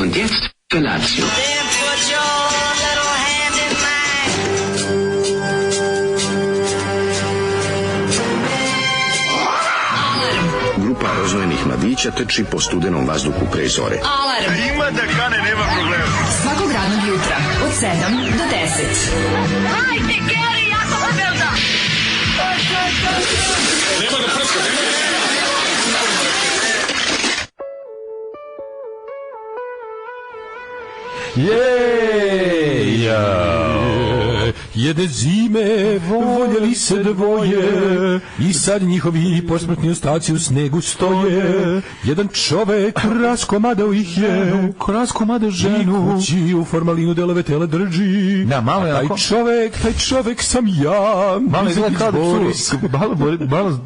Und jetzt Felatio. Grupa rozvojenih mladića trči po studenom vazduhu pre zore. Alarm! Ima da kane, nema problema. Svakog radnog jutra, od 7 do 10. Hajde, Geri, jako se velda! Nema da prska, nema da... Jedne zime voljeli se dvoje i sad njihovi posmrtni ostaci u snegu stoje. Jedan čovek raskomadao ih je, raskomadao ženu, kući u formalinu delove tela drži. Da, malo je taj čovek sam ja. Malo izgleda kao da čuva,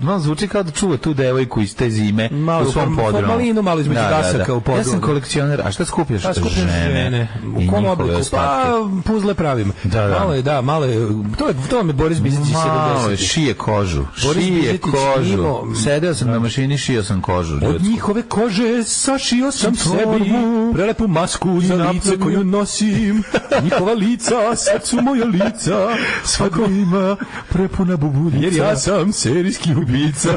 malo zvuči kao da čuva tu devojku iz te zime u svom podrumu. Formalinu, malo između gasaka u podrumu. Ja sam kolekcioner, a šta skupljaš? Žene. U kom obliku? Pa puzle pravim. Malo je, to me Boris Bizić 70. Malo šije kožu. Sedeo sam na mašini, šio sam kožu. Od njihove kože sašio sam sebi prelepu masku za lice koju nosim. Njihova lica, sad su moja lica. Svako ima prepuna bubulica. Jer ja sam serijski ubica.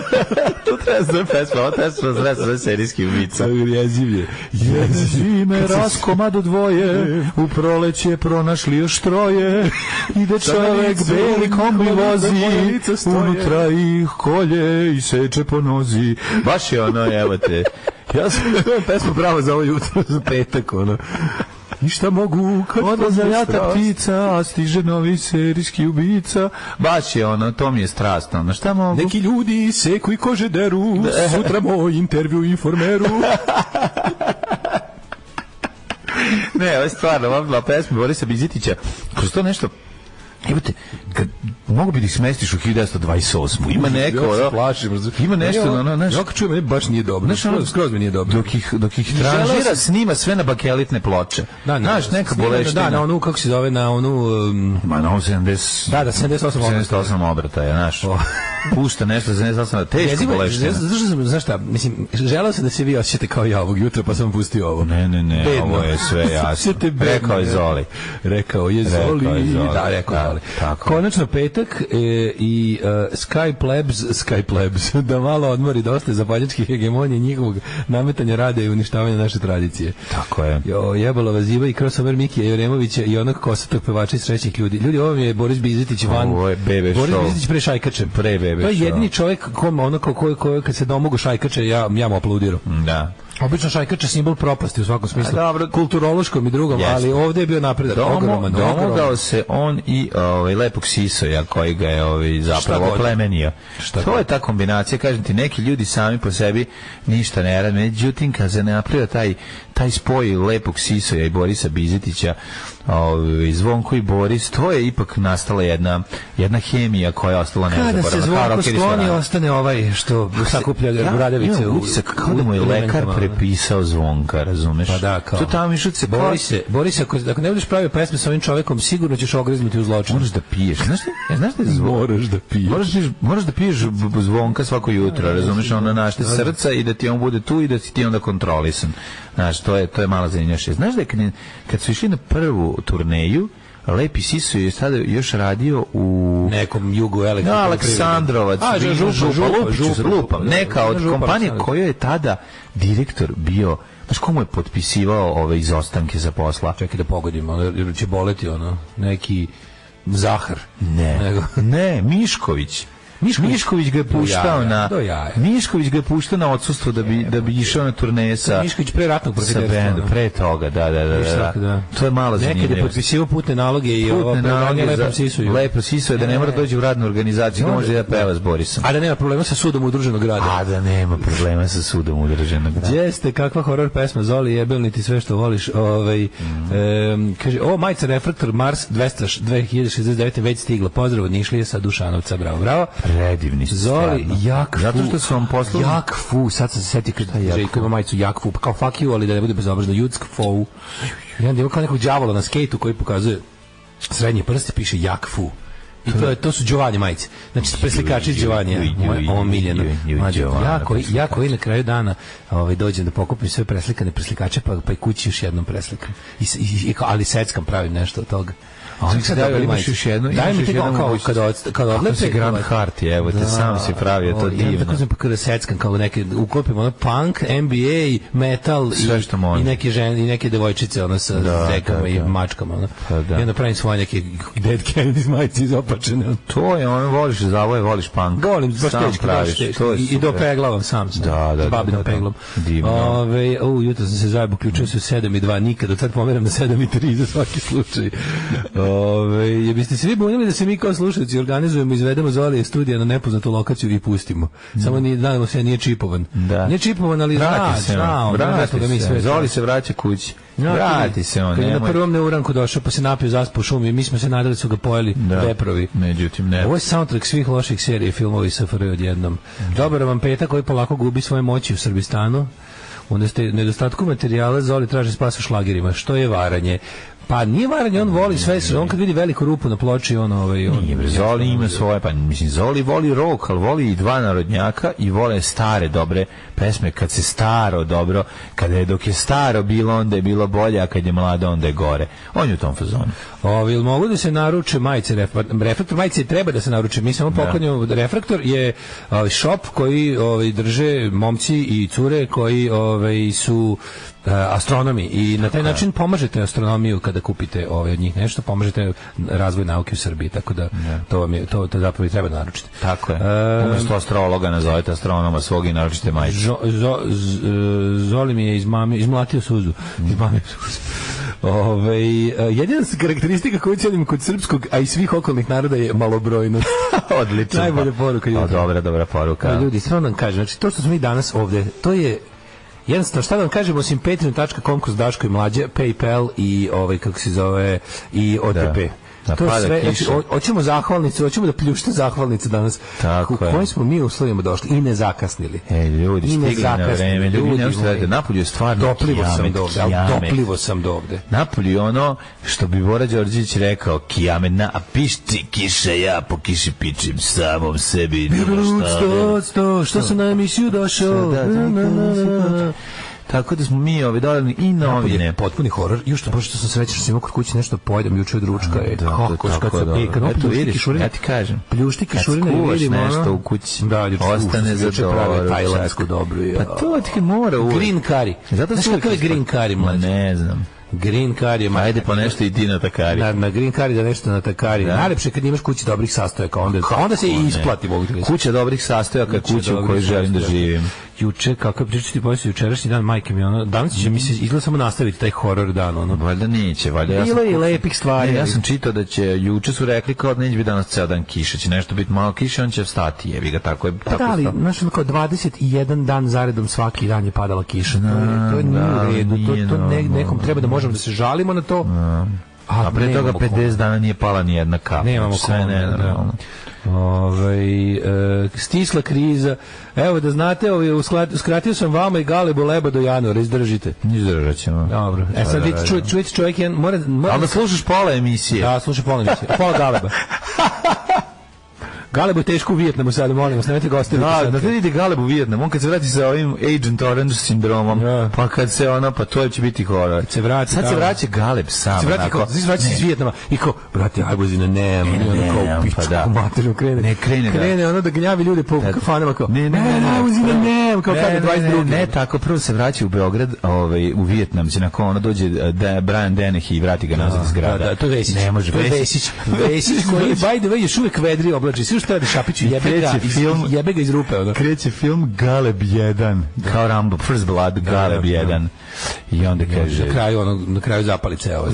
To treba zove pesma, ovo pesma zove serijski ubica. Jezivlje. Jezime raskomado dvoje, u proleće pronašli još troje. Ide čovek beli kombi vozi, unutra ih kolje i seče po nozi. Baš je ono, evo te. Ja sam pesmu pravo za ovo jutro, za petak, ono. Ništa mogu kad odlaza ljata ptica, a stiže novi serijski ubica. Baš je ono, to mi je strastno. Na šta mogu? Neki ljudi seku i kože deru, sutra moj intervju Informeru. Ne, ovo je stvarno, ova pesma Borisa Bizitića, kroz to nešto, imate, mogu bi da ih smestiš u 1928. Ima neko, ima nešto, ja kad čujem, baš nije dobro. Skroz mi nije dobro. Dok ih tranžira, snima sve na bakelitne ploče. Znaš, neka boleština. Da, na onu, kako se zove, na onu... Ma na onu 70... Da, 78 obrata je, znaš. Pušta nešto za 78, teško boleština. Znaš šta, mislim, želeo sam da se vi osjećate kao ja ovog jutra, pa sam pustio ovo. Ne, ovo je sve jasno. Rekao je Zoli. Rekao je Zoli. Da, rekao je Zoli. Konačno petak i Sky Plebs da malo odmori dosta zapaljačkih hegemonije, njihovog nametanja rada i uništavanja naše tradicije. Tako je. Jebalo vaziva i crossover Mikija Jeremovića i onog kosatog pevača i srećnih ljudi. Ljudi, ovo mi je Boris Bizitić van. Ovo je bebe Boris show. Bizitić pre Šajkačem. Pre bebe show. To je jedini čovjek koji kad se domogu Šajkača, ja mu aplaudiram. Da. Obično Šajkač je simbol propasti u svakom smislu, kulturološkom i drugom, ali ovdje je bio napredak. Domogao se on i lepog sisoja koji ga je zapravo plemenio. To je ta kombinacija, kažem ti, neki ljudi sami po sebi ništa ne rade, međutim kad se napravio taj spoj lepog sisoja i Borisa Bizetića, Zvonko i Boris, to je ipak nastala jedna hemija koja je ostala nezaboravna. Kada se Zvonko skloni, ostane ovaj što sakuplja Radevice. Imam utisak kao da mu je lekar prepisao Zvonka, razumeš? Pa da, kao. Boris, ako ne budeš pravio pesme sa ovim čovekom, sigurno ćeš ogriznuti u zločinu. Moraš da piješ. Znaš da je moraš da piješ Zvonka svako jutro, razumeš? Ono našte srca i da ti on bude tu i da si ti onda kontrolisan. Znaš, to je malo zanimljivo. Znaš da kad su išli na prvu turneju, Lepi Siso je sada još radio u nekom jugu Aleksandrovac, Župa, neka od kompanija koja je tada direktor bio, znaš komu je potpisivao ove izostanke za posla? Čekaj da pogodimo, jer će boleti neki Zahar. Ne, Mišković. Mišković ga je puštao na odsustvo da bi išao na turneje sa Mišković pre ratnog profiterstva. Pre toga, da. To je malo zanimljivo. Nekad je potpisivao putne naloge i Lepom Sisoju da ne mora doći u radnu organizaciju, da može da peva s Borisom. A da nema problema sa sudom udruženog grada. Jeste, kakva horor pesma, Zoli jebelniti sve što voliš. Kaže, majica Reflektor Mars 2069 već stigla. Pozdrav od Nišlije sa Dušanovca, bravo. Predivni Zoli, Jakfu. Zato što su vam poslali Jakfu, sad sam se setio Željko ima majicu Jakfu, kao fuck you, ali da ne bude bezobrazno, Jutskfou. Ima kao nekog đavola na skejtu koji pokazuje srednji prst i piše Jakfu. I to su Giovanni majice. Znači, preslikači Giovanni, omiljeno. Ja koji na kraju dana dođem da pokupim sve preslikane preslikače, pa i kući još jednom preslikam. Ali seckam, pravim nešto od toga. Oni se daju, imaš još jednu, daj mi te kao odlepe Grand Heart, evo te sam si pravio, to divno. Tako sam kada seckan kao neke, uklopim ono punk, NBA, metal i neke žene, i neke devojčice ono sa zekama i mačkama ono. I onda pravim svoje neke Dead Kennedys majice izopačene. To je ono, voliš zavoje, voliš punk. Volim, baš teško. I dopeglavam sam se. S babinom peglom. Divno. Jutro sam se zajebo, uključio se u 7:02, nikad, od sad pomeram na 7:03 za svaki slučaj. Biste se vi bunili da se mi kao slušalci organizujemo, izvedemo Zolije studija na nepoznatu lokaciju i pustimo. Samo nadamo se nije čipovan. Nije čipovan, ali vrati se. Zoli se vraća kući. Vrati se on. Kad je na prvom neuranku došao pa se napio, zaspao šum i mi smo se nadali su ga pojeli veprovi. Međutim, ne. Ovo je soundtrack svih loših serija i filmova iz SFRJ odjednom. Dobar vam peta koji polako gubi svoje moći u Srbistanu. U nedostatku materijala Zoli traži spas u šlagerima. Što je varanje? Pa nije varanje, on voli sve, on kad vidi veliku rupu na ploči, Zoli ima svoje, pa mislim, Zoli voli rock, ali voli i dva narodnjaka i vole stare, dobre pesme, kad se staro dobro, dok je staro bilo, onda je bilo bolje, a kad je mlado, onda je gore. On je u tom fazonu. Jel mogu da se naruče majice, Refraktor majice treba da se naruče, mi samo poklonjamo, Refraktor je shop koji drže momci i cure koji su astronomi i na taj način pomažete astronomiju kada kupite od njih nešto, pomažete razvoj nauke u Srbiji, tako da to zapravo i treba naručiti. Tako je. Umesto astrologa nazovete astronoma svog i naručite majice. Zoli mi je izmlatio suzu. Jedina karakteristika koju cijenim kod srpskog, a i svih okolnih naroda je malobrojnost. Odlično. Najbolja poruka. Dobra poruka. Ljudi, stvarno vam kažem, znači to što smo mi danas ovde, to je jednostavno, šta da vam kažemo, osim patreon.com kroz Daško i Mlađe, PayPal i kako se zove, i OTP. To je sve, znači, hoćemo zahvalnicu, hoćemo da pljušte zahvalnice danas. U kojim smo mi uslovima došli i ne zakasnili. Ljudi, stigli na vreme. Ljudi, Napolju je stvarno doplivo sam do ovde. Napolju ono što bi Bora Đorđević rekao, kijame na pišci kiše, ja po kiši pičim samom sebi. Što sam na emisiju došao? Tako da smo mi dodali i novine. Potpuni horor. Još što sam srećan što sam imao kod kući nešto pojedam juče od ručka. Eto vidiš, ja ti kažem. Pljušti kišurine i vidim nešto u kući. Ostane za dobro. Tajlandsku dobru. Pa to ti mora uvijek. Green curry. Znaš kakav je green curry, mlađe? Ne znam. Green curry. Ajde po nešto i ti na takari. Na green curry da nešto na takari. Najlepše kad imaš kući dobrih sastojaka, onda se i isplati. Kuća dobrih sastojaka je kuća u kojoj želim da živim. Juče, kako je pričati poslije jučerašnji dan, majke mi, danas će mi se izgleda samo nastaviti taj horor dan, Valjda neće, valjda. Bilo je i lepih stvari. Ja sam čitao da će, juče su rekli kao da neće biti danas ceo dan kiše, će nešto biti malo kiše, on će vstati, jebi ga, tako je. Da, ali, znaš, kao 21 dan zaredom svaki dan je padala kiša, to nije u redu, to nekom treba da možemo da se žalimo na to. A pre toga 50 dana nije pala ni jedna kap. Nemamo sve nenormalno. Stisla kriza. Evo da znate, uskratio sam vama i Galebu leba do januara, izdržite. Izdržat ćemo. Dobro. Sad vidite, čujete čovjek mora... Ali da slušaš pola emisije. Da, slušam pola emisije. Pola Galeba. Galeb je teško u Vijetnamu sad, molim vas, nemojte ga ostaviti. Da te vidi Galeb u Vijetnamu, on kad se vrati sa ovim Agent Orange sindromom, pa kad se pa to će biti horor. Sad se vraća Galeb sam. Se vraća iz Vijetnama i kao, brate, I was in a nem, kao pičku materiju krene. Krene ono da gnjavi ljude po kafanama kao, I was in a nem, kao kada 22. Ne, tako, prvo se vraća u Beograd, u Vijetnam, će nakon ono dođe Brian Dennehy i vrati ga nazad iz grada. Da, to je Vesić. Ne može Vesić. Vesić koji, by the way, još uvek vedri oblači. Svi što radi Šapiću, jebe ga iz rupe. Kreće film Galeb 1, kao Rambo, First Blood, Galeb 1. I onda kaže... Na kraju zapali ceo.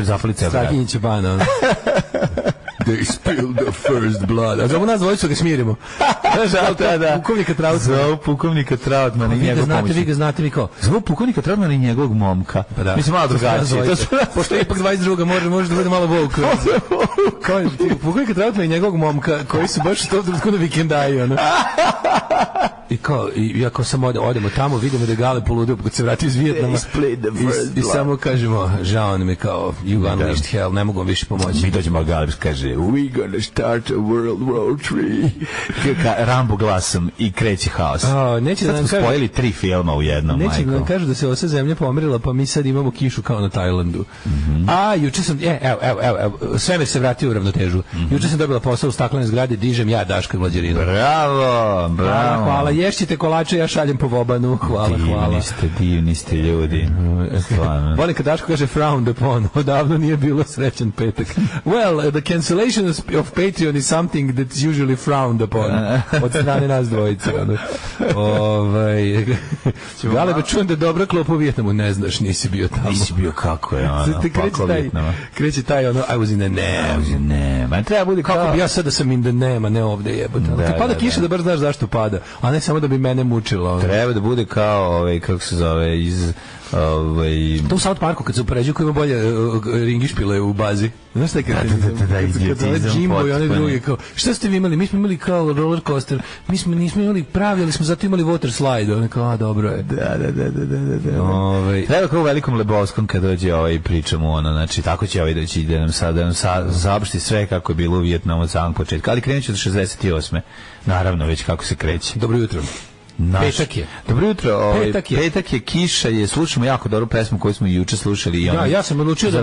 Zapali ceo. Strahinji će bana. They spilled the first blood. A zovu nas dvojicu ga smirimo. Pukovnika Trautmana. Zovu pukovnika Trautmana i njegov pomoćnik. Vi ga znate, vi ko? Zovu pukovnika Trautmana i njegovog momka. Mislim, malo drugačije. Pošto je ipak 22. može da bude malo Vuk. Pukovnika Trautmana i njegovog momka, koji su baš u tom trenutku na vikendaju. I ja kao samo odemo tamo, vidimo da je Gale poludio kad se vratio iz Vijetnama. I samo kažemo, žao nam je kao, you unleashed hell, ne mogu više pomoći. Mi dođemo, a Gale kaže, we gonna start a World War III. Rambo glasom i kreće haos. Neće da nam kažu, spojili 3 filma u jednom, majko. Neće da nam kažu da se ova zemlja pomerila, pa mi sad imamo kišu kao na Tajlandu. A, juče sam, evo, svemir se vratio u ravnotežu. Juče sam dobila posao u staklenoj zgradi, dižem ja Daška Mlađerinu. Bravo. Hvala, ješćite kolače, ja šaljem po Vobanu. Hvala. Divni ste ljudi. Volim kad Daško kaže frowned upon, odavno nije bilo srećan petak. Well, the cancellation of Patreon is something that's usually frowned upon od strane nas dvojice. Gale, da čujem da je dobra klopa u Vijetnamu, ne znaš, nisi bio tamo. Nisi bio kako je, kreće taj, I was in the nema. Treba bude kako bi ja sad da sam in the nema, ne ovde jebote. Kad pada kiša da bar znaš zašto pada, a ne samo da bi mene mučilo. Treba da bude kao, kako se zove, iz... To u South Parku kad se upoređuju ko ima bolje ringišpile u bazi. Znaš šta kad Jimbo i oni drugi kao, šta ste vi imali? Mi smo imali kao roller coaster, nismo imali pravi, ali smo zato imali water slide. Oni kao, dobro je. Da. Treba kao u Velikom Lebovskom kad dođe pričamo znači tako će doći da nam zaopšti sve kako je bilo u Vijetnamu od samog početka, ali krenut će od 68. Naravno, već kako se kreće. Dobro jutro. Petak je. Dobro jutro. Petak je, kiša je, slušamo jako dobru pesmu koju smo juče slušali. Ja sam odlučio da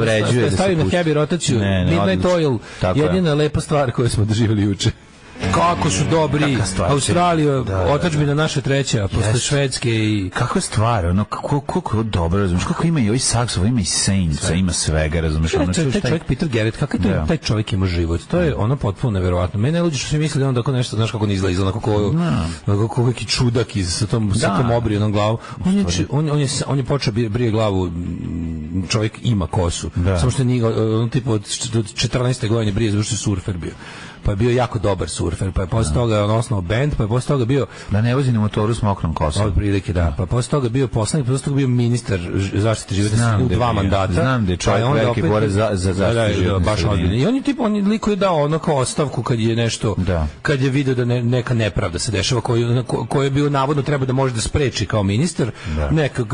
stavim na heavy rotaciju Midnight Oil, jedina lepa stvar koju smo doživjeli juče. Kako su dobri, Australija, otadžbina naša treća, posle Švedske i... Kakva stvar, kako je dobro, razumiješ, kako ima i ovi saksova, ima i Saintsa, ima svega, razumiješ. Taj čovjek Peter Garrett, kakav taj čovjek ima život, to je ono potpuno neverovatno. Mene luđe što svi mislili onda ako nešto, znaš kako on izgleda, kako neki čudak sa tom obrijenom glavom. On je počeo brije glavu, čovjek ima kosu, samo što nije, on tipa od 14. godine brije, završi surfer bio. Pa je bio jako dobar surfer, pa je posle toga on osnovao band, pa je posle toga bio... Da ne vozi na motoru s mokrom kosom. Od prilike, da. Pa posle toga bio poslanik, posle toga bio ministar zaštite životne sredine u 2 mandata. Znam da je čovjek veliki bore za zaštitu životne sredine. I on je tipa, on liku je dao ono kao ostavku kad je nešto, kad je video da neka nepravda se dešava, koju je bio navodno treba da može da spreči kao ministar,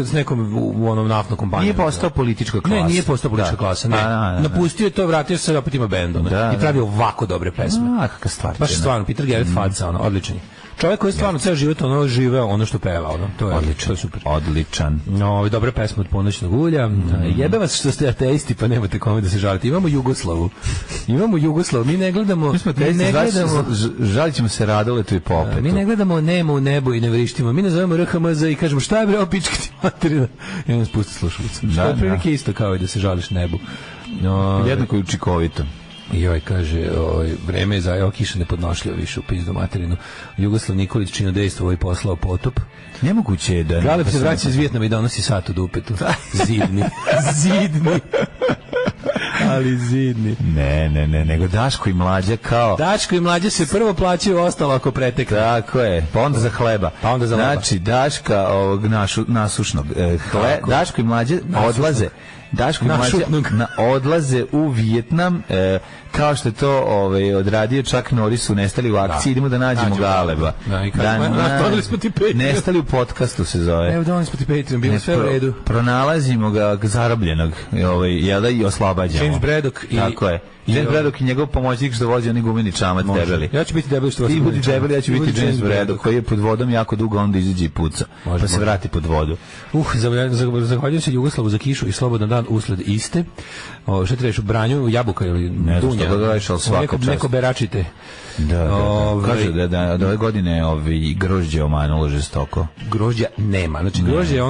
s nekom u onom naftnom kompanijom. Nije postao politička klasa. Ne, nije postao politička klasa, ne. Napustio je to, vratio se, opet ima bend i pravi ovako dobre pesme. Kakva stvar. Baš stvarno, Peter Garrett faca, odličan je. Čovjek koji je stvarno ceo život živeo ono što peva, to je super. Odličan. Dobra pesma od Ponoćnog ulja. Jebe vas što ste ateisti pa nemate kome da se žalite. Imamo Jugoslavu, mi ne gledamo... Mi smo ateisti, žalit ćemo se Radoletu i Popetu. Mi ne gledamo Nemo u nebu i ne vrištimo. Mi nazovemo RHMZ i kažemo šta je bre pička ti materina. I onda spusti slušalicu. Što je prilike isto kao i da se žališ nebu. Jednako je učinkovito. Joj, kaže, vreme je za kiša nepodnošljivo više u pizdu materinu. Jugoslav Nikolić činodejstvo poslao potop. Nemoguće je da... Galeb se vraća iz Vijetnama i donosi sat u dupetu. Zidni. Ali zidni. Ne, nego Daško i Mlađa kao... Daško i Mlađa se prvo plaćaju, ostalo ako pretekne. Tako je, pa onda za hleba. Znači, Daška ovog nasušnog. Daško i Mlađa odlaze. Daško i Mlađa odlaze u Vijetnam, kao što je to odradio čak Norris u Nestali u akciji, idemo da nađemo Galeba. Nestali u podcastu se zove. Evo donali smo ti Patreon, bilo sve u redu. Pronalazimo ga zarobljenog i oslobađamo. James Braddock i... Tako je. James Braddock i njegov pomoćnik što vozi onaj gumeni čamac debeli. Ja ću biti debeli što vas ti budi debeli, ja ću biti James Braddock koji je pod vodom jako dugo, onda izađe i puca. Pa se vrati pod vodu. Zahvaljujem se Jugoslavu za kišu i slobodan dan usled iste. Šta ti reći, u branju jabuka ili dunja? Ne znam što ga gledaš, ali svaka čast. Neko beračite. Kaže da ove godine grožđe omanulo žestoko. Grožđa nema. Znači grožđe je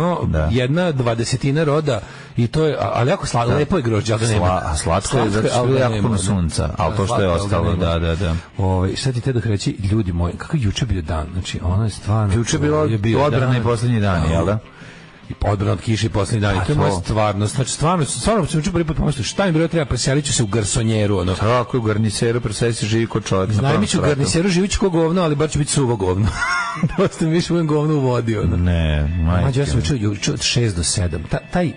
jedna 20 roda i to je, ali jako lepo je grožđe, ali nema. A slatko je zato što je jako puno sunca, ali to što je ostalo, da. Šta ti te da reći, ljudi moji, kako je juče bio dan? Znači, ono je stvarno... Juče je bilo odbrana i posljednji dan, jel da? I odbrana od kiše i posljednji dan. To je moja stvarnost. Znači, stvarno sam učin prvi put pomislio, šta mi bilo treba, preselit ću se u garsonjeru. Tako, u garniseru preselit se živi kod čovjek. Znaj ću u garniseru živit ću ko govno, ali bar će biti suvo govno. Dosta mi više uvijek govno u vodi. Ne, majke. Ja sam učio od 6 do 7.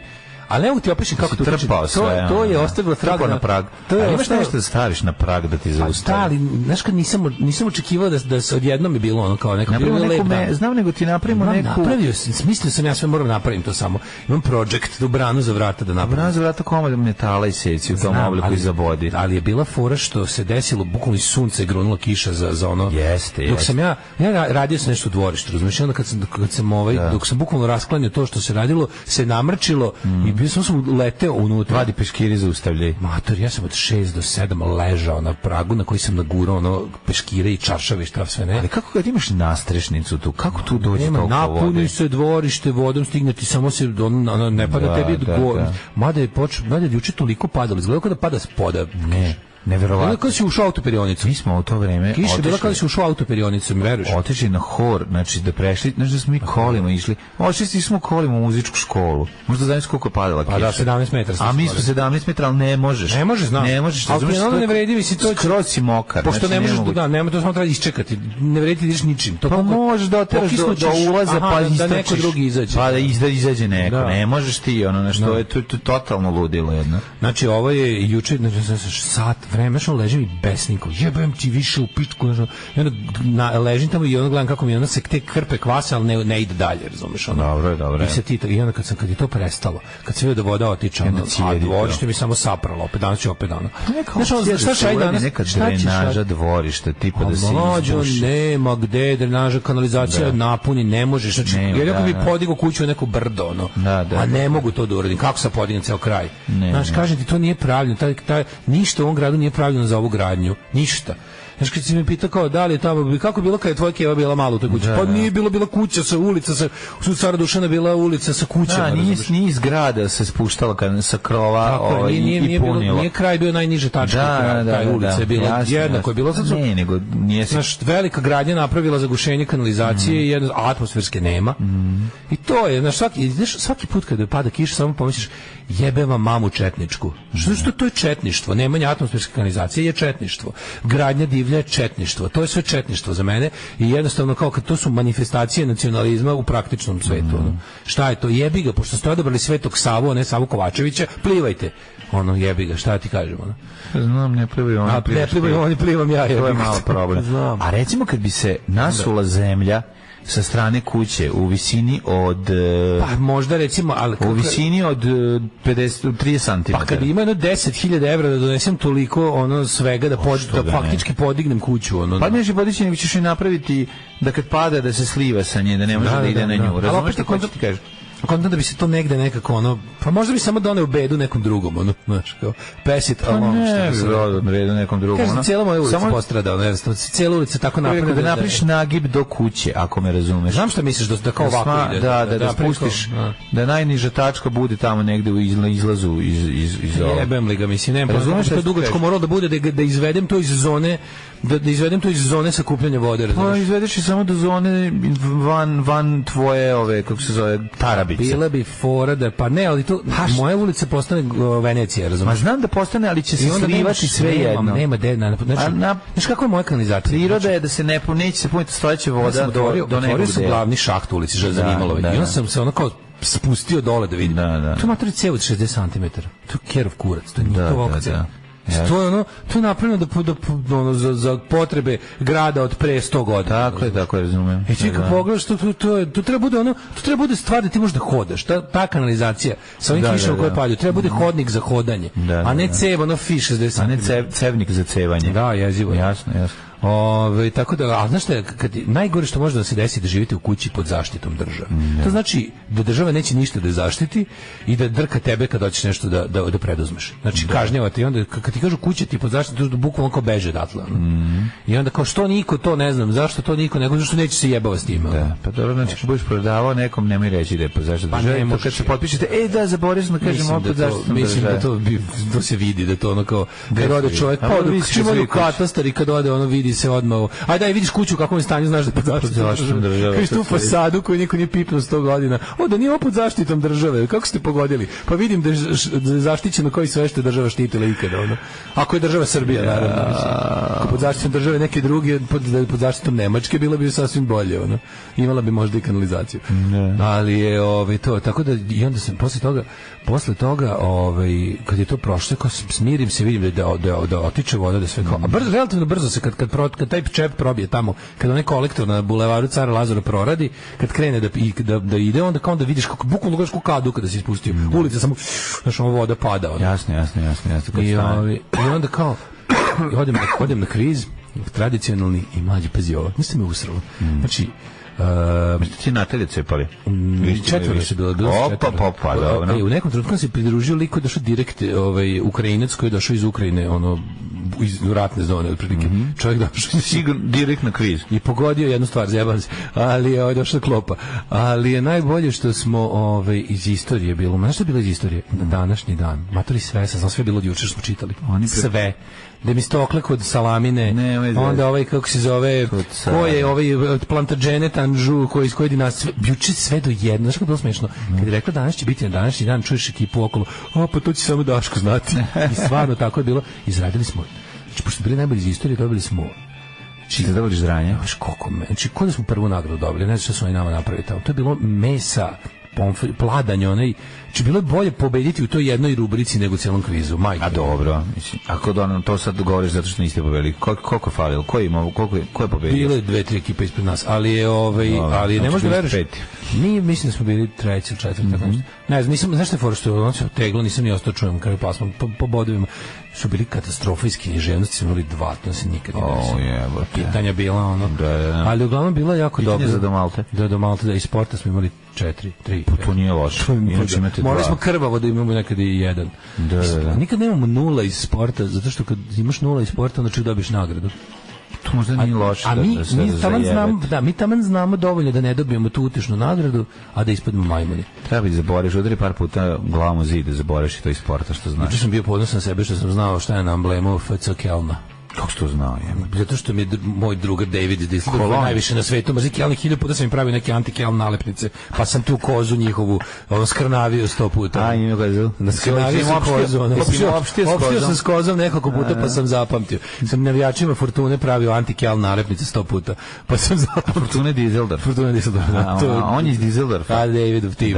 Ali ne mogu ti opišem kako to trpao sve. To je ostavilo traga na prag. Ali imaš nešto da staviš na prag da ti zaustavi. Ali, znaš kad nisam očekivao da se odjednom je bilo ono kao neko bilo lep dan. Znam, nego ti napravimo neku... Napravio sam, smislio sam, ja sve moram napravim to samo. Imam projekt, branu za vrata da napravim. Branu za vrata komad metala i seci u tom obliku iza bodi. Ali je bila fora što se desilo, bukvalno iz sunca i grunula kiša za ono. Jeste. Dok sam ja radio sam nešto u dvorištu, razumiješ, onda dok sam bukvalno rasklanjao to što se radilo, se namrčilo i bio sam leteo unutra. Vadi peškiri zaustavljaj. Mator, ja sam od 6 do 7 ležao na pragu na koji sam nagurao ono peškire i čaršave i šta sve ne. Ali kako kad imaš nastrešnicu tu, kako tu dođe toliko vode? Napuni se dvorište vodom, stigne ti samo se ne pada tebi mada je juče toliko padalo, izgleda kao da pada spoda. Ne. Neverovatno. Kada si ušao u autoperionicu? Mi smo u to vreme kiša je bila kada si ušao u autoperionicu, mi veruješ? Otišli na hor, znači da prešli, znači da smo mi kolima išli. Otišli smo kolima u muzičku školu. Možda znaš koliko je padala kiša. Pa da, 17 metara. A mi smo 17 metara, ali ne možeš. Ne možeš, znam. Ne možeš. Ali ne vredi mi si to. Skroz si mokar. Pošto ne možeš, nema, to samo treba isčekati. Ne vredi ti ideš ničim. Pa možeš da oteraš do ulaza, pa da neko drugi izađe. Pa da izađe neko. Ne možeš ti, ono nešto je totalno ludilo jedno. Znači ovo je juče sat vremena što ležim i besnikom, jebem ti više u pičku, i onda ležim tamo i onda gledam kako mi onda se te krpe kvase, ali ne ide dalje, razumiješ, ono. Dobro. I onda kad je to prestalo, kad se vidio da voda otiče, a dvorište mi samo sapralo, opet danas ću opet ono. Šta će danas? Neka drenaža dvorišta, tipa da se izbuši. Nema gde drenaža, kanalizacija napuni, ne možeš, znači, jer ako bi podigao kuću u neko brdo, ono, a ne mogu to da uradim, kako sam podignem ceo kraj? Znaš, kažem ti, to nije pravljeno, ništa u ovom gradu nije pravljeno za ovu gradnju, ništa. Znaš, kad si mi pitao kao da li je tamo, kako je bilo kad je tvoja keva bila malo u toj kući? Pa nije bila kuća sa ulica, u Cara Dušana bila ulica sa kućama. Nije zgrada se spuštala sa krova i punila. Nije kraj bio najniže tačke, kraj ulice je bila jednako je bilo. Ne, nego nije se... Znaš, velika gradnja napravila zagušenje kanalizacije, a atmosferske nema. I to je, znaš, svaki put kada pada kiša, samo pomisliš, jebe vam mamu četničku. Što to je četništvo? Nemanje atmosferske kanalizacije je četništvo. Gradnja divlja je četništvo. To je sve četništvo za mene i jednostavno kao kad to su manifestacije nacionalizma u praktičnom svetu. Šta je to? Jebi ga, pošto ste odabrali Svetog Savu, a ne Savu Kovačevića, plivajte. Ono, jebi ga, šta ti kažemo? Znam, ne plivaju oni. Ne plivaju oni, plivam ja. To je malo problem. A recimo kad bi se nasula zemlja sa strane kuće u visini od pa možda recimo u visini od 30 cm. Pa kad ima jedno 10.000 evra da donesem toliko ono svega da faktički podignem kuću ono. Pa nećeš podići, nego ćeš i napraviti da kad pada da se sliva sa nje, da ne može da ide na nju. Razumeš kako ti kažeš? Kontam da bi se to negde nekako ono, pa možda bi samo doneo bedu nekom drugom, ono, znaš, kao pesit, along, što bi se bedu nekom drugom. Kažem, cijela moja ulica postrada, ono, cijela ulica tako napravljena. Da napriš nagib do kuće, ako me razumeš. Znam šta misliš, da kao ovako ide. Da spustiš, da najniža tačka bude tamo negde u izlazu iz ovog. Jebem li ga, mislim, nema, razumeš, to je dugačko moralo da bude, da izvedem to iz zone, da izvedem to iz zone sakupljanja vode, razumeš. Pa izvedeš i samo do zone van tvoje, ove, kako se zove, Tarabice. Bila bi fora da, pa ne, ali to, moja ulica postane Venecija, razumiješ? Ma znam da postane, ali će se slivati sve jedno. Nema de, znaš kako je moja kanalizacija? Priroda je da se neće se puniti stojeća voda do nekog dela. Otvorio sam glavni šaht u ulici, žele zanimalo. I onda sam se ono kao spustio dole da vidim. To je matori cev od 60 cm. To je kerov kurac, to je njihova okcija. To je ono, to je napravljeno za potrebe grada od pre 100 godina. Tako je, razumem. I ti kad pogledaš, to treba bude ono, to treba bude stvar da ti možeš da hodaš. Ta kanalizacija sa ovim kišama koje padaju, treba bude hodnik za hodanje, a ne cev, ono fiš 60 cm. A ne cevnik za cevanje. Da, jezivo. Jasno. Tako da, a znaš šta, najgore što može da se desi da živite u kući pod zaštitom države. To znači da država neće ništa da zaštiti i da drka tebe kad hoćeš nešto da preduzmeš. Znači kažnjavate i onda kad ti kažu kuća ti pod zaštitom, bukvalno kao beže odatle. I onda kao što niko to ne znam, zašto to niko, nego zašto neće se jebava s tim. Pa dobro, znači kad budeš prodavao nekom nemoj reći da je pod zaštitom države. Pa kad se potpišete, zaboravio sam da kažem opet zaštitom države. Mislim da to se vidi, da to ono kao kad ode čovjek, pa čim ode u katastar i kad ode ono vidi vidi se odmah. Ajde, daj, vidiš kuću u kakvom je stanju, znaš da je pod zaštitom države. Kažeš tu fasadu koju niko nije pipnuo 100 godina. Da nije ovo pod zaštitom države. Kako ste pogodili? Pa vidim da je zaštićeno koji sve što je država štitila ikada. Ono. Ako je država Srbija, naravno. Ako pod zaštitom države neki drugi, pod zaštitom Nemačke, bilo bi sasvim bolje. Ono. Imala bi možda i kanalizaciju. Ali je to, tako da i onda sam posle toga kad je to prošlo, kao smirim se, vidim da otiče voda, da sve kao, a relativno brzo se kad taj čep probije tamo, kad onaj kolektor na bulevaru Cara Lazara proradi, kad krene da ide, onda kao da vidiš kako bukvalno gledaš kako kadu kada se ispustio. Ulica samo, znaš, ovo voda pada. Jasno. I onda kao odem na kviz, tradicionalni i mlađi, pazi ovo, niste me usralo. Znači, ti Natalje cepali? Četvoro se bilo dobro. U nekom trenutku se pridružio lik koji je došao direkt, Ukrajinac koji je došao iz Ukrajine, iz ratne zone otprilike. Čovjek došao sigurno direkt na kviz i pogodio jednu stvar, zjebam se, ali je došla klopa. Ali je najbolje što smo iz istorije bilo. Znaš što je bilo iz istorije? Na današnji dan. Matori sve, sam sve bilo od juče što smo čitali. Sve. Demistokle kod Salamine, onda kako se zove, ko je od Plantagenet Anžu, koji iz koje dinastije, juče sve do jedno. Znaš kako je bilo smešno? Kad je rekla danas će biti na današnji dan, čuješ ekipu okolo, pa to će samo Daško znati. I stvarno tako je bilo. Izradili smo, znači, pošto bili najbolji iz istorije, dobili smo da dobili žranje. Znači, ko da smo prvu nagradu dobili, ne znam što su oni nama napravili tamo. To je bilo mesa, pladanje, znači bilo je bolje pobediti u toj jednoj rubrici nego u cijelom kvizu. A dobro, mislim, ako to sad govoriš zato što niste pobedili, koliko je falilo, ko je pobedio? Bilo je 2-3 ekipe ispred nas, ali je ali ne možeš da veriš. Nije, mislim da smo bili treći ili četvrti, tako nešto. Ne znam, nisam, znaš što je fora što on se oteglo, nisam ni ostao čujem kraju plasma po bodovima. Su bili katastrofa iz književnosti, smo imali 2, to se nikad ne desilo. Pitanja bila ali uglavnom bilo jako dobro. Pitanje za Domalte. Do Malte, da i sporta smo imali 4, 3. To nije loše. Morali smo krvavo da imamo nekada i 1. Nikad nemamo 0 iz sporta, zato što kad imaš 0 iz sporta, onda čak dobiš nagradu. To možda nije loše. Mi taman znamo dovoljno da ne dobijemo tu utešnu nagradu, a da ispademo majmuni. Treba zaboriš, udari par puta glavom u zid da zaboriš i to iz sporta, što znaš. Juče sam bio ponosan na sebe što sam znao šta je na amblemu FC Kelna. Kako si to znao? Zato što mi je moj drugar David Disler najviše na svetu mrzi Kelni, 1000 puta sam im pravio neke anti-Keln nalepnice, pa sam tu kozu njihovu skrnavio 100 puta. Ima ga skrnavio sam kozu. Opštio sam s kozom nekoliko puta, pa sam zapamtio. Sam navijačima Fortune pravio anti-Keln nalepnice 100 puta, pa sam zapamtio. Fortune Dizeldorf. On je iz Dizeldorfa. Davidov tim,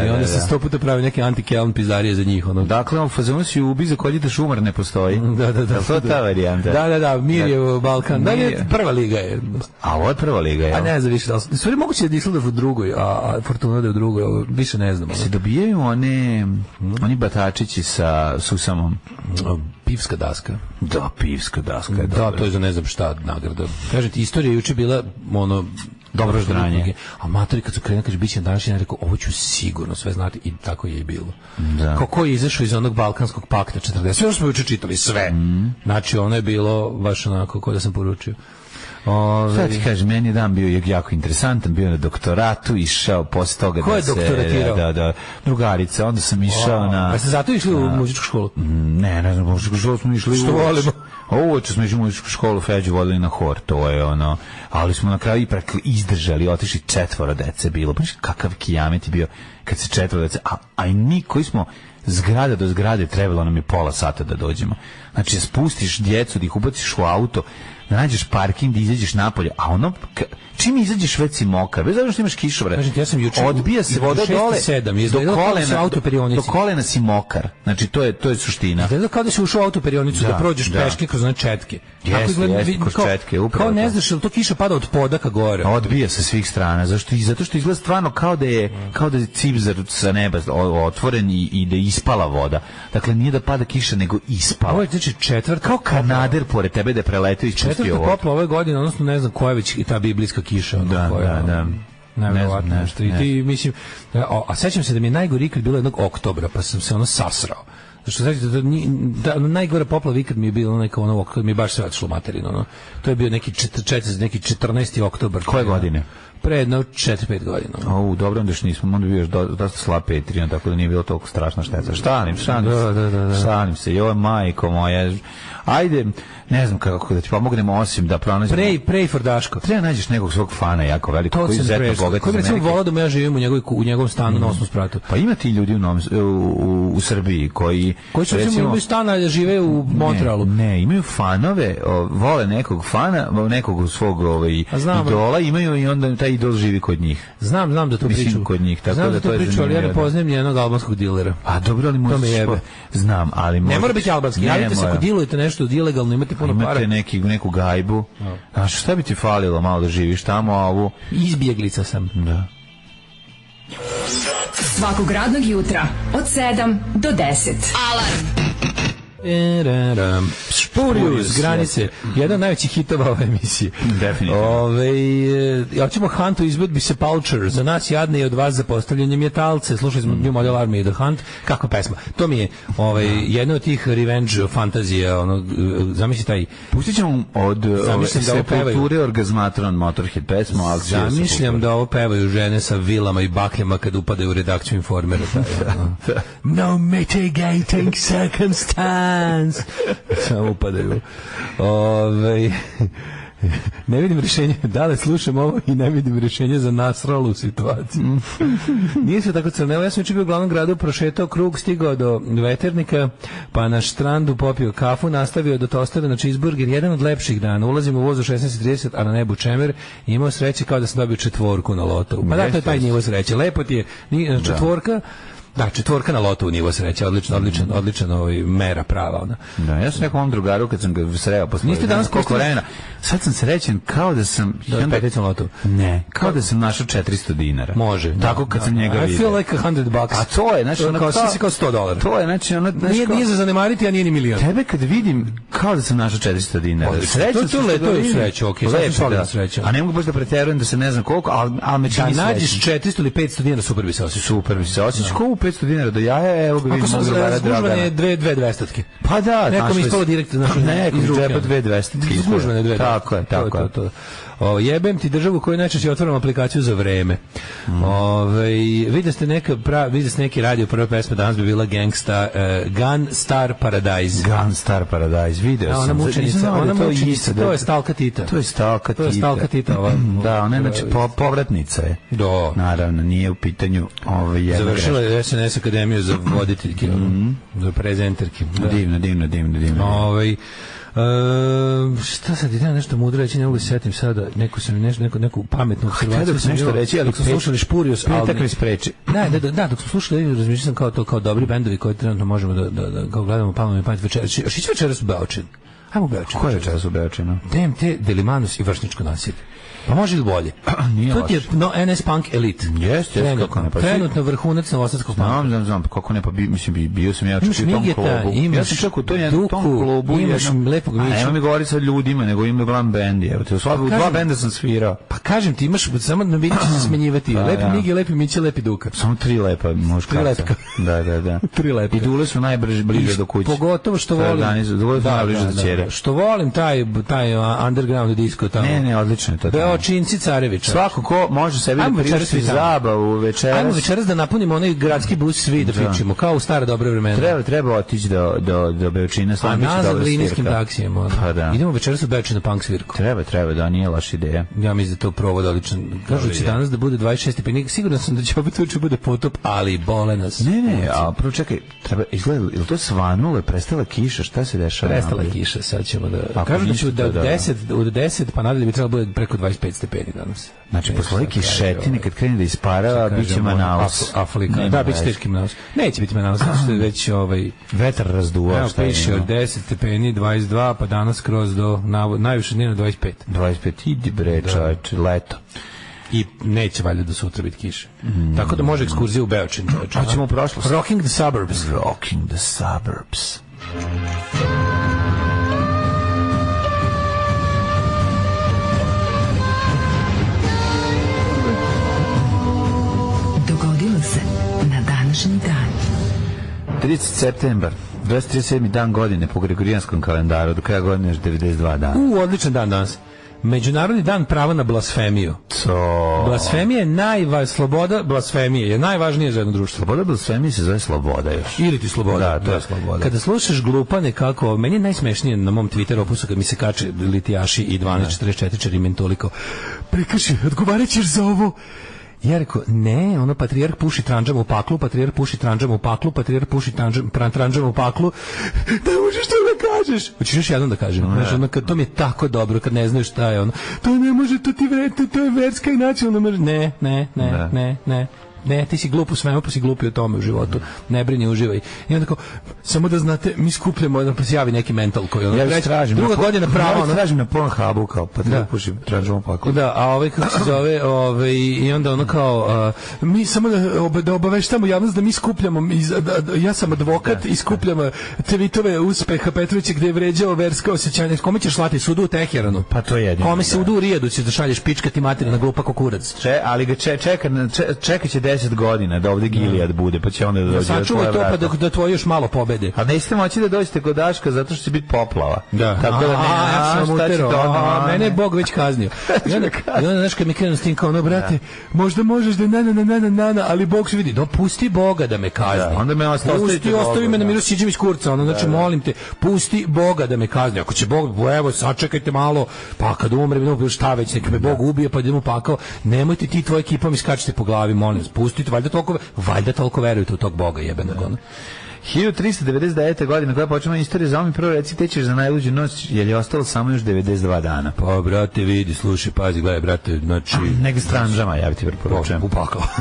i onda sam 100 puta pravio neke anti-Keln pizdarije za njih. Dakle, u fazonu si ubi za koljite šumar ne postoji. Da. To je ta varijanta. Da, Mirjevo Balkan. Da je prva liga je. A ovo je prva liga, ja. A ne znam više da li. Stvari moguće da je Düsseldorf u drugoj, a Fortuna da je u drugoj, više ne znam. Se dobijaju oni batačići sa susamom. Pivska daska. Da, pivska daska je dobra. Da, to je za ne znam šta nagrada. Kažem ti, istorija juče bila dobro ždranje. A matori kad su krenuli, kaže, bit će na današnji dan, rekao, ovo ću sigurno sve znati, i tako je i bilo. Kako je izašao iz onog Balkanskog pakta 40, sve što smo juče čitali, sve. Znači, ono je bilo baš onako, ko da sam poručio. Sad ti kažem, meni je dan bio jako interesantan, bio na doktoratu, išao posle toga ko je doktoratirao? Da, drugarica, onda sam išao na... A ste zato išli u muzičku školu? Ne znam, u muzičku školu smo išli... Što volimo? Uoče smo išli u muzičku školu, Feđu vodili na hor, to je ono... Ali smo na kraju ipak izdržali, otišli 4 dece bilo. Pa kakav kijamet je bio kad se 4 dece... A i mi koji smo... Zgrada do zgrade trebalo nam je pola sata da dođemo. Znači, spustiš djecu, da ih ubaciš u auto, da nađeš parking, da izađeš napolje, a ono, čim izađeš već si mokar, bez obzira što imaš kišobran, odbija se voda dole, do kolena si mokar. Znači, to je suština. Izgleda kao da si ušao u autoperionicu, da prođeš peške kroz one četke. Jeste, kroz četke, upravo. Kao ne znaš, ili to kiša pada od poda ka gore? Odbija se svih strana, zato što izgleda stvarno kao da je cipzar sa neba otvoren i da je ispala voda. Dakle, nije da pada kiša, nego ispala. Ovo je znači četvrta. Kao kanader pored tebe da je preletio i ispustio vodu. Četvrta popla ove godine, odnosno ne znam koja je već ta biblijska kiša. Da. Nevjerovatno nešto. I ti, mislim, a sećam se da mi je najgori ikad bilo jednog oktobra, pa sam se sasrao. Što znači da najgora poplava ikad mi je bilo neko ono kad mi je baš sve otišlo materinu, ono. To je bio neki 14. oktobar. Koje godine? Pre jedno 4-5 godina. Dobro, onda još nismo, onda bio još dosta slab Patreon, tako da nije bilo toliko strašna šteta. Štanim se, joj majko moja. Ajde, ne znam kako da ti pomognemo osim da pronađemo. Pray for Daško. Treba nađeš nekog svog fana jako veliko, koji izuzetno bogat. Koji recimo volao da ja živim u njegovom stanu na 8. spratu. Pa ima ti ljudi u Srbiji koji su recimo imaju stan, a žive u Montrealu. Ne, imaju fanove, vole nekog fana, nekog svog idola, imaju i onda taj idol živi kod njih. Znam da to priču. Kod njih, tako da to je priču, ali ja ne poznajem nijednog albanskog dilera. A dobro, ali možeš... Znam, ali možeš... Ne mora biti albanski, javite se ako dilujete nešto ilegalno, imate puno para. Imate neku gajbu. Znaš, šta bi ti falilo malo da živiš tamo, a ovu... Izbjeglica sam. Da. Svakog radnog jutra od 7 do 10. Alarm. Spurious, granice. Jedan od najvećih hitova ove emisije. Definitivno. Hoćemo Hunt u izvedbi Sepulture. Za nas jadne i od vas za postavljanje mjetalce. Slušali smo New Model Army i The Hunt. Kako pesma? To mi je jedna od tih revenge fantazija. Zamisli taj... Pustit ćemo od Sepulture Orgazmatron Motorhead pesmu. Zamišljam da ovo pevaju žene sa vilama i bakljama kad upadaju u redakciju Informera. No mitigating circumstance. Samo upadaju. Ne vidim rješenje, da li slušam ovo i ne vidim rješenje za nasralu situaciju. Nije sve tako crnelo, ja sam jučer bio u glavnom gradu, prošetao krug, stigao do Veternika, pa na štrandu popio kafu, nastavio do Tostera na cheeseburger, jedan od lepših dana. Ulazim u vozu 16:30, a na nebu čemer, i imao sreće kao da sam dobio 4 na lotovu. Pa da, to je taj nivo sreće. Lepo ti je 4. Da, 4 na lotu u nivo sreća, odličan mera prava ona. Da, ja sam rekao ovom drugaru kad sam ga sreo posle. Niste danas koliko vremena? Sad sam srećen kao da sam petica na lotu. Ne, kao da sam našao 400 dinara. Može. Tako kad sam njega vidio. I feel like $100. A to je, znači ono kao $100. To je, znači ono nije za zanemariti, a nije ni milion. Tebe kad vidim kao da sam našao 400 dinara. Srećan to je sreća, okej, sad sreća. A ne mogu baš da preterujem da se ne znam koliko, al me čini srećan. Nađeš 400 ili 500 dinara, super bi se osjećao. Super bi se osjećao. Ko u 500 dinara do jaja? Evo ga vidimo drugara Dragana. Zgužvane 200-tke. Pa da, nekom ispalo direktno iz džepa 200-tke. Zgužvane 200-tke. Tako je. Jebem ti državu koju najčešće otvaram aplikaciju za vreme. Vidio ste neki radio, prva pesma danas bi bila Gangsta, Gunstar Paradise. Gunstar Paradise, video sam. Ona mučenica, to je Stalka Tita. To je Stalka Tita. Da, ona je znači povratnica je. Da. Naravno, nije u pitanju završila je SNS akademiju za voditeljke, za prezenterke. Divno. Šta sad, idem nešto mudro reći, ne mogu se setim sada, neku pametnu observaciju sam nešto reći, ali dok smo slušali Spurious, petak mi spreči. Da, dok smo slušali, razmišljam sam kao dobri bendovi koji trenutno možemo da gledamo pamet večeras. Još ići večeras u Beočin? Ajmo u Beočin. Ko je večeras u Beočinu? DMT, Delimanus i vršničko nasilje. Pa može ili bolje? To je NS Punk Elite. Jeste, kako ne. Trenutno vrhunac novosadskog punka. Znam, kako ne, pa bio sam ja čak u tom klubu. Ja sam čak u tom klubu. Imaš lepog Miću. Nema mi govori sa ljudima, nego ima glavni bendi. U 2 benda sam svirao. Pa kažem ti, imaš, samo na Miću se smenjivati. Lepi Migi, lepi Miće, lepi Duka. Samo 3 lepa muškarca. 3 lepka. Da. 3 lepka. I Dule su najbliže do kuće. Pogotovo što volim. Dule su najbliže do ćere. Što volim taj underground disco tamo. Ne, odlično je to. Beočinci, Carević. Svako ko može sebi da priušti zabavu večeras. Ajmo večeras da napunimo onaj gradski bus svi da pričamo, kao u stare dobre vremena. Treba otići do Beočina, stvarno biće dobra svirka. linijskim taksijem. Idemo večeras u Beočin na punk svirku. Treba, da, nije loša ideja. Ja mislim da to provod odličan. Kažu će danas da bude 26 stepeni, siguran sam da će opet uče bude potop, ali bole nas. Ne, a prvo čekaj, izgleda, je li to svanulo, je prestala kiša, šta se dešava? Prestala kiša, sad ćemo da... Kažu da će od 10 pa nadalje bi trebalo bude preko 25 stepeni danas. Znači, posle kišetine, kad krene da isparava, bit će Manaus. Da, bit će teški Manaus. Neće biti Manaus, znači što je već vetar razduva. Evo, piše od 10 stepeni, 22, pa danas kroz do najviše dnevno 25. 25, idi bre, čovječe, leto. I neće valjda do sutra biti kiše. Tako da može ekskurzija u Beočin. Hoćemo u prošlost. Rocking the Suburbs. Rocking the Suburbs. Dogodilo se na današnji dan. 30. septembar 27. dan godine po Gregorijanskom kalendaru, do kraja godine još 92 dana. Odličan dan danas. Međunarodni dan prava na blasfemiju. Blasfemija je sloboda blasfemije je najvažnija za jedno društvo. Sloboda blasfemije se zove sloboda još. Ili ti sloboda. Da, to je sloboda. Kada slušaš glupane kako, meni je najsmešnije na mom Twitter opusu kad mi se kače litijaši i 1244 mentoli kao prekrši, odgovarat ćeš za ovo. Ja rekao, ne, ono patrijarh puši tranđama u paklu, patrijarh puši tranđama u paklu, patrijarh puši tranđama u paklu. Da možeš to da kažeš. Hoćeš još jednom da kažem. Znaš, ono, kad to mi je tako dobro, kad ne znaš šta je ono. To ne može, to je verska i nacionalna mržnja. Ne, ti si glup u svemu, pa si glupi o tome u životu. Ne brini, uživaj. I onda kao, samo da znate, mi skupljamo, da se javi neki mental koji ono. Ja tražim. Druga godina prava. Ja tražim na Pornhubu kao, pa da pušim tranđama u paklu. Da, a kako se zove, i onda ono kao, mi samo da obaveštamo javnost da mi skupljamo, ja sam advokat i skupljam tweetove uspeha Petrovića gde je vređao verska osjećanja. Kome ćeš slati, sudu u Teheranu? Pa to je jedino. Kome se u Rijadu ćeš da šalješ pička ti materina na glupa kukurac? Ali ga čeka će 10 godina da ovde Gilijad bude, pa će onda da dođe. Sačuvaj to pa da tvoji još malo pobede. A nećete moći da dođete kod Daška zato što će biti poplava. Da. Tako da ja sam utero. Mene je Bog već kaznio. I onda znaš kad mi krenu s tim kao, no brate, možda možeš da na, ali Bog se vidi. Pusti Boga da me kazni. Onda me ostavi me na miru siđem iz kurca. Ono, znači, molim te, pusti Boga da me kazni. Ako će Bog, evo, sačekajte malo, pa kad umrem, šta već, neka me Bog ubije, pa idemo pakao. Nemojte ti tvoje ekipa mi skačite po glavi, molim vas, pustite, valjda toliko verujete u tog Boga jebenog, ono. 1399. godina koja počela istorija, za mi prvo reci te ćeš za najluđu noć, jer je ostalo samo još 92 dana. Pa, brate, vidi, slušaj, pazi, gledaj, brate, znači... Neke stranđama, ja bi ti preporučujem.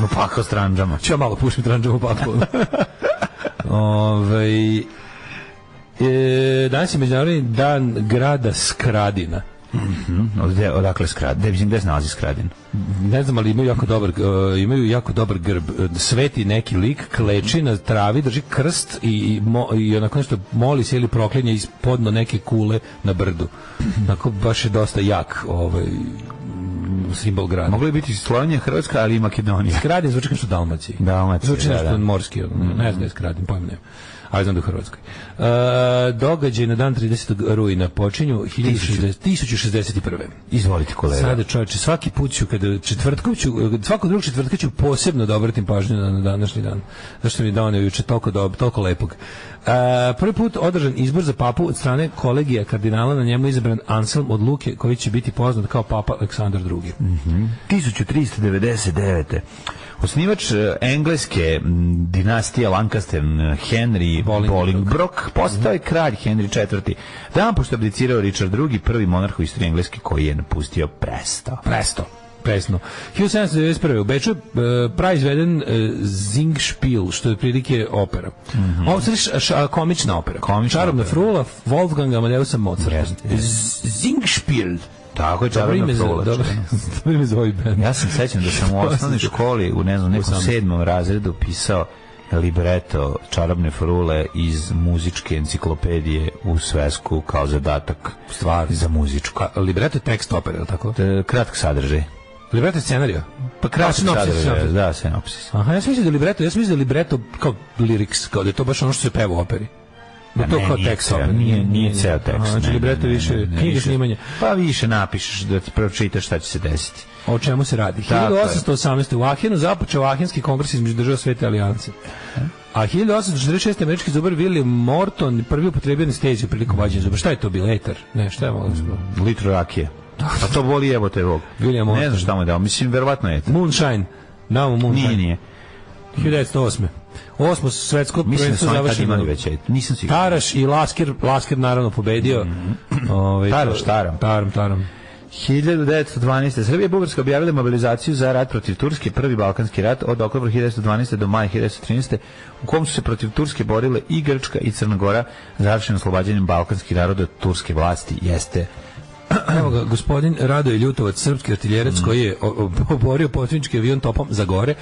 Upakao stranđama. Ću ja malo pušim stranđama upakao. Danas je međunarodni dan grada Skradina. Odakle Skradin? Gde se nalazi Skradin? Ne znam, ali imaju jako dobar grb. Sveti neki lik, kleči na travi, drži krst i onako nešto moli se ili proklinje ispodno neke kule na brdu. Onako baš je dosta jak simbol grada. Moglo je biti Slovenija, Hrvatska, ali i Makedonija. Skradin zvuči kao što Dalmaciji. Zvuči nešto morski, ne znam da je Skradin, pojma nema. Ali znam da u Hrvatskoj. Događaj na dan 30. rujna počinju 1061. Izvolite, kolega. Sada, čovječe, svaki put ću, svakog drugog četvrtka ću posebno da obratim pažnju na današnji dan. Zašto mi je doneo juče toliko lepog. Prvi put održan izbor za papu od strane kolegija kardinala, na njemu izabran Anselm od Luke, koji će biti poznat kao papa Aleksandar II. 1399. Osnivač engleske dinastije Lancaster, Henry Bolingbroke, postao je kralj Henry IV. Dan pošto je abdicirao Richard II, prvi monarh u istoriji Engleske koji je napustio presto. Presno. 1791. u Beču praizveden Singspiel, što je prilike opera. Ovo je komična opera. Čarobna frula Wolfganga Amadeusa Mozarta. Singspiel. Tako je, čarobna frula. Dobro ime za ovaj band. Ja sam sećam da sam u osnovnoj školi u nekom 7. razredu pisao libreto čarobne frule iz muzičke enciklopedije u svesku kao zadatak za muzičku. Libreto je tekst opere, ili tako? Kratak sadržaj. Libreto je scenarija? Pa kratak sadržaj, da, sinopsis. Aha, ja sam mislio da je libreto kao lyrics, kao da je to baš ono što se peva u operi. Da to kao tekst opere. Nije ceo tekst. Znači libreto više knjige snimanje. Pa više napišeš da ti pročitaš šta će se desiti. O čemu se radi? 1818. u Ahenu započeo Ahenski kongres između država Svete alijanse. A 1846. američki zubar William Morton prvi upotrebio anesteziju prilikom vađenja zuba. Šta je to bilo? Eter? Ne, šta je malo? Litru rakije. A to boli jebote ovog. William Morton. Ne znam šta mu je dao. Mislim, verovatno je. Moonshine. Dao mu Moonshine. Nije. 1908. Osmo svetsko prvenstvo završeno. Nisam siguran. Taraš i Lasker naravno pobedio. Taram. 1912. Srbija i Bugarska objavile mobilizaciju za rat protiv Turske, prvi Balkanski rat od oktobra 1912. do maja 1913. u kom su se protiv Turske borile i Grčka i Crna Gora, završeno oslobađanjem balkanskih naroda od turske vlasti. Jeste. Evo ga, gospodin Radoje Ljutovac, srpski artiljerac koji je oborio protivnički avion topom za gore.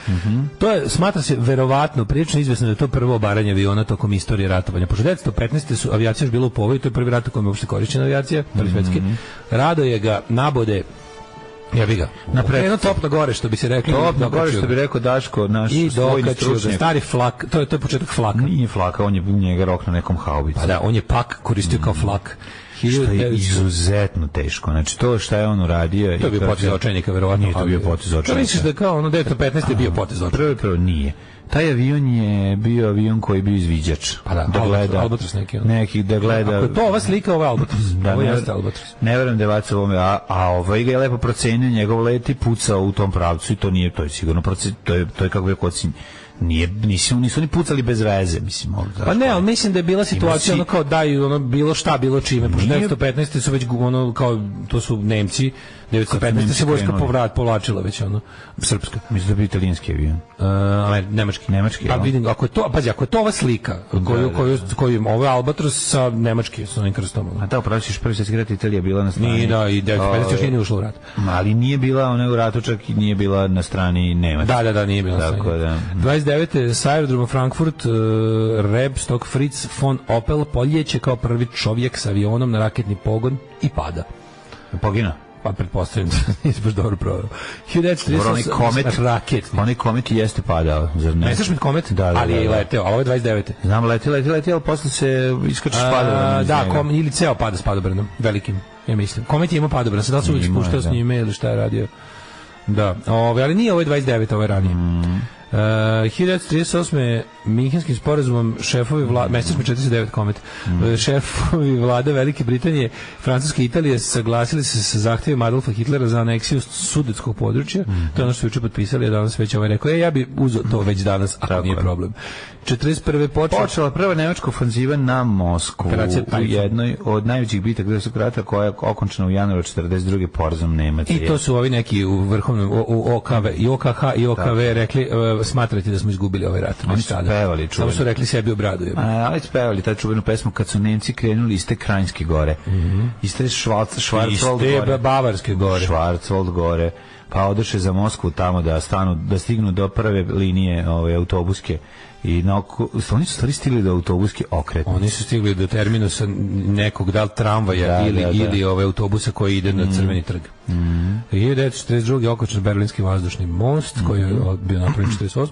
To je, smatra se verovatno, prilično izvesno da je to prvo obaranje aviona tokom istorije ratovanja. Pošto 1915. su avijacija još bila u povoju, to je prvi rat u kojem je uopšte korišćena avijacija, prvi svetski. Radoje ga nabode Ja bi ga. Napred top na gore, što bi se rekli. Top na gore, što bi rekao Daško, naš svojni stručnjak. Stari flak, to je početak flaka. Nije flaka, on je njega rok na nekom haubicu. Pa da, on je pak koristio kao flak. Što je izuzetno teško. Znači, to šta je on uradio... To je bio potez očajnika, verovatno. Nije to bio potez očajnika. To misliš da kao ono 915 je bio potez očajnika? Prvo nije. Taj avion je bio avion koji je bio izviđač. Pa da Albatros neki da gleda... Ako je to ova slika, ovo je Albatros. Ovo jeste Albatros. Ne verujem da je bacao ovome, a ovaj ga je lepo procenio, njegov let i pucao u tom pravcu i to nije, to je sigurno to je kako je kod nisu ni pucali bez veze, mislim. Pa ne, ali mislim da je bila situacija ono kao daju ono bilo šta, bilo čime, pošto 915 su već ono kao, to su Nemci, 915 se vojska povlačila već ono, srpska. Mislim da bi italijanski avion. Nemački. Pa vidim, ako je to ova slika, koju ovo je Albatros sa nemački, sa onim krstom. A da, upravo si prvi svjetski rat, Italija bila na strani. Nije, da, i 915 još nije ušla u rat. Ali nije bila ona u ratu, čak i nije bila na strani Nemačka. Da, nije bila na strani. 29. sa aerodroma Frankfurt, Rebstock Fritz von Opel poljeće kao prvi čovjek sa avionom na raketni pogon i pada. Pogina? Pa pretpostavljam da nisi baš dobro proveo. 1938 raket. Onaj komet jeste padao, zar ne? Messerschmitt komet? Da, ali je leteo, a ovo je 29. Znam, leteo, ali posle se iskače s padobranom. Da, ili ceo pada s padobranom, velikim, ja mislim. Komet je imao padobran, sad da su uvijek spuštao s njime ili šta je radio. Da, ali nije ovo je 29, ovo je ranije. 1938. Minhenskim sporazumom šefovi vlade, Messerschmitt 49 komet, šefovi vlade Velike Britanije, Francuske i Italije saglasili se sa zahtjevima Adolfa Hitlera za aneksiju sudetskog područja. To je ono što juče potpisali, a danas već ovaj rekao, ja bi uzeo to već danas, ako nije problem. 41. počela prva nemačka ofanziva na Moskvu u jednoj od najvećih bitaka Drugog rata koja je okončena u januaru 42. porazom Nemaca. I to su ovi neki u vrhovnom u OKV i OKH i OKV rekli smatrate da smo izgubili ovaj rat. Oni su pevali čuveno. Samo su rekli sebi obraduju. Ali su pevali ta čuvenu pesmu kad su Nemci krenuli iz te Krajinske gore. Iz te Schwarzwald gore. Iz te Bavarske gore. Schwarzwald gore. Pa odeše za Moskvu tamo da stignu do prve linije autobuske. I oni su stvari stigli do autobuske okretnice. Oni su stigli do terminusa nekog tramvaja ili ove autobusa koji ide na Crveni trg. 1942. okončan Berlinski vazdušni most koji je bio napravljen 1948.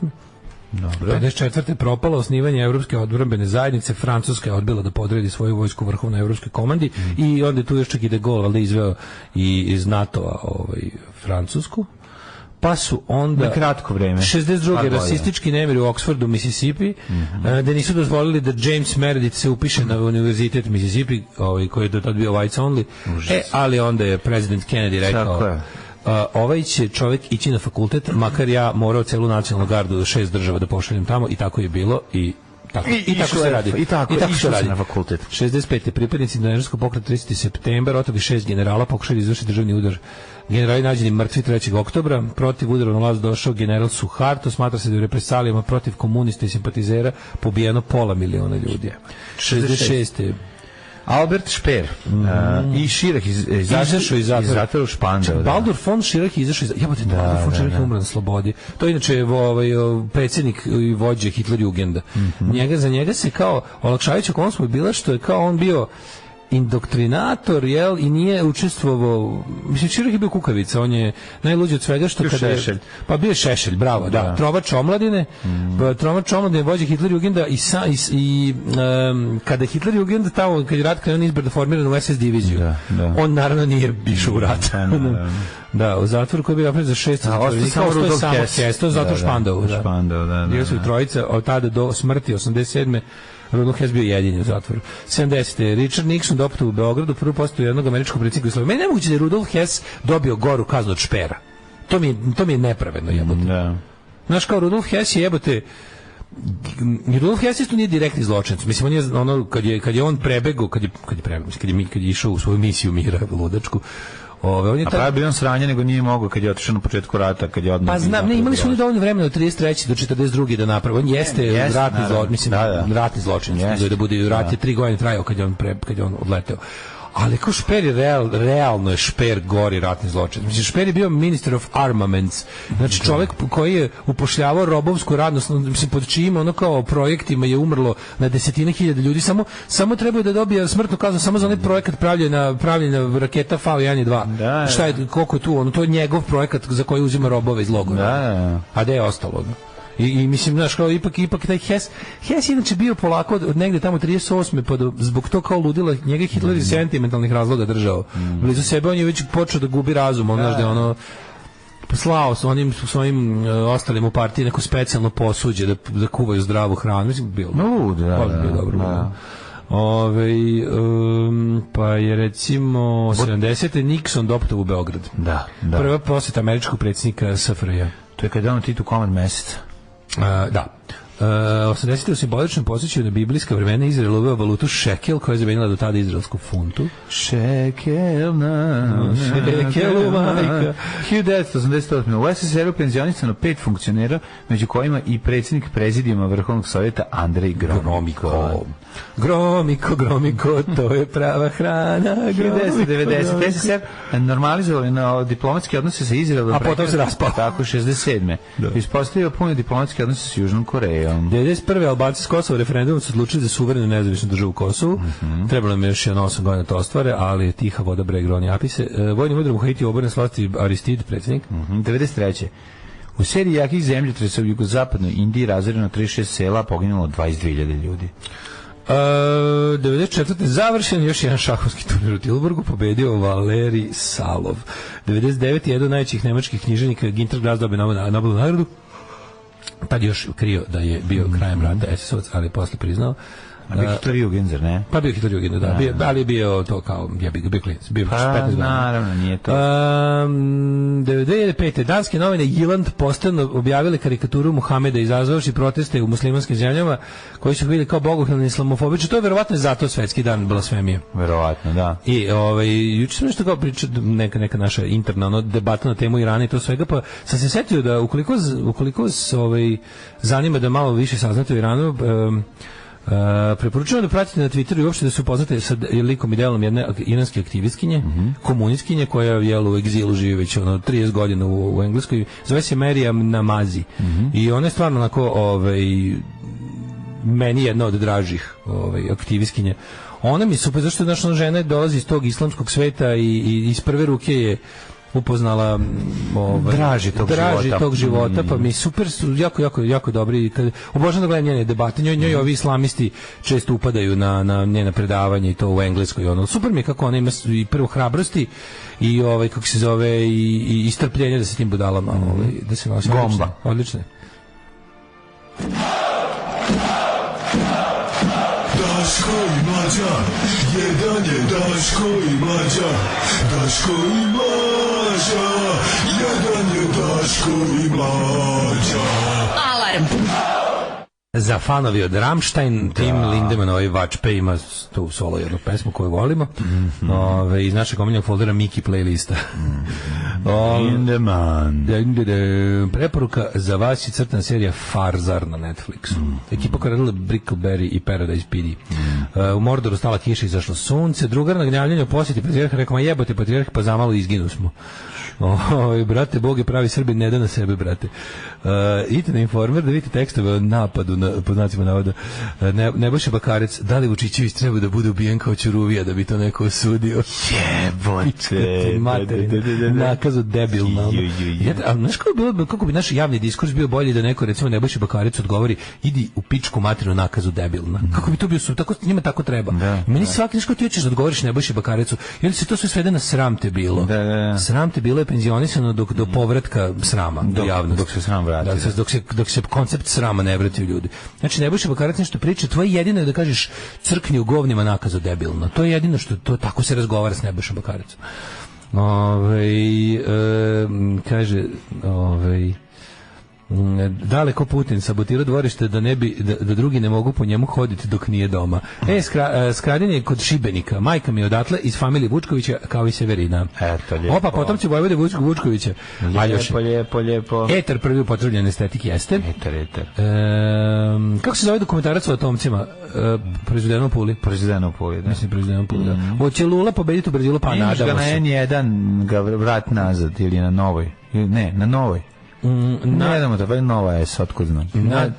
54. propalo osnivanje Evropske odbrambene zajednice, Francuska je odbila da podredi svoju vojsku vrhovnoj evropskoj komandi i onda tu još čak i De Gaulle valjda izveo i iz NATO-a Francusku. Pa su onda na kratko vreme 62. rasistički nemiri u Oxfordu, Mississippi, da nisu dozvolili da James Meredith se upiše na univerzitet Mississippi, koji je do tad bio whites only. Ali onda je president Kennedy rekao ovaj će čovjek ići na fakultet, makar ja morao celu nacionalnu gardu 6 država da pošaljem tamo, i tako je bilo i tako se radi. I tako se radi na fakultet. 65. pripadnici Državnog pokreta 30. septembar, otovi 6 generala pokušali izvršiti državni udar. Generali nađeni mrtvi 3. oktobra, protiv udara na vlast došao general Suharto, smatra se da je u represalijama protiv komunista i simpatizera pobijeno 500.000 ljudi. 66. Albert Speer i Schirach izašao iz zatvora u Špandau. Baldur von Schirach izašao iz zatvora. Baldur von Schirach umro na slobodi. To je inače predsjednik i vođa Hitlerjugenda. Za njega se kao olakšavajuća okolnost mu je bila što je kao on bio indoktrinator, jel, i nije učestvovao, mislim, Schirach je bio kukavica, on je najluđi od svega što kada je, pa bio Šešelj, bravo, da, trovač omladine, vođa Hitlerjugenda i kada Hitlerjugend tamo, kad je rat krenuo izbor da formira u SS diviziju, on naravno nije išao u rat. Da, u zatvoru koji je bio napravljen za 6 zatvorenika, ostao je samo Hess, to je zatvor Špandau. Bio su trojica, od tada do smrti 87. Rudolf Hess bio jedini u zatvoru. 70. Richard Nixon doputao u Beogradu, prvu postavu jednog američkog predsjednika Jugoslavije. Meni je nemoguće da je Rudolf Hess dobio goru kaznu od Špera. To mi je nepravedno, jebote. Znaš, kao Rudolf Hess je, jebote, Rudolf Hess isto nije direktni zločinac. Mislim, on je ono, kad je on prebegao, kad je išao u svoju misiju mira ludačku, on je pravi bio on sranje, nego nije mogao kad je otišao na početku rata, kad je odmah... Pa znam, ne, imali su oni dovoljno vremena od 33. do 42. da napravi. On jeste ratni zločin, mislim, ratni zločin, da bude rat je 3 godine trajao kad je on odleteo. Ali kao Šper je realno je Šper gori ratni zločin. Mislim, Šper je bio minister of armaments. Znači čovjek koji je upošljavao robovsku radnost, mislim, pod čijim ono kao projektima je umrlo na desetine hiljada ljudi. Samo trebaju da dobije smrtnu kaznu samo za onaj projekat pravljenja raketa V1 i 2. Da, šta je, koliko je tu? Ono, to je njegov projekat za koji uzima robove iz logora. Da. A gde je ostalo? I mislim, znaš, kao ipak taj Hess inače bio polako od negde tamo 38. pa zbog to kao ludila njega Hitler iz sentimentalnih razloga držao. Blizu sebe on je već počeo da gubi razum, on znaš da je ono slao s onim svojim ostalim u partiji neko specijalno posuđe da kuvaju zdravu hranu. Mislim, bilo dobro. Pa je recimo 70. Nixon doputovo u Beograd. Da. Prva posjeta američkog predsjednika SFRJ. To je kada je on Titu komad meseca. Da. 80. u simboličnom posjećaju na biblijska vremena Izrael uveo valutu šekel koja je zamenila do tada izraelsku funtu. Šekelu majka. 1988. U SSR-u penzionisano 5 funkcionera, među kojima i predsjednik prezidijuma Vrhovnog sovjeta Andrej Gromiko, to je prava hrana. 1990. SSR normalizovali na diplomatske odnose sa Izraelom. A potom se raspao. Tako, 67. Ispostavio puno diplomatske odnose sa Južnom Korejom. 1991. Albanci s Kosova referendumom su odlučili za suverenu nezavisnu državu Kosovu. Trebalo im još 8 godina to ostvare, ali tiha voda breg roni apise. Vojnim udarom u Haiti obrane s vlasti Aristide, predsjednik. 93. U seriji jakih zemljotresa u jugozapadnoj Indiji razoreno 36 sela, poginulo 22.000 ljudi. 94. završen još jedan šahovski turnir u Tilburgu, pobedio Valeri Salov. 99. jedan od najvećih nemačkih književnika Ginter Grass dobio Nobelovu nagradu. Tad još krio da je bio krajem rata SS-ovac, ali je posle priznao. A bio Hitler Jugenzer, ne? Pa bio Hitler Jugenzer, da. Ali je bio to kao, bio klinac, bio 15 godina. Naravno, nije to. 2005. danske novine Jiland postano objavile karikaturu Muhameda izazvavši proteste u muslimanskim zemljama koji su bili kao bogohulni islamofobični. To je verovatno zato svetski dan blasfemije. Verovatno, da. I juče sam nešto kao pričao, neka naša interna debata na temu Irana i to svega, pa sam se setio da ukoliko se zanima da malo više saznate o Iranu, preporučujem da pratite na Twitteru i uopšte da se upoznate sa likom i delom jedne iranske aktivistkinje, komunistkinje koja je u egzilu živi već 30 godina u Engleskoj, zove se Maryam Namazi i ona je stvarno onako meni jedna od dražih aktivistkinje. Ona mi super, zašto naša žena dolazi iz tog islamskog sveta i iz prve ruke je upoznala draži tog života, pa mi super su jako dobri. Obožavam da gledam njene debate, njoj ovi islamisti često upadaju na njena predavanja i to u Engleskoj. Super mi je kako ona ima i prvo hrabrosti i kako se zove i strpljenje da se tim budalama da se nosi. Gomba. Odlično. Daško i Mlađa, jedan je Daško i Mlađa, Daško i Mlađa, jedan je Daško i Mlađa. Alarm. Za fanovi od Rammstein, Tim Lindemann, Vačpe ima tu solo jednu pesmu koju volimo, iz našeg omiljenog foldera Miki playlista. Lindemann. Preporuka za vas je crtana serija Farzar na Netflixu. Ekipa koja radila Brickleberry i Paradise PD. U Mordoru stala kiša, izašlo sunce, drugar na gnjavljenju posjeti patrijarha, rekao, ma jebote patrijarh, pa zamalo izginu smo. Brate, Bog je pravi Srbin, ne da na sebe, brate. Idite na Informer da vidite tekstove o napadu pod znacima navoda. Nebojša Bakarec, da li Vučićević treba da bude ubijen kao Ćuruvija da bi to neko osudio? Jebote. Nakazu debilno. A znaš kako bi naš javni diskurs bio bolji da neko, recimo, Nebojša Bakarec odgovori, idi u pičku materinu nakazu debilna. Kako bi to bio tako, njima tako treba. Meni svaki nešto ti hoćeš da odgovoriš Nebojši Bakarecu, jer se to sve svede na sram te bilo. Sram te bilo je penzionisano do povratka srama, do javnosti. Dok se sram vrati. Dok se koncept srama ne vrati u ljudi. Znači, Nebojša Bakarec nešto priča, tvoje jedino je da kažeš crkni u govnima nakazu debilno. To je jedino što, to tako se razgovara s Nebojšom Bakarecom. Kaže, Daleko Putin sabotirao dvorište da drugi ne mogu po njemu hoditi dok nije doma. Skradin je kod Šibenika. Majka mi je odatle iz familije Vučkovića kao i Severina. Eto, lijepo. Opa, potomci Vojvode Vučkovića. Lijepo. Eter prvi upotrebljen estetik jeste. Eter. Kako se zove dokumentarac o atomcima? Proizvedeno u Puli. Da. Mislim, proizvedeno u Puli, da. Hoće Lula pobediti u Brazilu, pa nadamo se. Imaš ga na N1, ga vrat nazad ili na novoj. Ne, na novoj. Ne damo da, već nova je, otkud znam.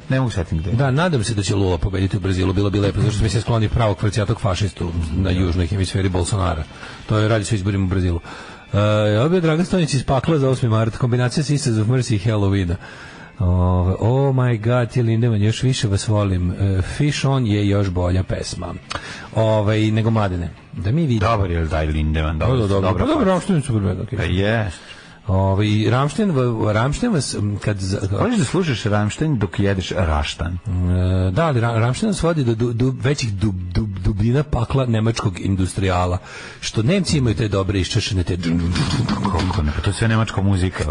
Ne mogu setim gde. Da, nadam se da će Lula pobediti u Brazilu, bilo bi lepo, zašto mi se skloni pravog kvrcijatog fašistu na južnoj hemisferi Bolsonara. To je radi sve izborima u Brazilu. Ovo bi Dragan Stonić iz Pakla za 8. mart, kombinacija Sisters of Mercy i Halloweena. Oh my god, ti Lindemann, još više vas volim. Fish On je još bolja pesma. Nego Mladene. Da mi vidimo. Dobar je taj Lindemann, dobro. Dobro, Ramštin super band, okej. Pa jest. Ramštin vas kad hoćeš da slušaš Ramštin dok jedeš raštan. Da, ali Ramštin nas vodi do većih dubina pakla nemačkog industrijala, što Nemci imaju te dobre iščešene te kako ne, pa to je sve nemačka muzika.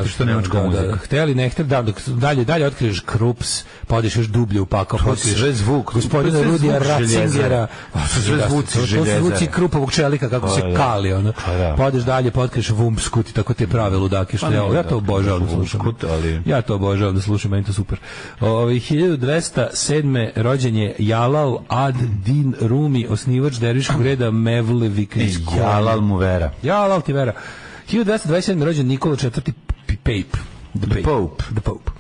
Što nemačka muzika. Hteli ne hteli, da, dok dalje otkriješ Krups, pa odeš još dublje u pakao, otkriješ sve zvuk gospodina Rudija Ratzingera, sve zvuci željezara, to su zvuci Krupovog čelika kako se kali, ono. Pa odeš dalje, pa otkriješ Vumpskut i tako te prave ludake, što ja to obožavam da slušam. Ja to obožavam da slušam, meni to super. 1207. rođen je Jalal ad-Din Rumi, osnivač derviškog reda Mevlevik. Jalal mu vera. Jalal ti vera. 1227. rođen Nikola IV. Pape. The Pope.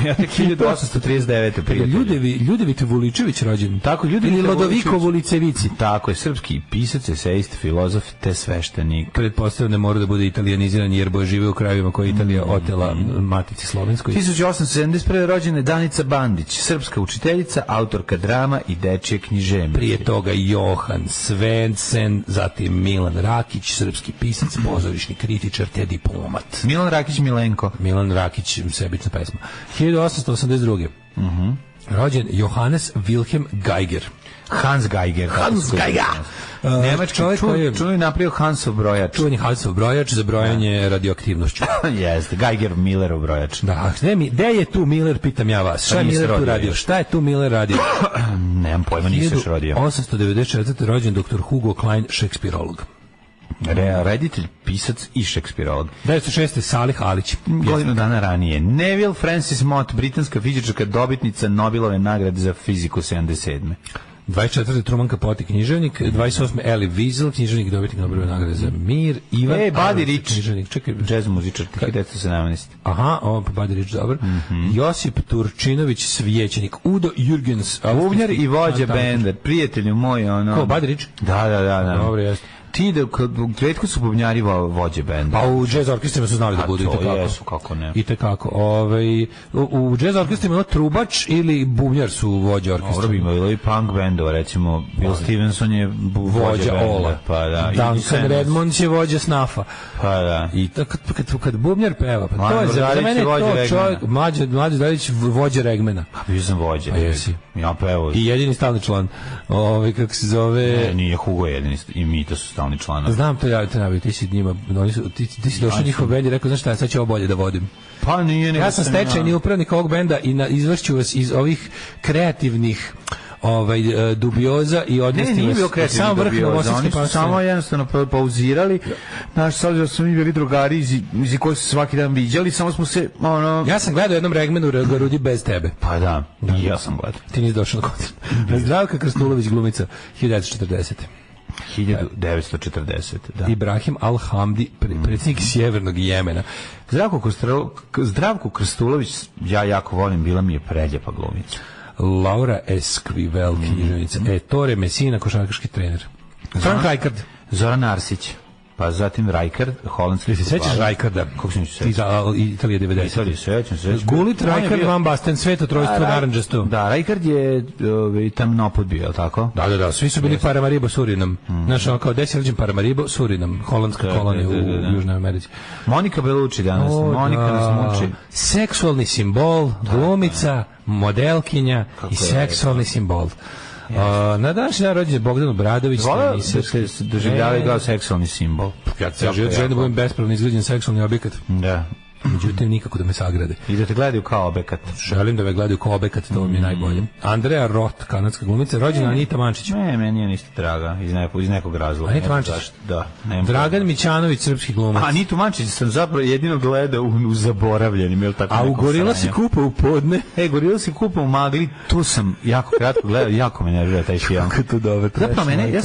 Ja tek 1839. Ljudevit Vuličević rođen. Tako, ili Lodoviko Vulicevici. Tako je, srpski pisac, eseist, filozof, te sveštenik. Pretpostavljam ne mora da bude italijaniziran, jer bo je živeo u krajevima koje Italija otela matici slovenskoj. 1871. rođena Danica Bandić, srpska učiteljica, autorka drama i dečje književnosti. Prije toga Johan Svendsen, zatim Milan Rakić, srpski pisac, pozorišni kritičar te diplomat. Milan Rakić Milenko. Milan Rakić, sebična pesma. 1882. Rođen Johannes Wilhelm Geiger. Hans Geiger. Nemački čovjek koji je čuveni napravio Hansov brojač. Čuveni Hansov brojač za brojanje radioaktivnošću. Jeste, Geiger Millerov brojač. Da, gde je tu Miller, pitam ja vas. Šta je Miller tu radio? Šta je tu Miller radio? Nemam pojma, nisi još rodio. 1894. rođen dr. Hugo Klein, šekspirolog. Reditelj, pisac i šekspirolog. 1906. Salih Alić. Godinu dana ranije. Neville Francis Mott, britanska fizičarka, dobitnica Nobelove nagrade za fiziku 77. 24. Truman Capote, književnik. 28. Elie Wiesel, književnik i dobitnik Nobelove nagrade za mir. Ivan Buddy Rich, književnik. Čekaj, jazz muzičar, 1917. Aha, Buddy Rich, dobro. Josip Turčinović, svijećenik. Udo Jürgens, bubnjar i vođa benda, prijatelju moj, ono. Ko, Buddy Rich? Da. Dobro, jeste. Ti da u retko su bubnjari vođe benda. Pa u jazz orkestrima su znali da budu i tekako. Jesu, kako ne. I tekako. U jazz orkestrima ono trubač ili bubnjar su vođe orkestra. Dobro bi imali punk bendova, recimo Bill Stevenson je vođa Ola. Pa da. Duncan Redmond je vođa Snafa. Pa da. I kad bubnjar peva, pa to je za mene to čovjek, Mlađe Dalić vođa Regmena. Pa bio sam vođa. A jesi. Ja pevao. I jedini stalni član. Kako se zove? Ne, nije Hugo jedini, i Mita su stalni članovi. Znam to ja, ti si njima, ti si došao njihov bend i rekao, znaš šta, sad ću ovo bolje da vodim. Pa nije, ja sam stečajni upravnik ovog benda i izvršću vas iz ovih kreativnih dubioza i odnesti vas. Ne, nije bio kreativni dubioza, oni su samo jednostavno pauzirali. Znaš, sad da smo mi bili drugari iz koji su svaki dan viđali, samo smo se, Ja sam gledao jednom Regmenu Garudi bez tebe. Pa da, i ja sam gledao. Ti nisi došao na koncert. Zdravka Krstulović, glumica, 1940. 1940, da. Ibrahim Al-Hamdi, predsjednik Sjevernog Jemena. Zdravku Krstulović ja jako volim, bila mi je preljepa glumica. Laura Esquivel, književnica. Ettore Messina, košarkaški trener. Frank Rijkaard. Zoran Arsić. Pa zatim Rijkaard, holandski. Ti se sećaš Rijkaarda? Kako se mi se sećaš? Italija 90. Italija, sećam se. Gullit, Rijkaard, Van Basten, sveto trojstvo naranđasto. Da, Rijkaard je tamnoput bio, je li tako? Da, svi su bili Paramaribo, Surinam. Znaš, ono kao desi rađen Paramaribo, Surinam, holandska kolonija u Južnoj Americi. Monika Bellucci danas, Monika nas muči. Seksualni simbol, glumica, modelkinja i seksualni simbol. Na današnji dan rođen je Bogdan Obradović. Voleo se doživljavaju kao seksualni simbol. Kad se želim da budem bespravno izgrađen seksualni objekat. Da. međutim nikako da me sagrade. I da te gledaju kao obekat. Želim da me gledaju kao obekat, to mi je najbolje. Andrea Roth, kanadska glumica, rođena Anita Mančić. Ne, meni je ništa draga, iz nekog razloga. Anita Mančić? Da. Dragan Mićanović, srpski glumac. Anitu Mančić sam zapravo jedino gledao u Zaboravljenim, ili tako. A u Gorila se kupa u podne. Gorila se kupa u magli, tu sam jako kratko gledao, jako me nervira taj film. Kako to dobro. Zapravo mene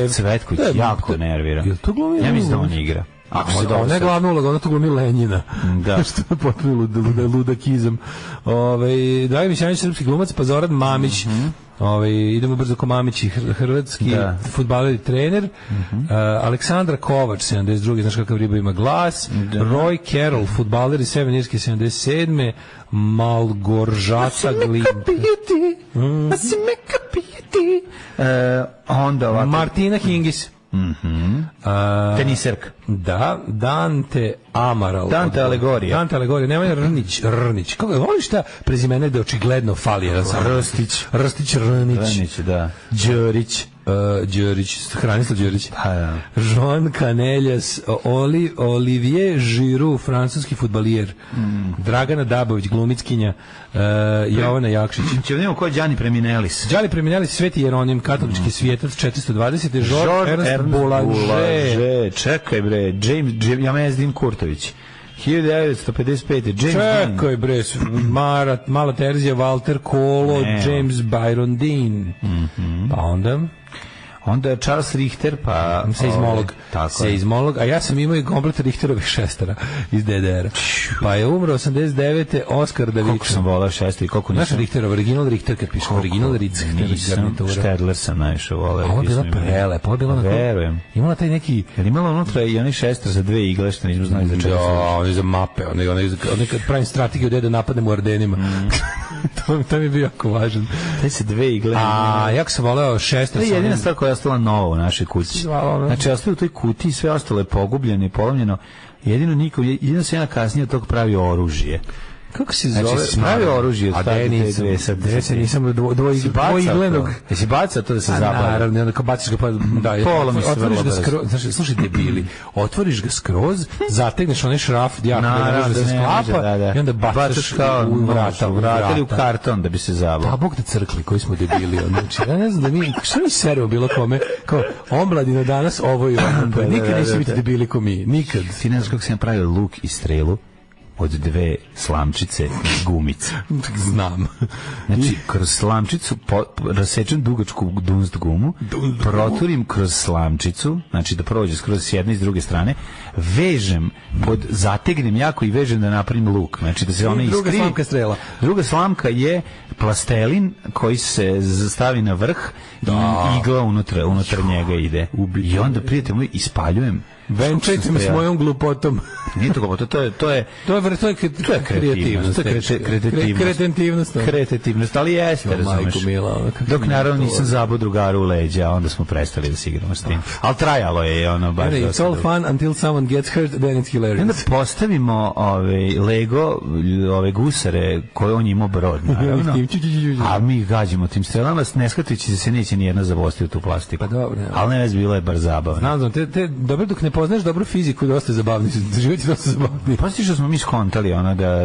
Cvetković jako nervira. Jel to glumi? Ja mislim da on igra. Ona je glavna uloga, ona to glumi Lenjina. Da. Što je potpuno ludakizam. Dragan Mićanović, srpski glumac, pa Zoran Mamić. Idemo brzo ko Mamić, hrvatski fudbaler i trener. Aleksandra Kovač, 72. Znaš kakav riba ima glas. Roy Carroll, fudbaler iz Severne Irske, 77. Malgoržata Glinka. Onda ovako. Martina Hingis. Teniserka. Da, Dante Amaral. Dante Alegorija. Dante Alegorija, Nemanja Rnić. Kako je, voliš ta prezimena da očigledno fali jedan sam? Rstić, Rnić, da. Đurić, Hranislav Đurić. Da. Joan Caneljas, Olivier Giroud, francuski fudbalijer. Dragana Dabović, glumickinja. Jovana Jakšić. Če vidimo ko je Đani Preminelis. Đani Preminelis, Sveti Jeronim, katolički svijetac, 420. Georges Ernst Boulanger. Čekaj bre, Jamezdin Kurtović. 1955. Čekaj bre, Mala Terzija, Walter Kolo, James Byron Dean. Pa onda je Charles Richter, pa seizmolog, a ja sam imao i komplet Richterovih šestara iz DDR-a. Pa je umro 89. Oskar Davičan. Koliko sam volao šestara i koliko nisam. Znaš Richterov, original Richter, kad piše original Richter. Nisam, Štedler sam najviše volao. Ovo je bila prelepa, ovo je bila onako. Verujem. Imala taj neki. Jel imala unutra i onaj šestar za dve igle, što nismo znali za čega. Da, oni za mape, oni kad pravim strategiju da napadnem u Ardenima. To mi je bio jako važan. Te se dve igle. A jako sam voleo šestar. To je jedina stvar koja je ostala nova u našoj kući. Znači, ostalo u toj kutiji, sve ostalo je pogubljeno i polomljeno. Jedino se jedna kasnije od tog pravi oružje. Kako se zove? Znači, se pravi oružje. A nisam dvoiglenog. Jesi baca to da se zabavi? Naravno, onda kao baciš ga pa... Otvoriš ga skroz, znači, slušaj debili, otvoriš ga skroz, zategneš onaj šraf, dijak, da se sklapa, i onda bacaš u vrata ili u karton da bi se zabao. Pa, Bog da crkli koji smo debili. Znači, ja ne znam da mi, što mi serimo bilo kome, kao, omladina danas, ovo i ovo, nikad neće biti debili ko mi, nikad. Ti ne znaš kako sam ja pravio luk i strelu od dve slamčice i gumice. Znam. Znači, kroz slamčicu rasečem dugačku dunst gumu, proturim kroz slamčicu, znači da prođe skroz s jedne i s druge strane, vežem, zategnem jako i vežem da napravim luk. Znači da se ona iskrivi. Druga slamka strela. Druga slamka je plastelin koji se stavi na vrh i igla unutar njega ide. I onda, prijatelj moj, ispaljujem. Venčajte me s mojom glupotom. Nije to glupoto, to je kreativnost. Kreativnost, ali jeste, razumeš. Dok naravno nisam zabao drugaru u leđa, onda smo prestali da se igramo s tim. Ali trajalo je ono baš. It's all fun until someone gets hurt, then it's hilarious. Onda postavimo Lego, ove gusare koje on imao brod, naravno. A mi gađamo tim strelama, ne shvatajući da se neće nijedna zavosti u tu plastiku. Pa dobro. Ali ne već bilo je bar zabavno. Znam, dobro dok ne poznaš dobru fiziku, dosta zabavni. Život je dosta zabavni. Pa što smo mi skontali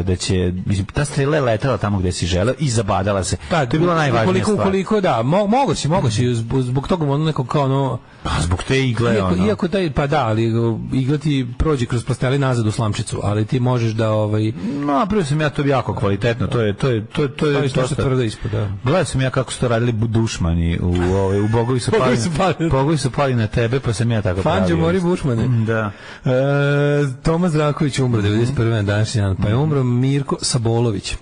da će, ta strela je letala tamo gde si želeo i zabadala se. Pa, to je bila najvažnija stvar. Koliko da, mogo si, zbog toga ono neko kao ono... Pa zbog te igle, iako pa da, ali igla ti prođe kroz plasteli nazad u slamčicu, ali ti možeš da napravio sam ja to jako kvalitetno, to je dosta tvrdo ispod, da. Gledao sam ja kako su to radili dušmani u Bogovi su pali na tebe, pa sam ja tako pravio. Fanđo mori bušmane. Da. Toma Zdravković umro 91. na današnji dan, pa je umro Mirko Sabolović,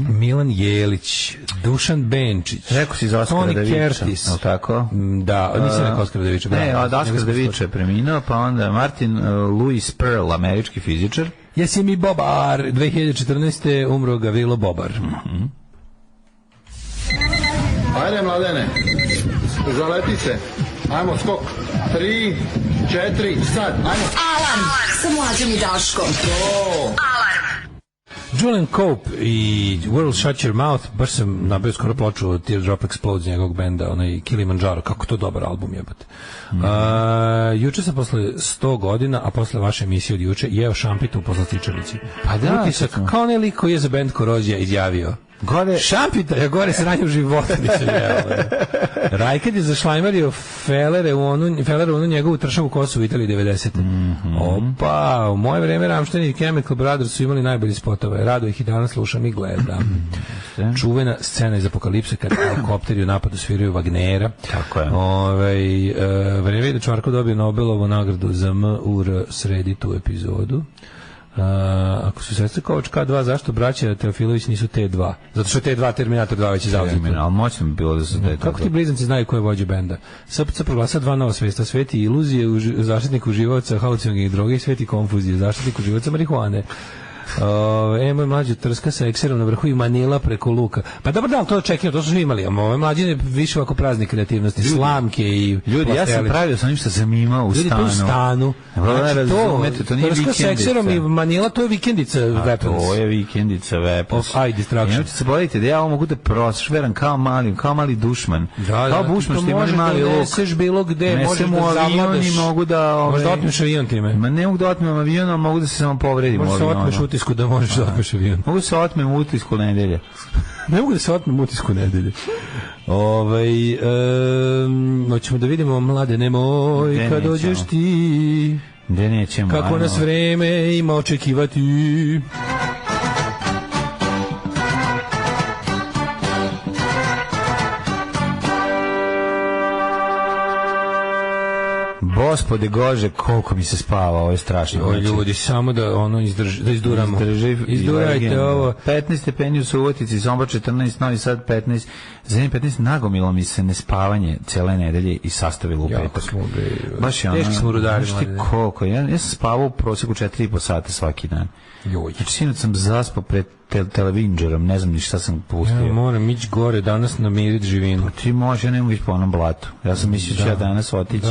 Milan Jelić, Dušan Benčić, rekao si za Oskara Daviča, je tako? Da, nisam rekao Oskar Daviča. Ne, od Oskar Daviča je preminuo, pa onda Martin Louis Pearl, američki fizičar. Jesi mi Bobar, 2014. umro Gavrilo Bobar. Ajde, mladene, zaleti se, ajmo skok, 3, 4, sad, ajmo. Alarm sa Mlađom i Daškom. Alarm. Julian Cope i World Shut Your Mouth, baš sam nabio skoro ploču od Teardrop Explodes njegovog benda, onaj Kilimanjaro, kako to dobar album jebate. Juče sam posle 100 godina, a posle vaše emisije od juče, jeo šampitu u poslastičarnici. Pa da, utisak kao onaj lik koji je za band Korozija izjavio. Gore šampita, ja gore sranje u životu nisam jeo. Rajkad je zašlajmario Felere u onu njegovu tršavu kosu u Italiji 90. Opa, u moje vreme Rammstein i Chemical Brothers su imali najbolji spotove. Rado ih i danas slušam i gledam. Čuvena scena iz Apokalipse kad helikopteri u napadu sviraju Wagnera. Tako je. Vreme je da Čvarko dobio Nobelovu nagradu za MUR, sredi tu epizodu. Ako su sestre Kovač K2, zašto braća Teofilović nisu T2? Zato što je T2 Terminator 2 već izauto. Ali moćno bi bilo da su T2. Kako ti blizanci znaju ko je vođa benda? SPC proglasa 2 nova svesta. Sveti iluzije, zaštitnik uživaoca halucinogenih droga i sveti konfuzije, zaštitnik uživaoca marihuane. Moj mlađi trska sa ekserom na vrhu i Manila preko luka. Pa dobro da, to očekivamo, to su svi imali. Ove mlađi je više ovako praznik kreativnosti, slamke i ljudi, ja sam pravio sa ništa sam imao u stanu. Ljudi, u stanu. Znači, to nije trska sa ekserom i Manila, to je vikendica Weapons. To je vikendica Weapons. Of Eye Destruction. Nemojte se bojite da ja ovo mogu da prošveram kao mali dušman. Kao bušman što imali mali luk. Neseš bilo gde, možeš da zavladaš. Možeš da otmeš avion time. Ma ne mogu da otmem avion, a mogu da se samo povredim. Možeš da otmeš utisku da možeš da otmeš avion. Mogu se otmem utisku nedelje. Ne mogu da se otmem utisku nedelje. Hoćemo da vidimo mlade nemoj kad dođeš ti. Gde nećemo. Kako nas vreme ima očekivati. Gospode Gože, koliko mi se spava, ovo je strašno. Ovo ljudi, samo da ono izduramo. Izdurajte ovo. 15 stepeni u Subotici, Sombor 14, Novi Sad 15, Zenin 15, nagomilo mi se nespavanje cele nedelje i sastavilo u petak. Baš je ono, teški smo rudari. Znaš ti koliko, ja sam spavao u prosjeku 4,5 sata svaki dan. Znači, sinoć sam zaspao pred televiziorom, ne znam ni šta sam pustio. Ja moram ići gore danas namirit živinu. Pa ti možeš, ja ne mogu ići po onom blatu. Ja sam mislio ću ja danas otići.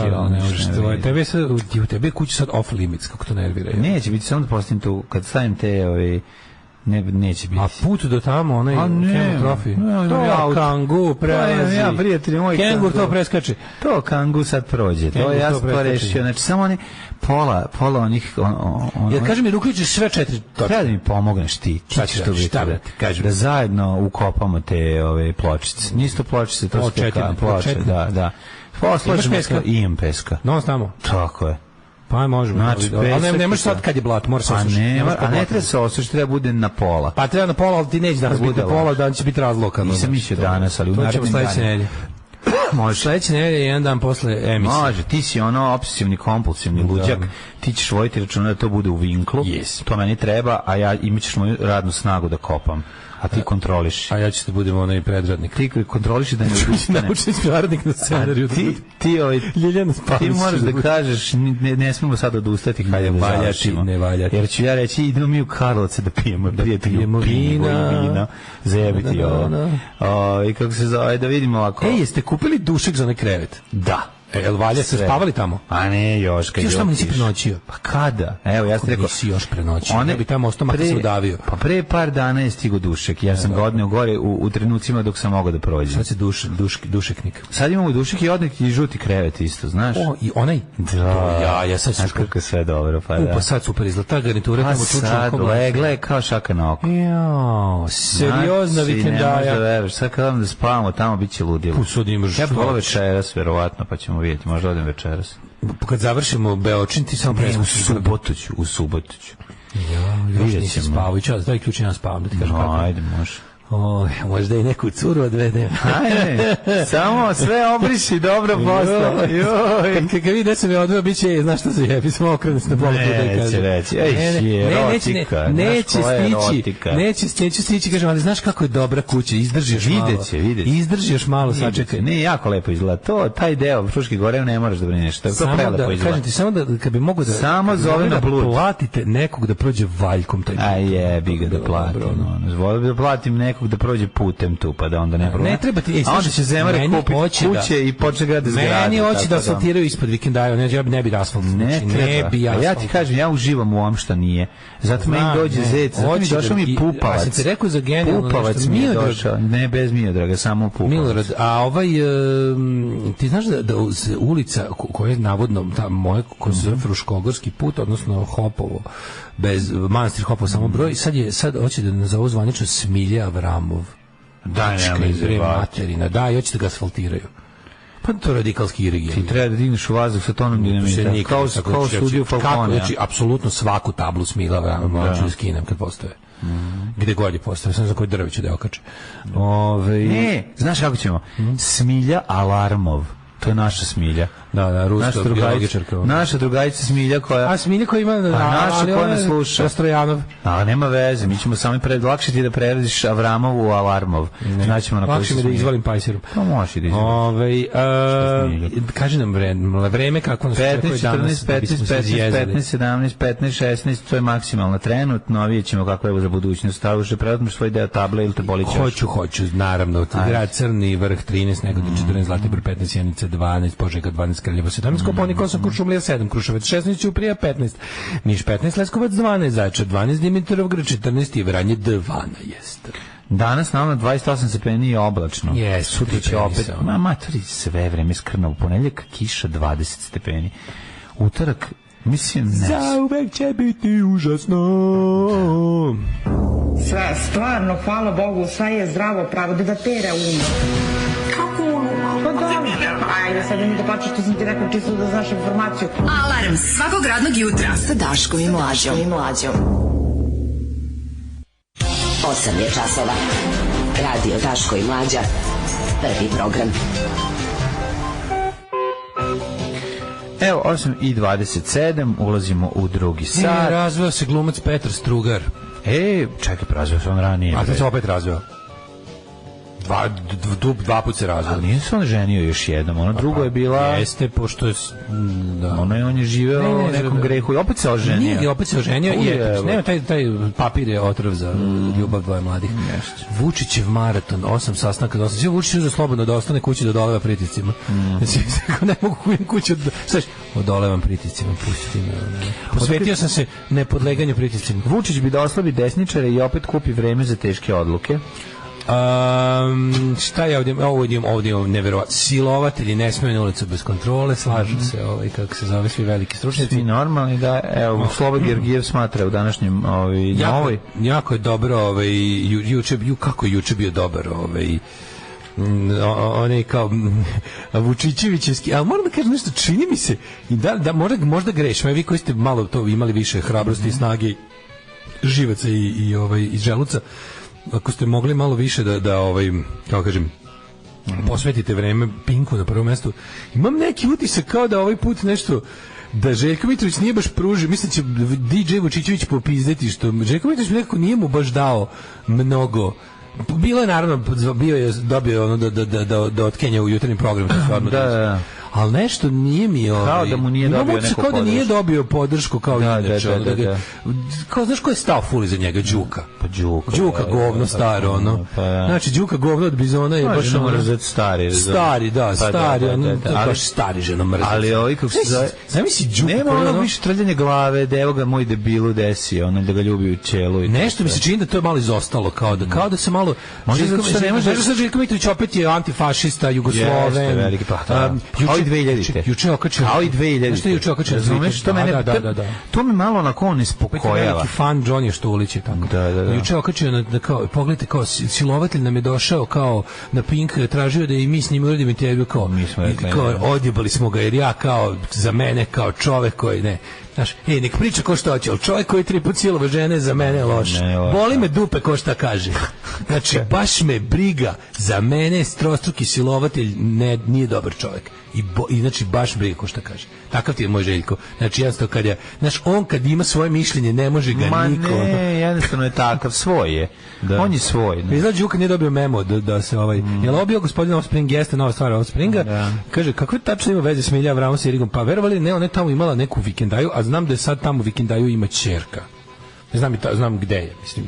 Tebe je kuća sad off limits, kako to nervira. Neće biti, samo da postavim tu, kad stavim te, neće biti. A put do tamo, onaj Kengur Trophy. To Kangu prelazi. Ja, prijatelji moji. Kengur to preskače. To Kangu sad prođe. To ja sam to rešio. Znači, samo oni pola onih... Ja kažem mi, uključiš sve 4 točke. Treba da mi pomogneš ti. Šta ćeš to biti? Da zajedno ukopamo te pločice. Nisu to pločice, to su ploče. Da. Imaš peska? Imam peska. No, tamo. Tako je. Pa možemo. Znači, ali nemaš sad kad je blat, mora se osušiti. A ne treba se osušiti, treba bude na pola. Pa treba na pola, ali ti neće danas biti na pola, dan će biti razlokano. Nisam mislio danas, ali u narednim danima. Može. Sledeće nedelje je jedan dan posle emisije. Može, ti si ono obsesivni, kompulsivni luđak, ti ćeš voditi računa da to bude u vinklu, to meni treba, a ja imat ćeš moju radnu snagu da kopam. A ti kontroliš. A ja ću da budem onaj predradnik. Ti kontroliš da ne odustane. Naučni predradnik na scenariju. Ti moraš da kažeš ne smemo sad odustati, hajde da završimo. Ne valjati. Jer ću ja reći idemo mi u Karlovce da pijemo vina. Zajebiti ovo. I kako se zove, da vidimo ovako. Jeste kupili dušek za onaj krevet? Da. Jel valja se spavali tamo? A ne, još kad ti još tamo nisi prenoćio? Pa kada? Evo, ja sam rekao... Nisi još prenoćio, ne bi tamo ostao, makar se udavio. Pa pre par dana je stigo dušek, ja sam ga odneo gore u trenucima dok sam mogao da prođem. Sad se dušeknik. Sad imamo dušek i odnik i žuti krevet isto, znaš? O, i onaj? Da. Ja sad super. Znaš kako je sve dobro, pa da. Pa sad super izgleda, ta garnitura tamo čučila. Pa sad legla je kao šaka na oko. Jao, seriozna vikendaja. Ne možda veruješ, sad kad vam da spavamo tamo, bit će ludilo. Ja bih volao večeras, verovatno, pa ćemo vidjeti, možda odem večeras. Kad završimo Beočin, ti samo u Subotiću. Ja, još nisam spavao i čas, daj ključ, ja spavam, da ti kažem kako. Ajde, može. Možda i neku curu odvedem. Ajde, samo sve obriši, dobro posla. Kad vidi da se me odveo, bit će, znaš što se jebi, samo okrenu se na pola puta i kaže. Neće reći, neće stići, kažem, ali znaš kako je dobra kuća, izdrži još malo. Izdrži još malo, sačekaj. Ne, jako lepo izgleda. Taj deo Fruških Gore ne moraš da brineš, to je prelepo izgleda. Kažem ti, samo da, kad bi mogo da... Samo zove na blud. Platite nekog da prođe valjkom taj. A jebi ga da platim. Volio bi da platim nekog nekog da prođe putem tu, pa da onda ne problem. Ne treba ti, a onda će Zemara kupiti kuće i počne grade zgrade. Meni hoće da asfaltiraju ispod vikendaju, ja ne bi asfalt. Ne bi asfalt. Ja ti kažem, ja uživam u ovom što nije. Zato meni dođe zec, zato mi došao mi Pupavac. A sam ti rekao za genijalno Pupavac mi je došao, ne bez Miodraga, samo Pupavac. Milorad, a ti znaš da ulica koja je navodno ta moja ko se zove Fruškogorski put, odnosno Hopovo, bez manastir Hopovo samo broj, sad hoće da nazovu zvanično Smilja Avramov. Da, materina, da, i hoće da ga asfaltiraju. Pa to je radikalski irigijal. Ti treba da digneš u vazduh sa tonom dinamita. Kao studio Falcone. Znači, apsolutno svaku tablu Smilja Avramov moću skinem kad postave. Gde god je postave, sam za koji drviću da je okače. Ne, znaš kako ćemo? Smilja Alarmov. To je naša Smilja. Da, ruska biologičarka. Naša drugarica Smilja koja... A Smilja koja ima... naša koja ne sluša. Rastrojanov. A nema veze, mi ćemo sami lakše ti da preradiš Avramovu u Alarmov. Znaćemo na lakše mi da izvalim pajseru. Pa možeš i da izvalim. Kaži nam vreme kako nas očekuje danas. 15, 17, 15, 16, to je maksimalno trenutno, vidjet ćemo kako je za budućnost. Staviš da predatno svoj deo table ili te boli ćeš? Hoću, naravno. Grad Crni vrh 13, Negotin 14, Zlatibor 15, Sjenica 12, Požega 12, Kraljevo 17, Koponik 8, Kuršumlija 7, Kruševac 16, Ćuprija 15, Niš 15, Leskovac 12, Zaječar 12, Dimitrovgrad 14 i Vranje 12. Danas na 28 stepeni i oblačno. Sutra će opet, matori, sve vreme skrna. U ponedeljak kiša 20 stepeni. Utorak, mislim, ne. Zauvek će biti užasno. Sve, stvarno, hvala Bogu, sve je zdravo, pravo, da tera Kako? Pa dobro. Ajde, sad mi da plaću što sam ti rekao čisto da znaš informaciju. Alarm svakog radnog jutra sa Daškom i Mlađom. 8 je časova. Radio Daško i Mlađa. Prvi program. Evo, 8:27, ulazimo u drugi sat. Razveo se glumac Petar Strugar. Čekaj, razveo se on ranije. A sad se opet razveo. Dva put se razveo. Ali nije se on ženio još jednom, ono drugo je bila... Jeste, pošto je... On je živeo u nekom grehu i opet se oženio. Nije, opet se oženio i nema taj papir je otrov za ljubav dvoje mladih. Vučićev maraton, 8 sastanaka, 8. Sve Vučić uzeo slobodno da ostane kući da odoleva pritiscima. Ne mogu kuću da... Odolevam pritiscima, pustite me. Posvetio sam se nepodleganju pritiscima. Vučić bi da oslabi desničare i opet kupi vreme za teške odluke. Šta je ovdje neverovatno. Silovatelji ne smiju na ulicu bez kontrole, slažu se, kako se zove, svi veliki stručnjaci. Svi normalni, da, evo, Sloba Georgijev smatra u današnjem novoj. Jako je dobro, kako je juče bio dobar, on je kao Vučićevićevski, ali moram da kažem nešto, čini mi se, da možda grešim, vi koji ste malo to imali više hrabrosti i snage živaca i želuca, ako ste mogli malo više da kako kažem, posvetite vreme Pinku na prvom mjestu, imam neki utisak kao da ovaj put nešto, da Željko Mitrović nije baš pružio, mislim će DJ Vučićević popizdeti, što Željko Mitrović nekako nije mu baš dao mnogo. Bilo je naravno, dobio ono da otkenja u jutarnjem programu, da. Ali nešto nije mi kao da mu nije dobio neku podršku. Kao da nije dobio podršku kao inače. Kao, znaš ko je stao ful iza njega? Đuka. Pa Đuka govno staro, ono. Znači, Đuka govno od Bizona je baš ono... Stari, ono, baš stari ženo mrzec. Ali ovi kako se zove... Zamisli Đuka. Nema ono više trljanje glave, da evo ga moj debilu desi, ono da ga ljubi u čelu. Nešto mi se čini da to je malo izostalo, kao da se malo... Možda sad Željko Mitrović opet je antifašista, Jugosloven. Juče 2000. Juče okačio. Kao i 2000. Što je juče okačio? Razumeš, to mene to me malo onako ne spokojava. Veliki fan Johnny Štulić je tako. Da. Juče okačio kao pogledajte kao silovatelj nam je došao kao na Pink, tražio da i mi s njim uradimo intervju kao mi smo rekli. Kao odjebali smo ga jer ja kao za mene kao čovek koji ne. Znaš, nek priča ko šta hoće, ali čovjek koji 3 put silove žene za mene je loš. Boli me dupe ko šta kaže. Znači, baš me briga, za mene trostruki silovatelj nije dobar čovjek. I znači, baš briga ko šta kaže. Takav ti je moj Željko. Znači, jednostavno kad je, znaš, on kad ima svoje mišljenje, ne može ga niko. Jednostavno je takav, svoj je. Da. On je svoj. Izgleda Đuka nije dobio memo da se Jel obio gospodin Offspring, jeste nova stvar Offspringa, kaže, kakve tačno ima veze s Smilja Avramov s Irigom? Pa verovali ne, ona je tamo imala neku vikendaju, a znam da je sad tamo vikendaju ima ćerka. Znam gde je, mislim.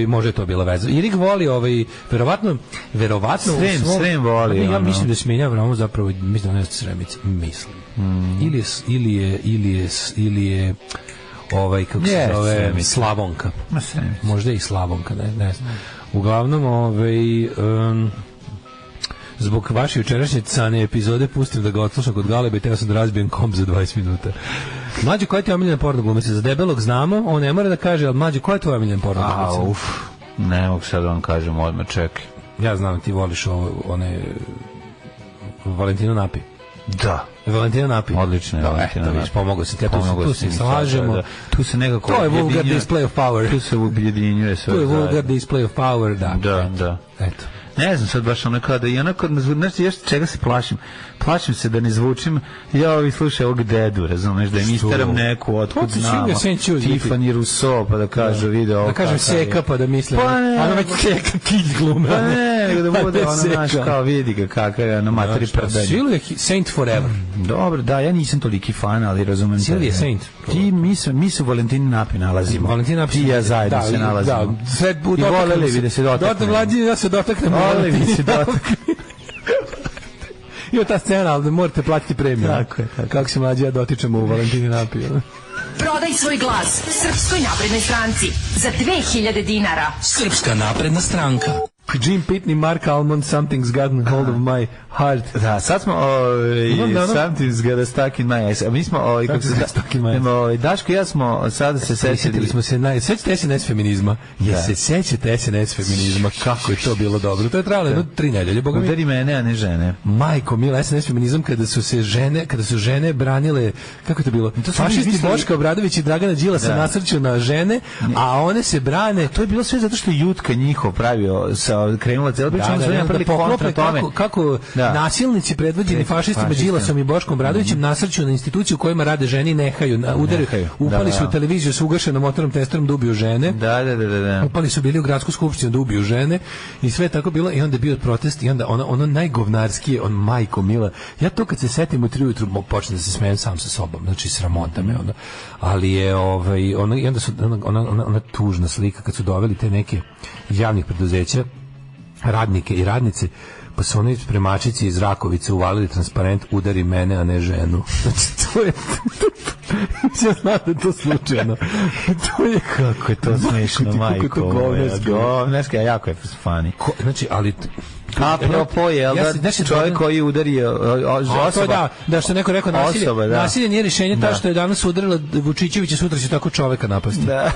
Može to bila veza. Irik voli verovatno Srem voli. Ja mislim da smenja Avramov zapravo, mislim da ne ste Sremice, mislim. Ili je kako se zove, Slavonka. Možda i Slavonka, ne znam. Uglavnom, zbog vaše jučerašnje cane epizode pustim da ga odslušam kod Galebe i teo sam da razbijem komp za 20 minuta. Mlađe, koja ti je omiljena porno glumica? Za debelog znamo, on ne mora da kaže, ali mlađe, koja je tvoja omiljena porno glumica? Ne mogu sad da vam kažem odmah, čekaj. Ja znam, ti voliš Valentinu Napi. Da. Valentina Napi. Odlično je Valentina Napi. Pomogao se, tu se slažemo. Tu se nekako... To je vulgar display of power. Tu se objedinjuje sve. To je vulgar display of power, da. Eto. Ne znam sad baš kada i onako, znači čega se plašim? Plašim se da ne zvučim, slušaj ovog dedu, razumeš, da im istaram neku, otkud znamo, Tiffany Rousseau, pa da kažu video ovo. Da kažem Seka, pa da mislim, ono već Seka Kić glume. Pa ne, nego da bude ono naš, kao vidi ga kakav je, ono materi prdanje. Silu je Saint Forever. Dobro, da, ja nisam toliki fan, ali razumem. Silu je Saint. Mi se u Valentini Napi nalazimo. Valentina Napi. Ti i ja zajedno se nalazimo. I voleli bi da se dotaknemo. Ja se dotaknemo. Voleli bi se dotaknemo. I ta scena, ali morate platiti premiju. Tako je. Kako se mlađi ja dotičemo u Valentini Napi. Prodaj svoj glas Srpskoj naprednoj stranci za 2000 dinara. Srpska napredna stranka. Jim Pitney, Mark Almond, Something's Gotten Hold of My Heart. Da, sad smo Something's Gotten Stuck in My Eyes. A mi smo Daško i ja smo sada se sjetili smo se sećate SNS feminizma? Se sećate SNS feminizma? Kako je to bilo dobro? To je trajalo 3 nedelje, boga mi. Udari mene, a ne žene. Majko mila, SNS feminizam kada su žene branile, kako je to bilo? Fašisti Boška Obradović i Dragana Đilasa nasrću na žene, a one se brane. To je bilo sve zato što je Jutka njihov pravio krenula cijela priča, kako nasilnici predvođeni fašistima Đilasom i Boškom Obradovićem nasrću na instituciju u kojima rade žene i nehaju, upali su u televiziju s ugašenom motornom testerom da ubiju žene. Da. Upali su bili u gradsku skupštinu da ubiju žene i sve tako bilo i onda je bio protest i onda ono najgovnarskije, majko mila. Ja to kad se setim u 3 ujutru počnem da se smijem sam sa sobom, znači sramota me onda. Ali je i onda su ona tužna slika kad su doveli te neke javnih preduzeća radnike i radnice, pa su oni spremačici iz Rakovice uvalili transparent udari mene, a ne ženu. Znači, to je... Ja znam da je to slučajno. To je... Kako je to smešno, majko. Kako je to govneska, jako je funny. Znači, ali... Apropo je, čovjek koji udario osoba. Da, što neko rekao, nasilje nije rješenje, ta što je danas udarila Vučićevića, sutra će tako čoveka napasti. Da.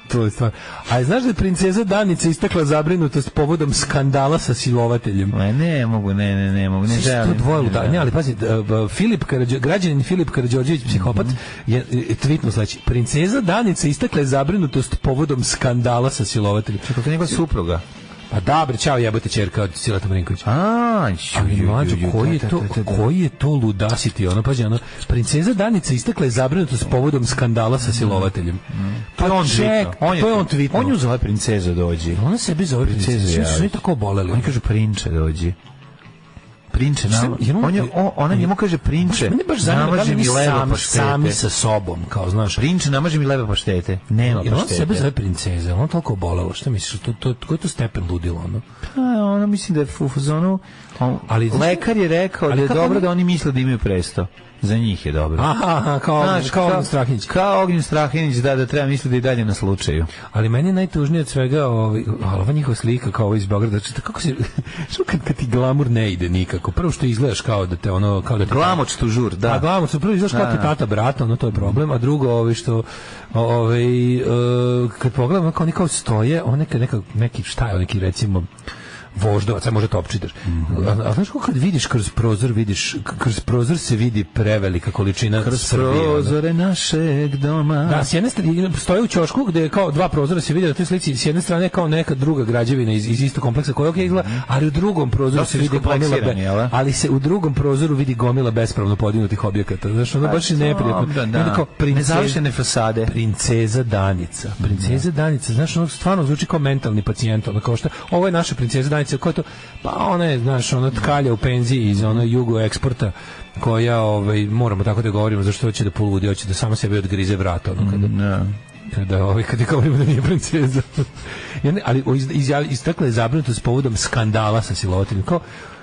To je stvar. A znaš da je princeza Danica istakla zabrinutost povodom skandala sa silovateljem? Ne mogu, ne želim. Ne, ali pazi, građanin Filip Karađorđević, psihopat, je tvitnuo sledeći. Princeza Danica istakla je zabrinutost povodom skandala sa silovateljem. Čekaj, to je njegova supruga. Pa da, bre, čao, jebote ćerka od Sileta Marinkovića. Koji je to ludasiti, pađe, princeza Danica istakla je zabrinutost povodom skandala sa silovateljem. Pa on tvitnuo. On ju zove princeza dođi. Ona sebi zove princeza, su svi tako oboleli. Oni kažu prinče dođi. Prinče, ona njemu kaže prinče, namaži mi leve paštete. Sami sa sobom, kao znaš. Prinče, namaži mi leve paštete. Nema paštete. Ona sebe zove princeza, ona toliko obolelo, šta misliš, koji je to stepen ludilo, ono? Pa, ona mislim da je u fazonu, lekar je rekao da je dobro da oni misle da imaju presto. Za njih je dobro. Aha, kao Ognjen Strahinić. Kao Ognjen Strahinić, da treba misliti da i dalje na slučaju. Ali meni je najtužnije od svega ova njihova slika kao iz Beograda. Kako se, što kad ti glamur ne ide nikako. Prvo što izgledaš kao da te glamoč tu žur, da. A glamoč, prvo izgledaš kao ti tata brata, to je problem. A drugo, što kad pogledam, oni kao stoje, neki šta je, neki recimo voždovac, sad može to opčitaš. A znaš kako kad vidiš kroz prozor se vidi prevelika količina kroz Srbije. Kroz prozore našeg doma. Da, s jedne strane stoje u ćošku gde je kao 2 prozora se vidi na toj slici, s jedne strane je kao neka druga građevina iz istog kompleksa koja izgleda, ali u drugom prozoru se vidi u drugom prozoru vidi gomila bespravno podignutih objekata. Znaš, ono baš je neprijatno. Nezavršene fasade. Princeza Danica. Princeza Danica, znaš, ono stvarno zvuči kao mentalni pacijent, ono kao što ovo je naša princeza Danica. Ko je to? Pa ona je, znaš, ona tkalja u penziji iz jugo eksporta koja, moramo tako da govorimo, zašto hoće da poludi, hoće da samo sebi odgrize vrat. Kada govorimo da nije princeza. Ali istakla je zabrinutost povodom skandala sa silovateljem.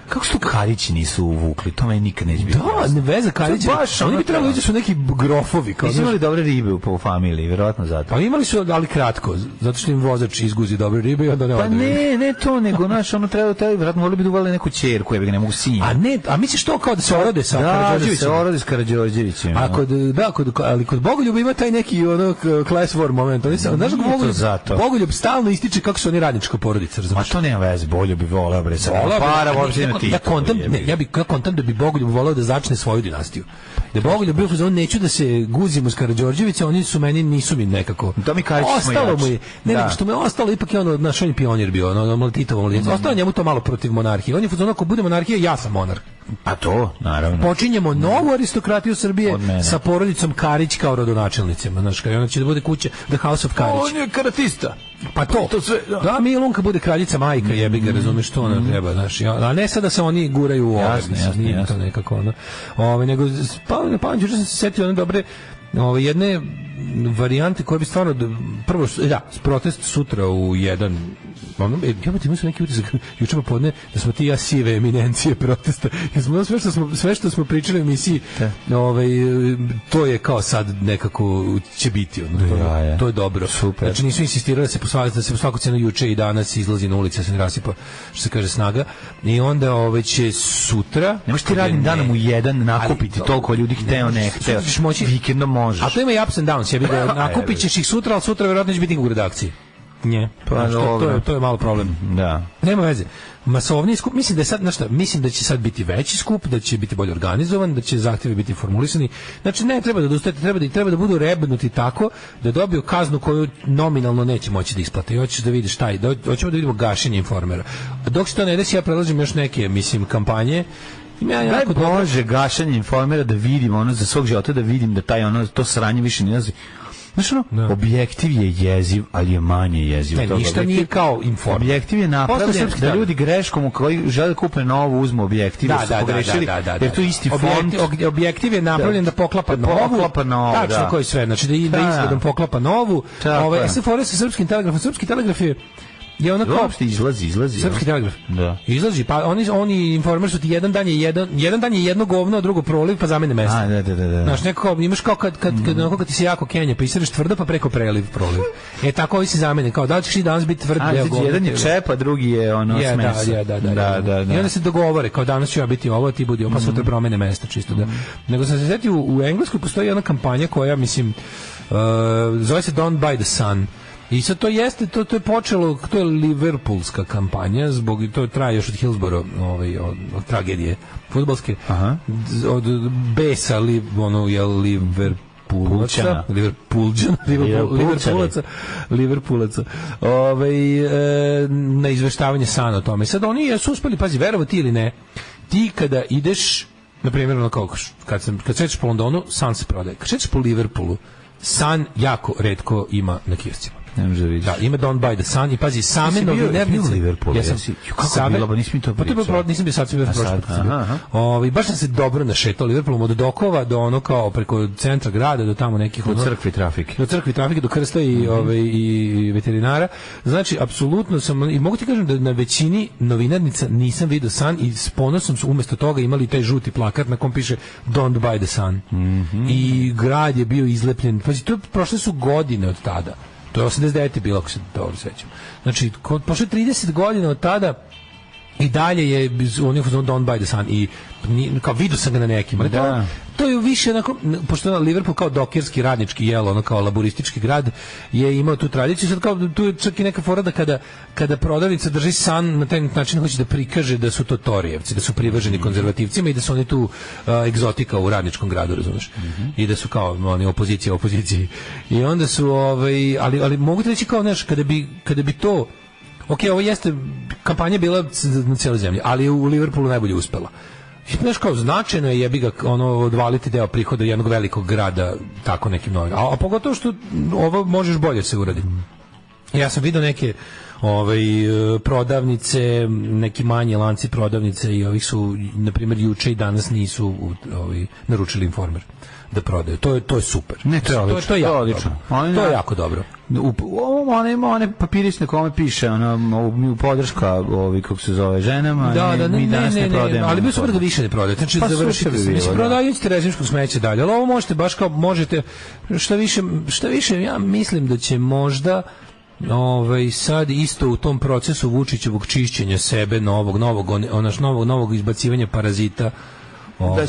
Kako što Karići nisu uvukli? To meni nikad neće biti. Da, ne veza Karići. Oni bi trebali da su neki grofovi. Nisu imali dobre ribe po familiji, verovatno zato. Pa imali su, ali kratko, zato što im vozač izguzi dobre ribe i onda ne Pa ne to, nego, znaš, ono treba, verovatno morali bi da uvali neku ćerku, ja bih ga ne mogu sinja. A misliš to kao da se orode sa Karađorđevićem? Da se orode s Karađorđevićem. Ali kod Bogoljuba ima taj neki class war moment. Znaš da Bogoljub stalno ističe kako su oni radnička porodica, razumiješ? Ma to nema veze, Bogoljub bi voleo, bre, sam para, uopšte ja kontam da bi Bogoljub voleo da začne svoju dinastiju. Da Bogoljub bio fazon, neću da se guzimo s Karađorđevića, oni su meni, nisu mi nekako. Da mi Karić smo ostalo mu je. Ne, što mu je ostalo, ipak je ono, naš on je pionir bio, ono Titovo mladenje. Ostalo njemu to malo protiv monarhije. On je fazon, ako bude monarhija, ja sam monarh. Pa to, naravno. Počinjemo novu aristokratiju Srbije sa porodicom Karić kao rodonačelnicima. Znaš, ona će da bude kuća The House of Karić. On je karatista. Pa to sve, da Milunka bude kraljica majka, jebi ga, razumeš što ona treba, znaš. A ne sad da se oni guraju u ove, jasne. To nekako ono. Nego juče sam se setio one dobre jedne varijante koje bi stvarno prvo protest sutra u 1. Imamo su neki utisak juče popodne da smo ti ja sive eminencije protesta. Sve što smo pričali u emisiji, to je kao sad nekako će biti. To je dobro. Super. Znači nisu insistirali da se po svaku cenu juče i danas izlazi na ulici, da se ne rasipa, što se kaže, snaga. I onda će sutra... Nemaš ti radnim danom u 1 nakupiti toliko ljudi hteo, ne hteo. Vikendom možeš. A to ima i ups and downs. Nakupit ćeš ih sutra, ali sutra vjerojatno će biti u redakciji. Nje. To je malo problem. Da. Nema veze. Masovni skup, mislim da će sad biti veći skup, da će biti bolje organizovan, da će zahtjevi biti formulisani. Znači ne treba da odustajete, treba da budu rebnuti tako da dobiju kaznu koju nominalno neće moći da isplate. I hoćeš da vidiš hoćemo da vidimo gašenje Informera. Dok se to ne desi, ja predlažem još neke, kampanje. Daj Bože, gašenje Informera da vidim ono za svog života, da vidim da to sranje više ne nazi. Znaš objektiv je jeziv, ali je manje jeziv. Ništa nije kao Informer. Objektiv je napravljen da ljudi greškom koji žele da kupe novu uzmu objektiv, su pogrešili, jer to je isti font. Objektiv je napravljen da poklapa novu. Tačno koji sve, znači da izgledom poklapa novu. SFOR sa Srpskim telegrafom. Srpski telegraf je ono kao izlazi. Srpski telegraf. Da. Izlazi, pa oni Informer su ti jedan dan je jedno govno, a drugo proliv, pa zamene mesto. Da. Znaš, nekako imaš kao kad ti se jako kenja, pa isreš tvrdo, pa preko proliv. Tako ovi se zamene, kao da li ćeš i danas biti tvrd. Jedan je čep, a drugi je ono smesa. Da. I onda se dogovore, kao danas ću ja biti ovo, ti budi ovo, pa sutra promene mesta, čisto da. Nego sam se setio, u Engleskoj postoji jedna kampanja koja, zove se Don't Buy the Sun. I sad to je počelo, to je liverpoolska kampanja, to traje još od Hillsborough, od tragedije fudbalske, od besa, Liverpoolaca, na izveštavanje sana o tome. Sad oni su uspeli, pazi, verovati ili ne, ti kada ideš, na primjer, kad šećeš po Londonu, Sun se prodaje. Kad šećeš po Liverpoolu, Sun jako retko ima na kioscima. Da, ima Don't Buy the Sun i pazi, same novinarnice. Kako je bilo, ba nisam mi to pričao. Nisam bio sad, sam bio prošlo. Baš sam se dobro našetao Liverpoolom, od Dokova do ono kao preko centra grada, do tamo nekih... Do crkve trafike. Do Krsta i veterinara. Znači, apsolutno sam, i mogu ti kažem da na većini novinarnica nisam vidio Sun i s ponosom su umjesto toga imali taj žuti plakat na kom piše Don't Buy the Sun. I grad je bio izlepljen. Pazi, prošle su godine od tada. To je 89. bilo, ako se dobro sećam. Znači, pošle 30 godina od tada i dalje je on je Don't Buy the Sun i kao vidio sam ga na nekim, ali to je više onako, pošto je Liverpool kao dokerski radnički ono kao laboristički grad je imao tu tradiciju, sad kao tu je čak i neka fora da kada prodavnica drži Sun na taj način hoće da prikaže da su to torijevci, da su privrženi konzervativcima i da su oni tu egzotika u radničkom gradu, razumeš? I da su kao oni opoziciji. I onda su ali mogu ti reći kao znaš, kada bi to ovo jeste kampanja bila na cijeloj zemlji, ali je u Liverpoolu najbolje uspela. Znaš kao značajno je jebi ga odvaliti deo prihoda jednog velikog grada tako nekim novim. A pogotovo što ovo možeš bolje se uraditi. Ja sam vidio neke prodavnice, neki manji lanci prodavnice i ovih su, na primjer, juče i danas nisu naručili Informer da prodaju. To je super. Ne, to je odlično. To je jako odlično. To je jako dobro. One papirisne kome piše mi podrška kako se zove ženama, mi danas ne prodajemo. Ali bi super da više ne prodajete. Znači pa završite. Mislim, prodajete rezimskog smeća dalje. Ali ovo možete baš kao možete šta više ja mislim da će možda sad isto u tom procesu Vučićevog čišćenja sebe novog izbacivanja parazita da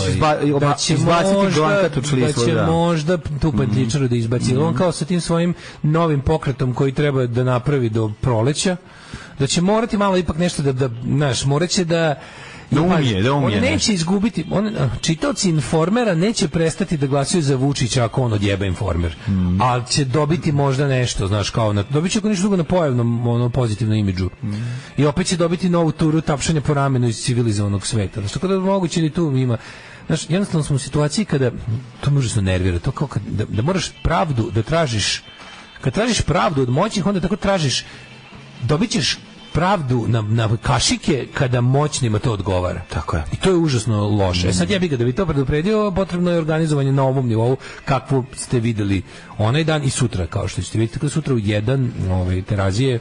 će izbaciti Glankat u člislu, da će možda tu Petličaru da izbaci. On kao sa tim svojim novim pokretom koji treba da napravi do proleća, da će morati malo ipak nešto da morat će da umije. On neće izgubiti, čitaoci Informera neće prestati da glasaju za Vučića ako on odjeba Informer, ali će dobiti možda nešto, znaš, kao dobit će ako ništa drugo na pojavnom pozitivnom imidžu i opet će dobiti novu turu tapšanja po ramenu iz civilizovanog sveta. Znaš, tako da moguće li tu ima. Znaš, jednostavno smo u situaciji kada to me užasno nervira, to kao da moraš pravdu da tražiš, kad tražiš pravdu od moćnih, onda tako tražiš, dobit ćeš pravdu na kašike kada moćnima to odgovara. Tako je. I to je užasno loše. Sad ja bih da bi to predupredio, potrebno je organizovanje na ovom nivou kakvu ste videli onaj dan i sutra, kao što ćete vidjeti sutra u 1 Terazije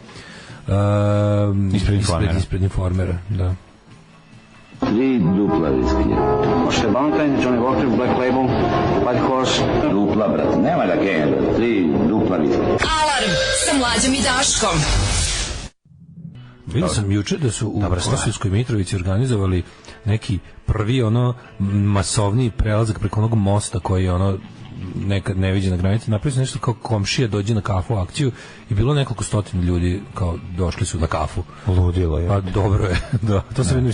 ispred Informera. Da. 3 dupla viskija. Možete Valentine, Johnny Walker, Black Label, White Horse. Dupla, brate. Nema da genja, 3 dupla viskija. Alarm sa Mlađom i Daškom. Vidio sam juče da su u Kosovskoj Mitrovici organizovali neki prvi masovniji prelazak preko onog mosta koji je nekad ne viđe na granici. Napravili su nešto kao komšija dođe na kafu akciju i bilo nekoliko stotina ljudi kao došli su na kafu. Ludilo je. Pa dobro je. Da. To se vidim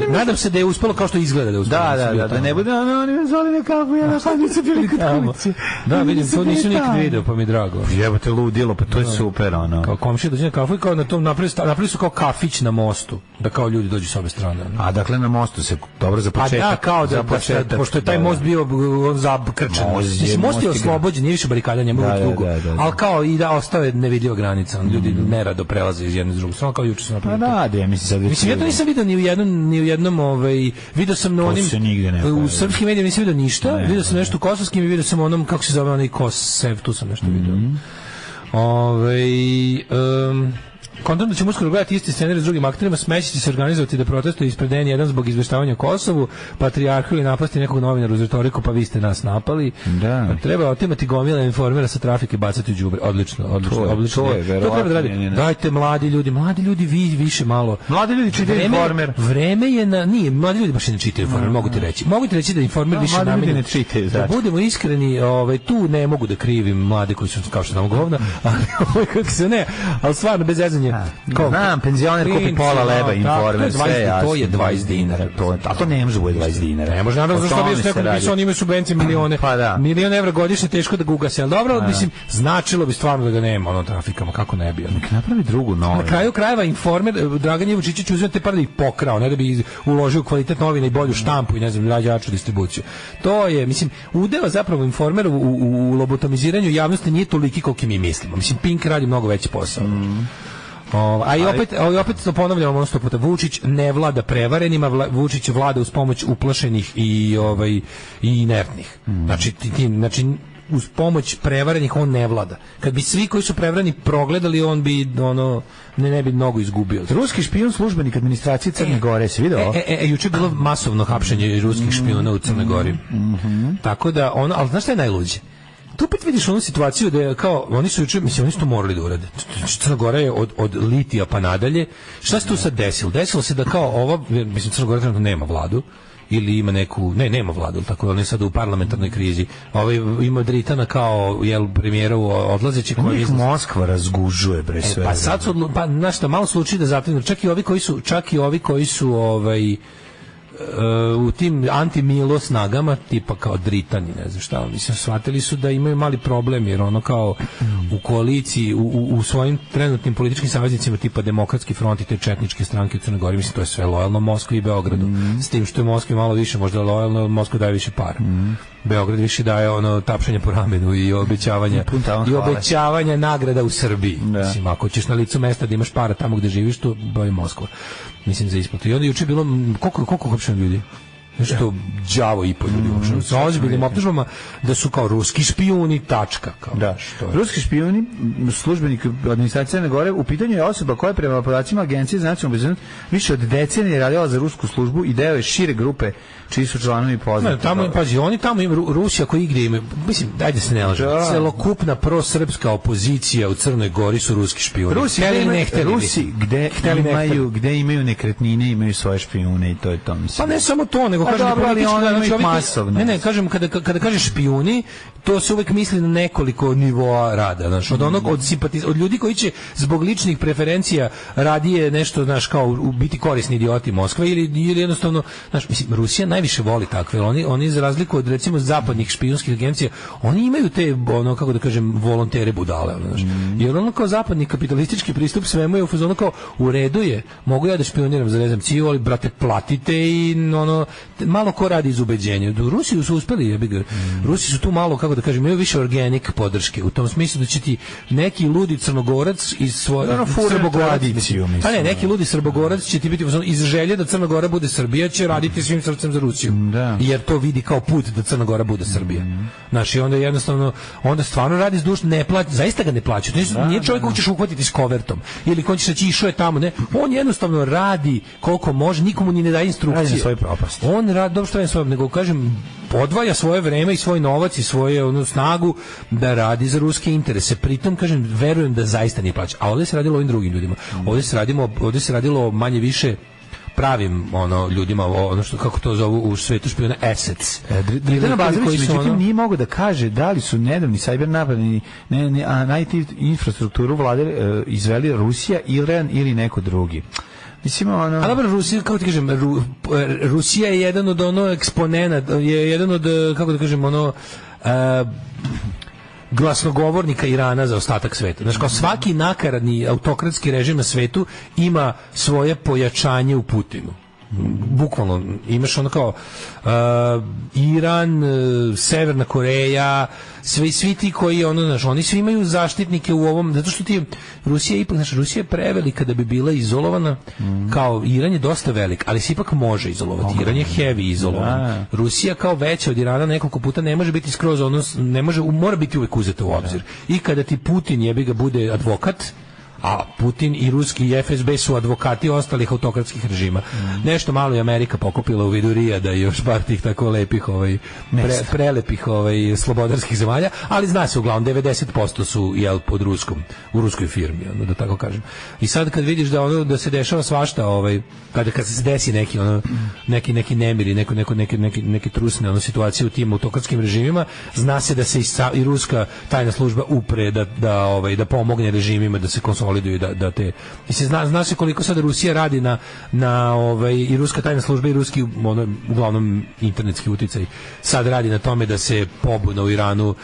nadam se da je uspelo kao što izgleda da je uspelo. Da ne bude oni me zvali na kafu, ja sad nisu bili kod kuće. Da, vidim, to nisam nikad vidio, pa mi je drago. Jebote, ludilo, pa to je super, Kao komšija dođe na kafu i kao na tom napravili su kao kafić na mostu, da kao ljudi dođu s obe strane. A dakle na mostu se dobro za početak. A da, kao da pošto je taj most bio zakrčen. Most je oslobođen, nije više barikada, njemu dugo. Ali kao i da ostao je nevidljiva granica, ljudi nerado prelaze iz jedne iz druge strane, kao juče su napravili. Mislim, ja to nisam vidio ni u jednom, vidio sam na onim, u srpskim medijima nisam vidio ništa, vidio sam nešto u kosovskim i vidio sam onom, kako se zove, onaj Kosev, tu sam nešto vidio. Kontam da ćemo uskoro gledati isti scenarij s drugim akterima, smeći će se organizovati da protestuje ispred N1 zbog izveštavanja o Kosovu, patrijarhu ili napasti nekog novinaru uz retoriku, pa vi ste nas napali. Da. Treba otimati gomila Informera sa trafike, bacati u đubre. Odlično. To je treba da radi. Dajte mladi ljudi, vi više malo. Mladi ljudi čitaju Informer. Vreme je nije, mladi ljudi baš ne čitaju Informer, mogu ti reći da Informer više namenjen. Da budemo iskreni, tu ne mogu da krivim mlade koji su kao što znamo govna, ali kako se ne, ali stvarno bez zezanja. Znam, penzioner kupi pola leba Informer, sve jasno. To je 20 dinara. A to ne može bude 20 dinara. Ne može, naravno, zašto bi s nekom pisao, oni imaju subvencije milione. Milion evra godišnje, teško da gugase. Ali dobro, mislim, značilo bi stvarno da ga nema trafikama, kako ne bi. Nek napravi drugu novinu. Na kraju krajeva Informer, Dragan Jevučićić uzeo te pare da ih pokrao, ne da bi uložio kvalitet novina i bolju štampu i ne znam, jaču distribuciju. To je, mislim, udeo zapravo Informera u lobotomiziranju javnosti nije toliki koliko mi mislimo. Mislim, Pink radi mnogo veći posao. A i opet to ponavljamo ono 100 puta. Vučić ne vlada prevarenima, Vučić vlada uz pomoć uplašenih i inertnih. Znači uz pomoć prevarenih on ne vlada. Kad bi svi koji su prevareni progledali, on bi ne bi mnogo izgubio. Ruski špijun, službenik administracije Crne Gore, si video? Juče je bilo masovno hapšenje ruskih špijuna u Crnoj Gori. Tako da ali znaš šta je najluđe? Tu opet vidiš onu situaciju da je kao, oni su to morali da urade. Crna Gora je od litija pa nadalje. Šta se tu sad desilo? Desilo se da kao Crna Gora trenutno nema vladu, ili ima neku, nema vladu, tako da on je sad u parlamentarnoj krizi. Ima Dritana kao, premijerovu odlazeći koji je... Moskva razgužuje, bre, sve. Pa sad su, znaš šta, malo sluči da zatim, čak i ovi koji su u tim anti-Milo snagama, tipa kao Dritani, ne znam šta, mislim, shvatili su da imaju mali problem, jer ono kao u koaliciji, u svojim trenutnim političkim saveznicima, tipa Demokratski front i te četničke stranke u Crnoj Gori, mislim, to je sve lojalno Moskvi i Beogradu, s tim što je Moskvi malo više, možda lojalno, Moskva daje više para. Beograd više daje ono tapšanje po ramenu i obećavanja nagrada u Srbiji. Mislim, ako ćeš na licu mesta da imaš para tamo gde živiš, to je Moskva. Mislim, za isplatu. I onda juče bilo, koliko hapšeno ljudi? Nešto đavo i po ljudi uopšteno. Sa ozbiljnim optužbama da su kao ruski špijuni, tačka. Kao. Da, ruski špijuni, službenik administracije Crne Gore, u pitanju je osoba koja je prema podacima Agencije za nacionalnu bezbednost više od decenije radila za rusku službu i deo je šire grupe čiji su članovi poznati. Tamo, pazi, oni tamo imaju Rusija koji igde imaju, mislim, dajde se ne lažemo, celokupna prosrpska opozicija u Crnoj Gori su ruski špijuni. Rusi gde imaju nekretnine, imaju svoje špijune i to je to, mislim. Pa ne samo to, nego kažem masovno. Ne, kažem, kada kažeš špijuni, to se uvek misli na nekoliko nivoa rada, znaš, od ljudi koji će zbog ličnih preferencija radije nešto, znaš, kao biti korisni idioti Moskve ili jednostavno, znaš, mislim, Rusija najviše voli takve, oni za razliku od recimo zapadnih špijunskih agencija, oni imaju te, ono, kako da kažem, volontere budale, znaš, jer ono kao zapadni kapitalistički pristup svemu je u fazonu kao, u redu je, mogu ja da špioniram za, ne znam, ciju, ali, brate, platite i, ono, malo ko radi iz ubeđenja. U Rusiji su uspeli, Rusi su tu malo, kako da kažem, imaju više organic podrške, u tom smislu da će ti neki ludi Crnogorac iz svoje pa ne, neki ludi Srbogorac će ti biti iz želje da Crna Gora bude Srbija, će raditi svim srcem za Rusiju, jer to vidi kao put da Crna Gora bude Srbija. Znači, onda jednostavno, onda stvarno radi zdušno, ne plaća, zaista ga ne plaća. Nije čovjek koji ćeš uhvatiti s kovertom ili ko ćeš reći išao je tamo, ne, on jednostavno radi koliko može, nikomu ni ne daje instrukcije. On radi, dobro što je svoj, nego kažem, odvaja svoje vreme i svoj novac i svoju snagu da radi za ruske interese. Pritom, kažem, verujem da zaista nije plaća. A ovdje se radilo o ovim drugim ljudima. Ovdje se radilo manje više pravim ljudima, ono što, kako to zovu u svetu špijuna, assets. Dragan Bazović, međutim, nije mogao da kaže da li su nedavni cyber napadi na IT infrastrukturu vlade izveli Rusija, Iran ili neko drugi. Mislim, a dobro, Rusija, kako ti kažem, Rusija je jedan od eksponenata, je jedan od, kako da kažem, glasnogovornika Irana za ostatak sveta. Znači, kao svaki nakaradni autokratski režim na svetu ima svoje pojačanje u Putinu. Bukvalno, imaš ono kao Iran, Severna Koreja, svi ti koji oni svi imaju zaštitnike u ovom, zato što ti Rusija ipak, znači, Rusija je prevelika da bi bila izolovana, kao Iran je dosta velik, ali se ipak može izolovati. Iran je heavy izolovan. Rusija kao veća od Irana nekoliko puta ne može biti skroz ne može, mora biti uvek uzeta u obzir. I kada ti Putin jebi ga bude advokat, a Putin i ruski i FSB su advokati ostalih autokratskih režima. Nešto malo je Amerika pokupila u vidu Rijada i još par tih tako lepih prelepih slobodarskih zemalja, ali zna se uglavnom 90% su pod u ruskoj firmi, da tako kažem. I sad kad vidiš da se dešava svašta, kad se desi neki nemiri, neke trusne situacije u tim autokratskim režimima, zna se da se i ruska tajna služba upre da pomogne režimima da se konsoliduju, da te, mislim, zna se koliko sada Rusija radi i ruska tajna služba i ruski uglavnom internetski uticaj sad radi na tome da se pobuna u Iranu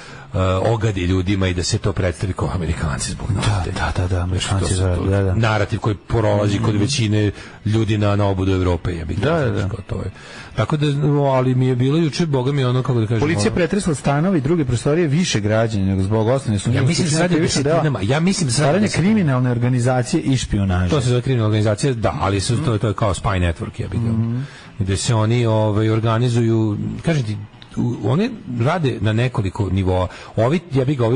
ogadi ljudima i da se to predstavi kao Amerikanci zbog nafte. Da, Amerikanci da. Narativ koji prolazi kod većine ljudi na obodu Evrope. Da. Tako da, ali mi je bilo juče, boga mi kako da kažem. Policija pretresla stanovi i druge prostorije više građana nego zbog osnovne sumnje. Ja mislim da stvaranje kriminalne organizacije i špijunaže. To se zove kriminalna organizacija, da, ali to je kao spy network, gde se oni organizuju, kažem ti, oni rade na nekoliko nivoa. Ovi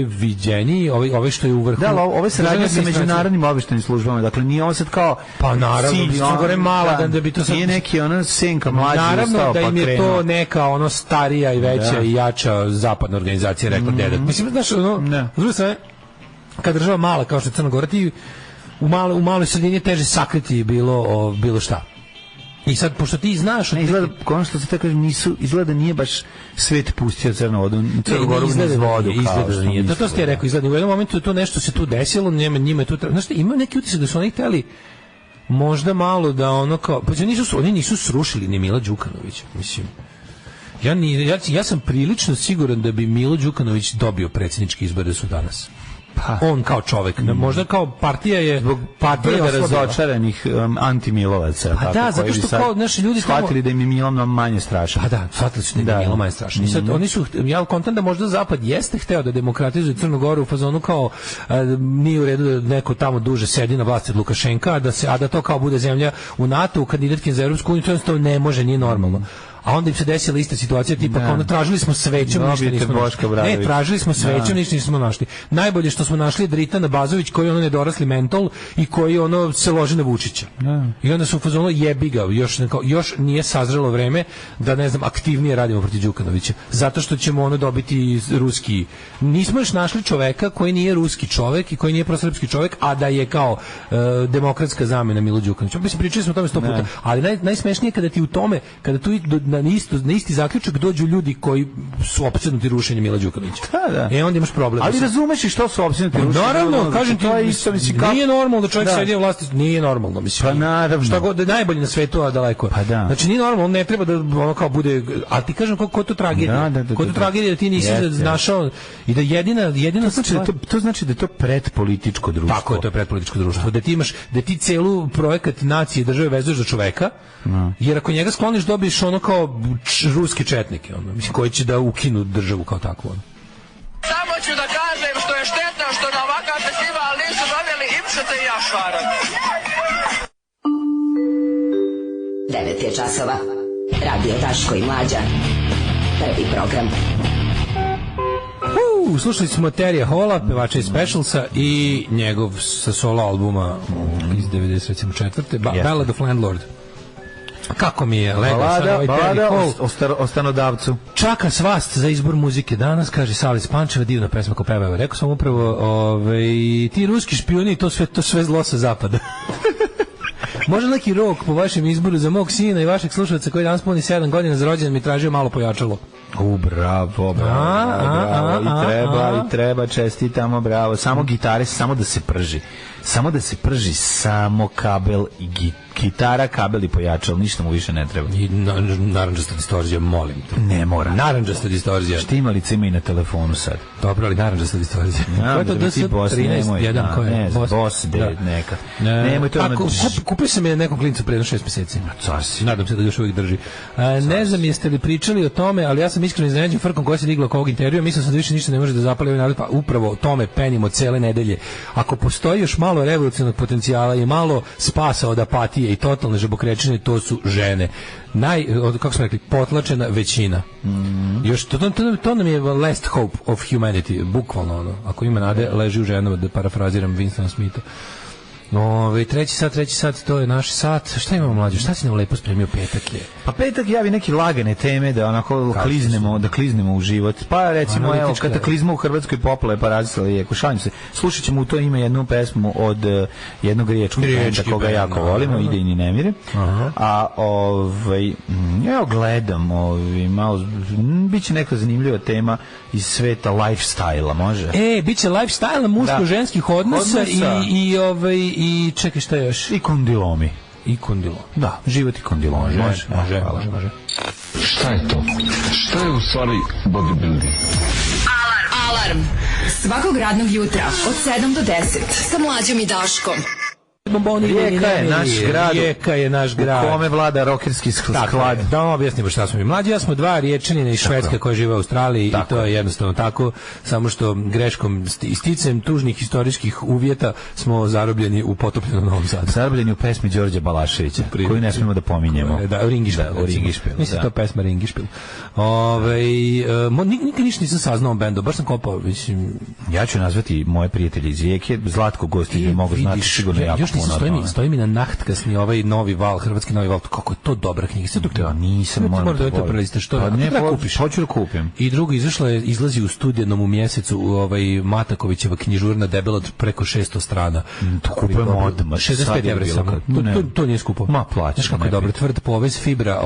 viđeni, ovi što je u vrhu. Da, ove se radi sa međunarodnim obaveštajnim službama. Dakle, nije ovo sad kao pa naravno, gore mala da bi to sad nije neki senka mlađi naravno da im je to neka starija i veća i jača zapadna organizacija rekla dedak. Mislim, znaš, kad država mala kao što je Crna Gora, ti u maloj sredini teže sakriti bilo šta. I sad, pošto ti znaš... izgleda, ono što se tako kažem, izgleda nije baš svet pustio Crnu Goru niz vodu. Izgleda nije. To ste rekao, izgleda. U jednom momentu to nešto se tu desilo, njima je tu... Znaš, ima neki utisak da su oni hteli možda malo da ono kao, pa oni nisu srušili ni Mila Đukanovića, mislim. Ja sam prilično siguran da bi Milo Đukanović dobio predsjednički izbore su danas. On kao čovjek, možda kao partija je zbog partija razočaranih antimilovaca, pa da, zato što kao naši ljudi shvatili da im je Milo manje strašan. Pa da, shvatili su da je Milo manje strašan. I sad oni su, ja kontam da možda Zapad jeste hteo da demokratizuje Crnu Goru u fazonu kao nije u redu da neko tamo duže sedi na vlasti od Lukašenka, a da to kao bude zemlja u NATO, kandidatkin za Evropsku uniju, to jednostavno ne može, nije normalno. A onda im se desila ista situacija, tipa kao tražili smo svećom, ništa nismo našli. Ne, tražili smo svećom, ništa nismo našli. Najbolje što smo našli je Dritana Bazović, koji ono nedorasli mentol i koji ono se loži na Vučića. I onda su u fazonu jebi ga, još nije sazrelo vreme da, ne znam, aktivnije radimo protiv Đukanovića. Zato što ćemo ono dobiti ruski. Nismo još našli čoveka koji nije ruski čovek i koji nije prosrpski čovek, a da je kao demokratska zamena Milo Đukanovića. Mislim, pričali smo o tome 100 puta. Ali najsmešnije kada ti u tome, kada tu na isti zaključak dođu ljudi koji su opsednuti rušenjem Mila Đukanovića. Da. Onda imaš problem. Ali razumeš i što su opsednuti rušenjem? Naravno, kažem ti, nije normalno da čovjek sedi u vlasti, nije normalno, mislim. Pa naravno. Šta god, da je najbolji na svetu, a daleko. Pa da. Znači nije normalno, on ne treba da ono kao bude, a ti kažem ko to tragedija. Ko to tragedija da ti nisi našao i da jedina to znači da je to pretpolitičko društvo. Tako je, to je pretpolitičko društvo. Da ti celu projekat nacije države vezuješ za čoveka, jer ako njega skloniš dobiješ ono kao ruske četnike, mislim, koji će da ukinu državu kao takvu. Samo ću da kažem što je štetno što na ovakav festival nisu doveli Ipšeta i Jašara. 9 je časova. Radio Daško i Mlađa. Prvi program. Slušali smo Terija Hola, pevača iz Specialsa i njegov sa solo albuma iz 94. Ballad of Landlord. Kako mi je legao sad ovaj Terry Hall o stanodavcu. Čaka svast za izbor muzike danas, kaže Sali iz Pančeva, divna pesma ko peva. Rekao sam upravo, ti ruski špijuni, to sve zlo sa zapada. Može neki rok po vašem izboru za mog sina i vašeg slušalca koji danas puni 7 godina za rođendan mi tražio malo pojačalo. Bravo. I treba, čestitamo, bravo. Samo gitare, samo da se prži, samo kabel i gitara, kabel i pojačal, ništa mu više ne treba. I narandžasta distorzija, molim te. Ne mora. Narandžasta distorzija. Štimalice ima i na telefonu sad. Dobro, ali narandžasta distorzija. Ko je to DS13? Ne znam, Boss 9 neka. Nemoj to. Kupio sam je nekom klincu pre 6 meseci. Nadam se da još uvijek drži. Ne znam jeste li pričali o tome, ali ja sam iskreno iznenađen frkom koja se digla oko ovog intervjua. Mislim sam da više ništa ne može da zapali ovaj narod, pa upravo o tome penimo cele nedelje. Ako postoji još malo revolucionarnog potencijala i malo spasa od apatije i totalne žabokrečine, to su žene. Kako smo rekli, potlačena većina. Još to nam je last hope of humanity, bukvalno ono. Ako ima nade, leži u ženama, da parafraziram Winstona Smitha. Treći sat, to je naš sat. Šta imamo, Mlađe? Šta si nam lepo spremio? Petak je. Pa petak javi neke lagane teme da onako kliznemo u život. Pa recimo, evo, kataklizma u Hrvatskoj popole pa razisla je, šalim se. Slušat ćemo u to ime jednu pesmu od jednog riječkog benda koga jako volimo, Ide i ni ne mire. A evo gledam, malo, bit će neka zanimljiva tema iz sveta lifestyle-a, može? Bit će lifestyle, muško-ženskih odnosa i čekaj šta još? I kondilomi. Da, život i kondilomi. Može. Šta je to? Šta je u stvari bodybuilding? Alarm. Svakog radnog jutra od 7 do 10 sa Mlađom i Daškom. Rijeka je naš grad. U kome vlada rokerski sklad. Da vam objasnimo šta smo mi. Mlađi, ja smo dva Riječanina iz Švedske koji žive u Australiji i to je jednostavno tako, samo što greškom isticem tužnih istorijskih uvjeta smo zarobljeni u potopljenom Novom Sadu. Zarobljeni u pesmi Đorđa Balaševića, koju ne smijemo da pominjemo. Da, Ringišpil. Mislim, to pesma Ringišpil. Nikad ništa nisam saznao o bendu, baš sam kopao. Ja ću nazvati moje prijatelje iz Rijeke, Zlatko Gostić, mogu znati sigurno jako. Stoji mi na Nachtkasni ovaj novi val, hrvatski novi val, kako je to dobra knjiga. Sve dok te nisam moram da preliste što ne kupiš. Hoću da kupim. I drugo izlazi u studenom u mjesecu Matakovićeva knjižurna debela preko 600 strana. To kupujemo odmah. 65 € samo. To nije skupo. Ma plaćam. Znaš kako je dobro, tvrd povez Fibra,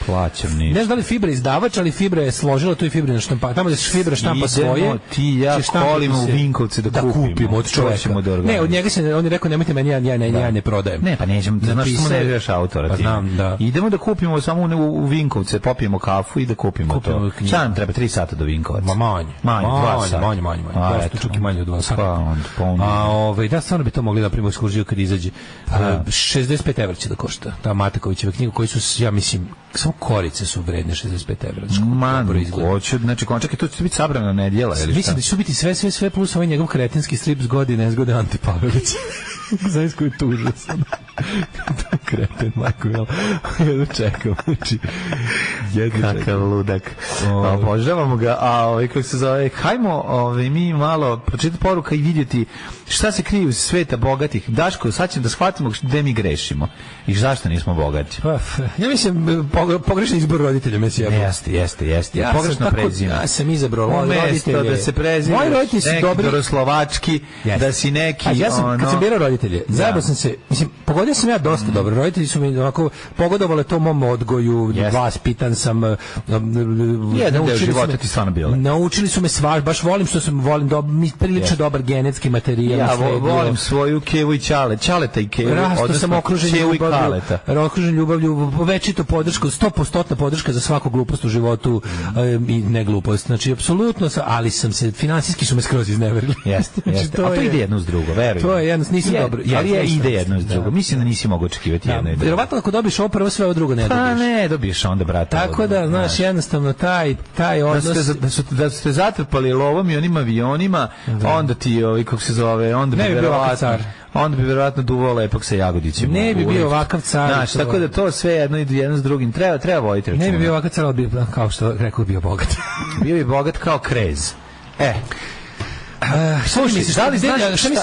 plaćam ništa. Ne znam da li Fibra izdavač, ali Fibra je složila to i Fibra na štampa. Tamo da se Fibra štampa svoje. Ti ja kolimo u Vinkovce da kupimo od čoveka. Ne, od njega se on je rekao nemojte meni, ja ja ne prodajem. Ne, pa nećemo, znaš što mu ne biraš autora. Pa znam, da. Idemo da kupimo samo u Vinkovce, popijemo kafu i da kupimo to. Šta nam treba, 3 sata do Vinkovaca? Ma manje. Manje, 2 sata. Manje. Dosta, čak i manje od 2 sata. Da, stvarno bi to mogli da primimo ekskurziju kad izađe. 65 evra će da košta. Ta Matekovićeva knjiga, koji su, ja mislim, samo korice su vredne 65 evra. Hoću, znači, čekaj, to će biti sabrana nedjela, ili šta? Mislim da će biti sve plus ovaj njegov kretenski strip zgode i nezgode Ante Pavelić. Zavis koji tu užas. Kreten, majko, jel? Jedno čekam, znači. Kakav ludak. Obožavamo ga, kako se zove, hajmo mi malo pročitati poruka i vidjeti šta se krije iz sveta bogatih. Daško, sad ćemo da shvatimo gde mi grešimo i zašto nismo bogati. Ja mislim, pogrešni izbor roditelja me sjebao. Jeste. Pogrešno prezime. Ja sam izabrao roditelje. Umesto da se prezime neki doroslovački, da si neki... Kad sam birao roditelje, zajebao sam se, mislim, pogodio sam ja dosta dobro. Roditelji su mi onako pogodovali to mom odgoju, vaspitan sam. Jedan deo života ti stvarno bilo. Naučili su me baš volim što sam, prilično dobar genetski materijal. Ja volim svoju Kevu i Ćaleta i Kevu. Rasto sam okružen ljubavlju, večito podrška, 100% podrška za svaku glupost u životu i ne glupost. Znači, apsolutno, ali sam se, finansijski su me skroz izneverili. Jeste. A to ide jedno uz drugo, verujem. To je jedno, nisam dobro. Ali ide jedno uz drugo. Mislim da nisi mogao očekivati jedno i drugo. Vjerovatno ako dobiš ovo prvo, sve ovo drugo ne dobiješ. Pa ne, dobiješ onda, brate. Tako da, znaš, jednostavno taj odnos... Da ste zatrpali lovom i onim avionima, onda ti, kako se zove, onda bi vjerovatno duvao Lepog sa Jagodićem. Ne bi bio ovakav car. Znaš, tako da to sve jedno s drugim treba voditi računa. Ne bi bio ovakav car, ali bi, kao što rekao, bio bogat. Bio bi bogat kao Krez. Šta misliš,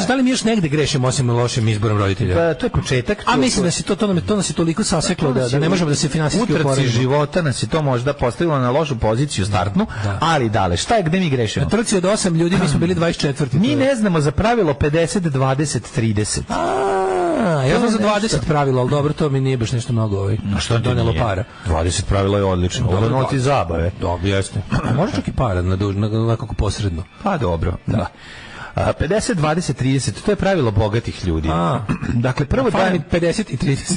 da li mi još negde grešimo osim lošim izborom roditelja? Pa to je početak. A mislim da se to nas je toliko saseklo da ne možemo da se finansijski oporavimo. U trci života nas je to možda postavilo na lošu poziciju startnu, ali dale, šta je, gde mi grešimo? Na trci od 8 ljudi mi smo bili 24. Mi ne znamo za pravilo 50-20-30. Ja znam za 20 pravila, ali dobro, to mi nije baš nešto mnogo donelo para. 20 pravila je odlično, donelo ti zabave. Dobro, jeste. Može čak i para, nekako posredno. Pa dobro, da. 50, 20, 30, to je pravilo bogatih ljudi. Dakle, prvo daj 50 i 30.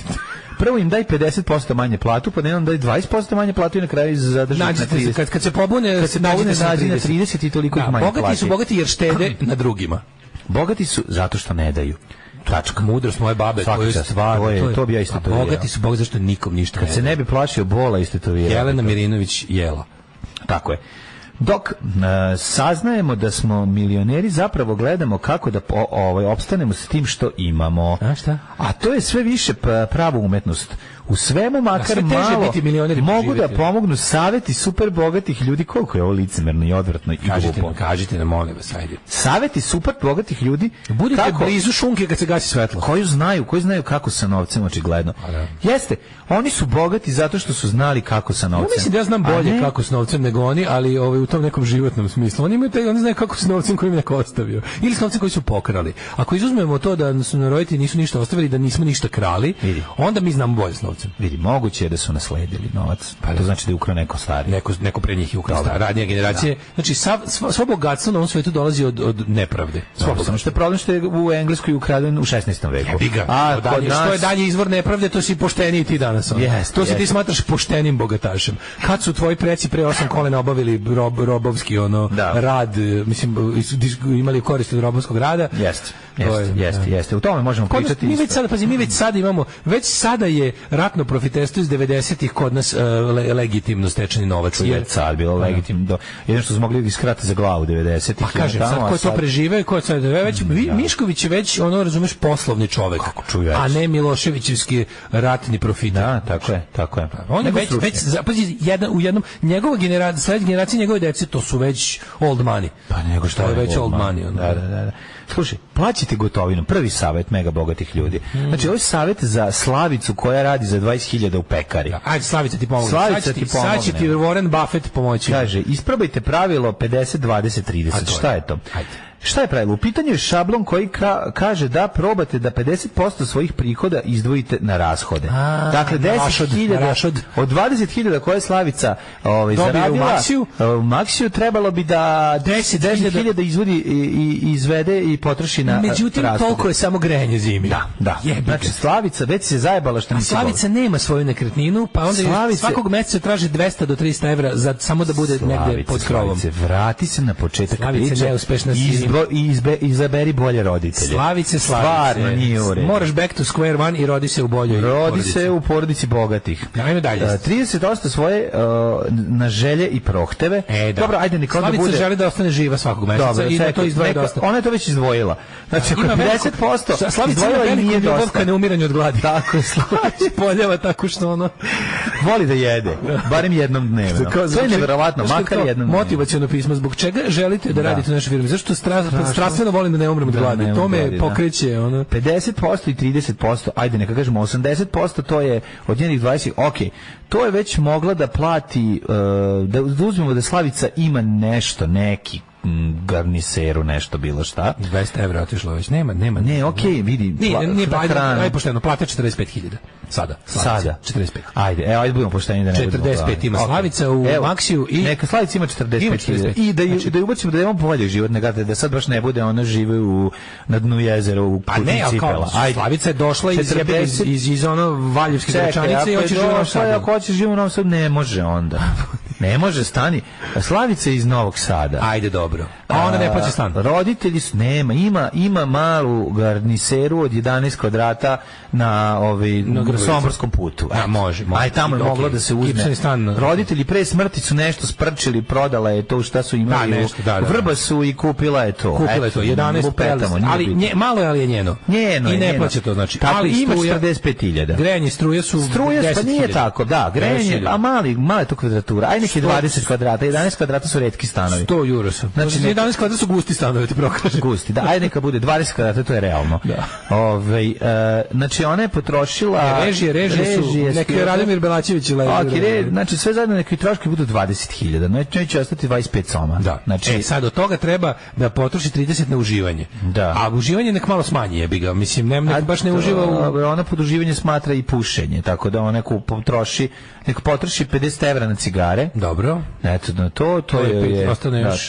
Prvo im daj 50% manje platu, pa ne daj 20% manje platu i na kraju zadrži na 30. Kad se pobune, nađi na 30 i toliko ih manje plati. Bogati su bogati jer štede na drugima. Bogati su zato što ne daju. Tačka. Mudrost moje babe, to je stvarno. To bi ja isto to vjerovao. Bogati su bogati zašto nikom ništa ne da. Kad se ne bi plašio bola, isto to vjerovao. Jelena Mirinović jela. Tako je. Dok saznajemo da smo milioneri, zapravo gledamo kako da opstanemo s tim što imamo. A to je sve više prava umetnost. U svemu makar malo mogu da pomognu saveti super bogatih ljudi. Koliko je ovo licemerno i odvratno i glupo. Kažite nam, molim vas, ajde. Saveti super bogatih ljudi. Budite blizu šunke kad se gasi svetlo. Koji znaju kako sa novcem, očigledno. Jeste, oni su bogati zato što su znali kako sa novcem. Ja mislim da ja znam bolje kako s novcem nego oni, ali u tom nekom životnom smislu. Oni znaju kako s novcem koji im neko ostavio. Ili s novcem koji su pokrali. Ako izuzmemo to da su nam roditelji nisu ništa ostavili, da nismo ništa krali, onda mi znamo bolje s novcem. Vidi, moguće je da su nasledili novac. Pa to znači da je ukrao neko stari. Neko pre njih je ukrao radnija generacije. Znači, svo bogatstvo na ovom svetu dolazi od nepravde. Samo što je problem što je u Engleskoj ukraden u 16. veku. Što je dalje izvor nepravde, to si pošteniji ti danas. To se ti smatraš poštenim bogatašem. Kad su tvoji preci pre 8 kolena obavili robovski rad, mislim, imali korist od robovskog rada. Jeste. U tome možemo pričati. Mi već sada imamo, već sada je ratno profiterstvo iz 90-ih kod nas legitimno stečeni novac. To je sad bilo legitimno. Jedno što su mogli iskrati za glavu 90-ih. Pa kažem, sad ko to prežive, ko sad već, Mišković je već, razumeš, poslovni čovek, a ne Miloševićevski ratni profiter. Da, tako je. On je već u jednom, njegova generacija, sledeća generacija njegove dece, to su već old money. Pa nego što je već old money. Da. Slušaj, plaćite gotovinom, prvi savjet mega bogatih ljudi. Znači, ovo je savjet za Slavicu koja radi za 20.000 u pekari. Ajde, Slavica ti pomogne. Sad će ti Warren Buffett pomoći. Kaže, isprobajte pravilo 50-20-30. Šta je to? Šta je pravilo? U pitanju je šablon koji kaže da probate da 50% svojih prihoda izdvojite na rashode. Dakle, 10.000 od 20.000 koje je Slavica zaradila u Maksiju, trebalo bi da 10.000 izvodi i izvede i potroši na rashode. Međutim, toliko je samo grejanje zimi. Da. Znači, Slavica već se zajebala što nisi Slavica nema svoju nekretninu, pa onda svakog meseca traži 200 do 300 evra samo da bude negde pod krovom. Vrati se na početak priče. Neuspešna i izaberi bolje roditelje. Slavice. Stvarno nije u redu. Moraš back to square one i rodi se u boljoj porodici. Rodi se u porodici bogatih. Ajme dalje. 30% svoje na želje i prohteve. Dobro, ajde neka onda bude. Slavica želi da ostane živa svakog meseca i na to izdvaja dosta. Ona je to već izdvojila. Znači, ako 50% Slavica ima veliku ljubav ka neumiranju od gladi. Tako je, Slavica poljeva tako što ono voli da jede, barem jednom dnevno. To je neverovatno, makar jednom dnevno. Motivaciono pismo, zbog čega želite da radite u našoj firmi? Zašto strastveno volim da ne umrem od gladi? To me pokreće. 50% i 30%, ajde neka kažemo 80%, to je od njenih 20, ok, to je već mogla da plati, da uzmemo da Slavica ima nešto, neki garniseru, nešto bilo šta. 200 evra otišlo već, nema. Ne, okej, vidi. Nije, ajde pošteno, plate 45.000. Sada. 45. Ajde budemo pošteni da ne budemo. 45 ima Slavica u Maksiju i... Neka Slavica ima 45.000. I da ju ubacimo da imamo bolji život, da sad baš ne bude ona žive na dnu jezera u cipela. Slavica je došla iz ono Valjevske Gračanice i hoće živo u Novom Sadu. Ako hoće živo u Novom Sadu, ne može onda. Ne može, stani. Slavica je iz Novog Sada. Ajde, dobro. A ona ne plaća stan. Roditelji su, ima malu garniseru od 11 kvadrata na Somborskom putu. Može. Aj tamo je moglo da se uzme. Roditelji pre smrti su nešto sprčili, prodala je to šta su imali. Vrba su i kupila je to. 11, ali malo je, ali je njeno. I ne plaća to, znači. Ali ima 45.000. Grejanje struje su 10.000. Pa nije tako, da. Grejanje, a mala je to kvadratura. Aj neki 20 kvadrata, 11 kvadrata su retki stanovi. 100 euro su. Znači 11 kvadrata su gusti stanovi, ti prokažem. Gusti, da. Aj neka bude 20 kvadrata, to je realno. Znači ona je potrošila režije su neki Radomir Belačević znači sve zajedno neki troškovi budu 20.000, neće ostati 25 soma. Znači sad od toga treba da potroši 30 na uživanje. A uživanje nek malo smanji, jebi ga. Mislim, nek baš ne uživa ona pod uživanje smatra i pušenje, tako da ona potroši 50 evra na cigare. Dobro. Eto, to je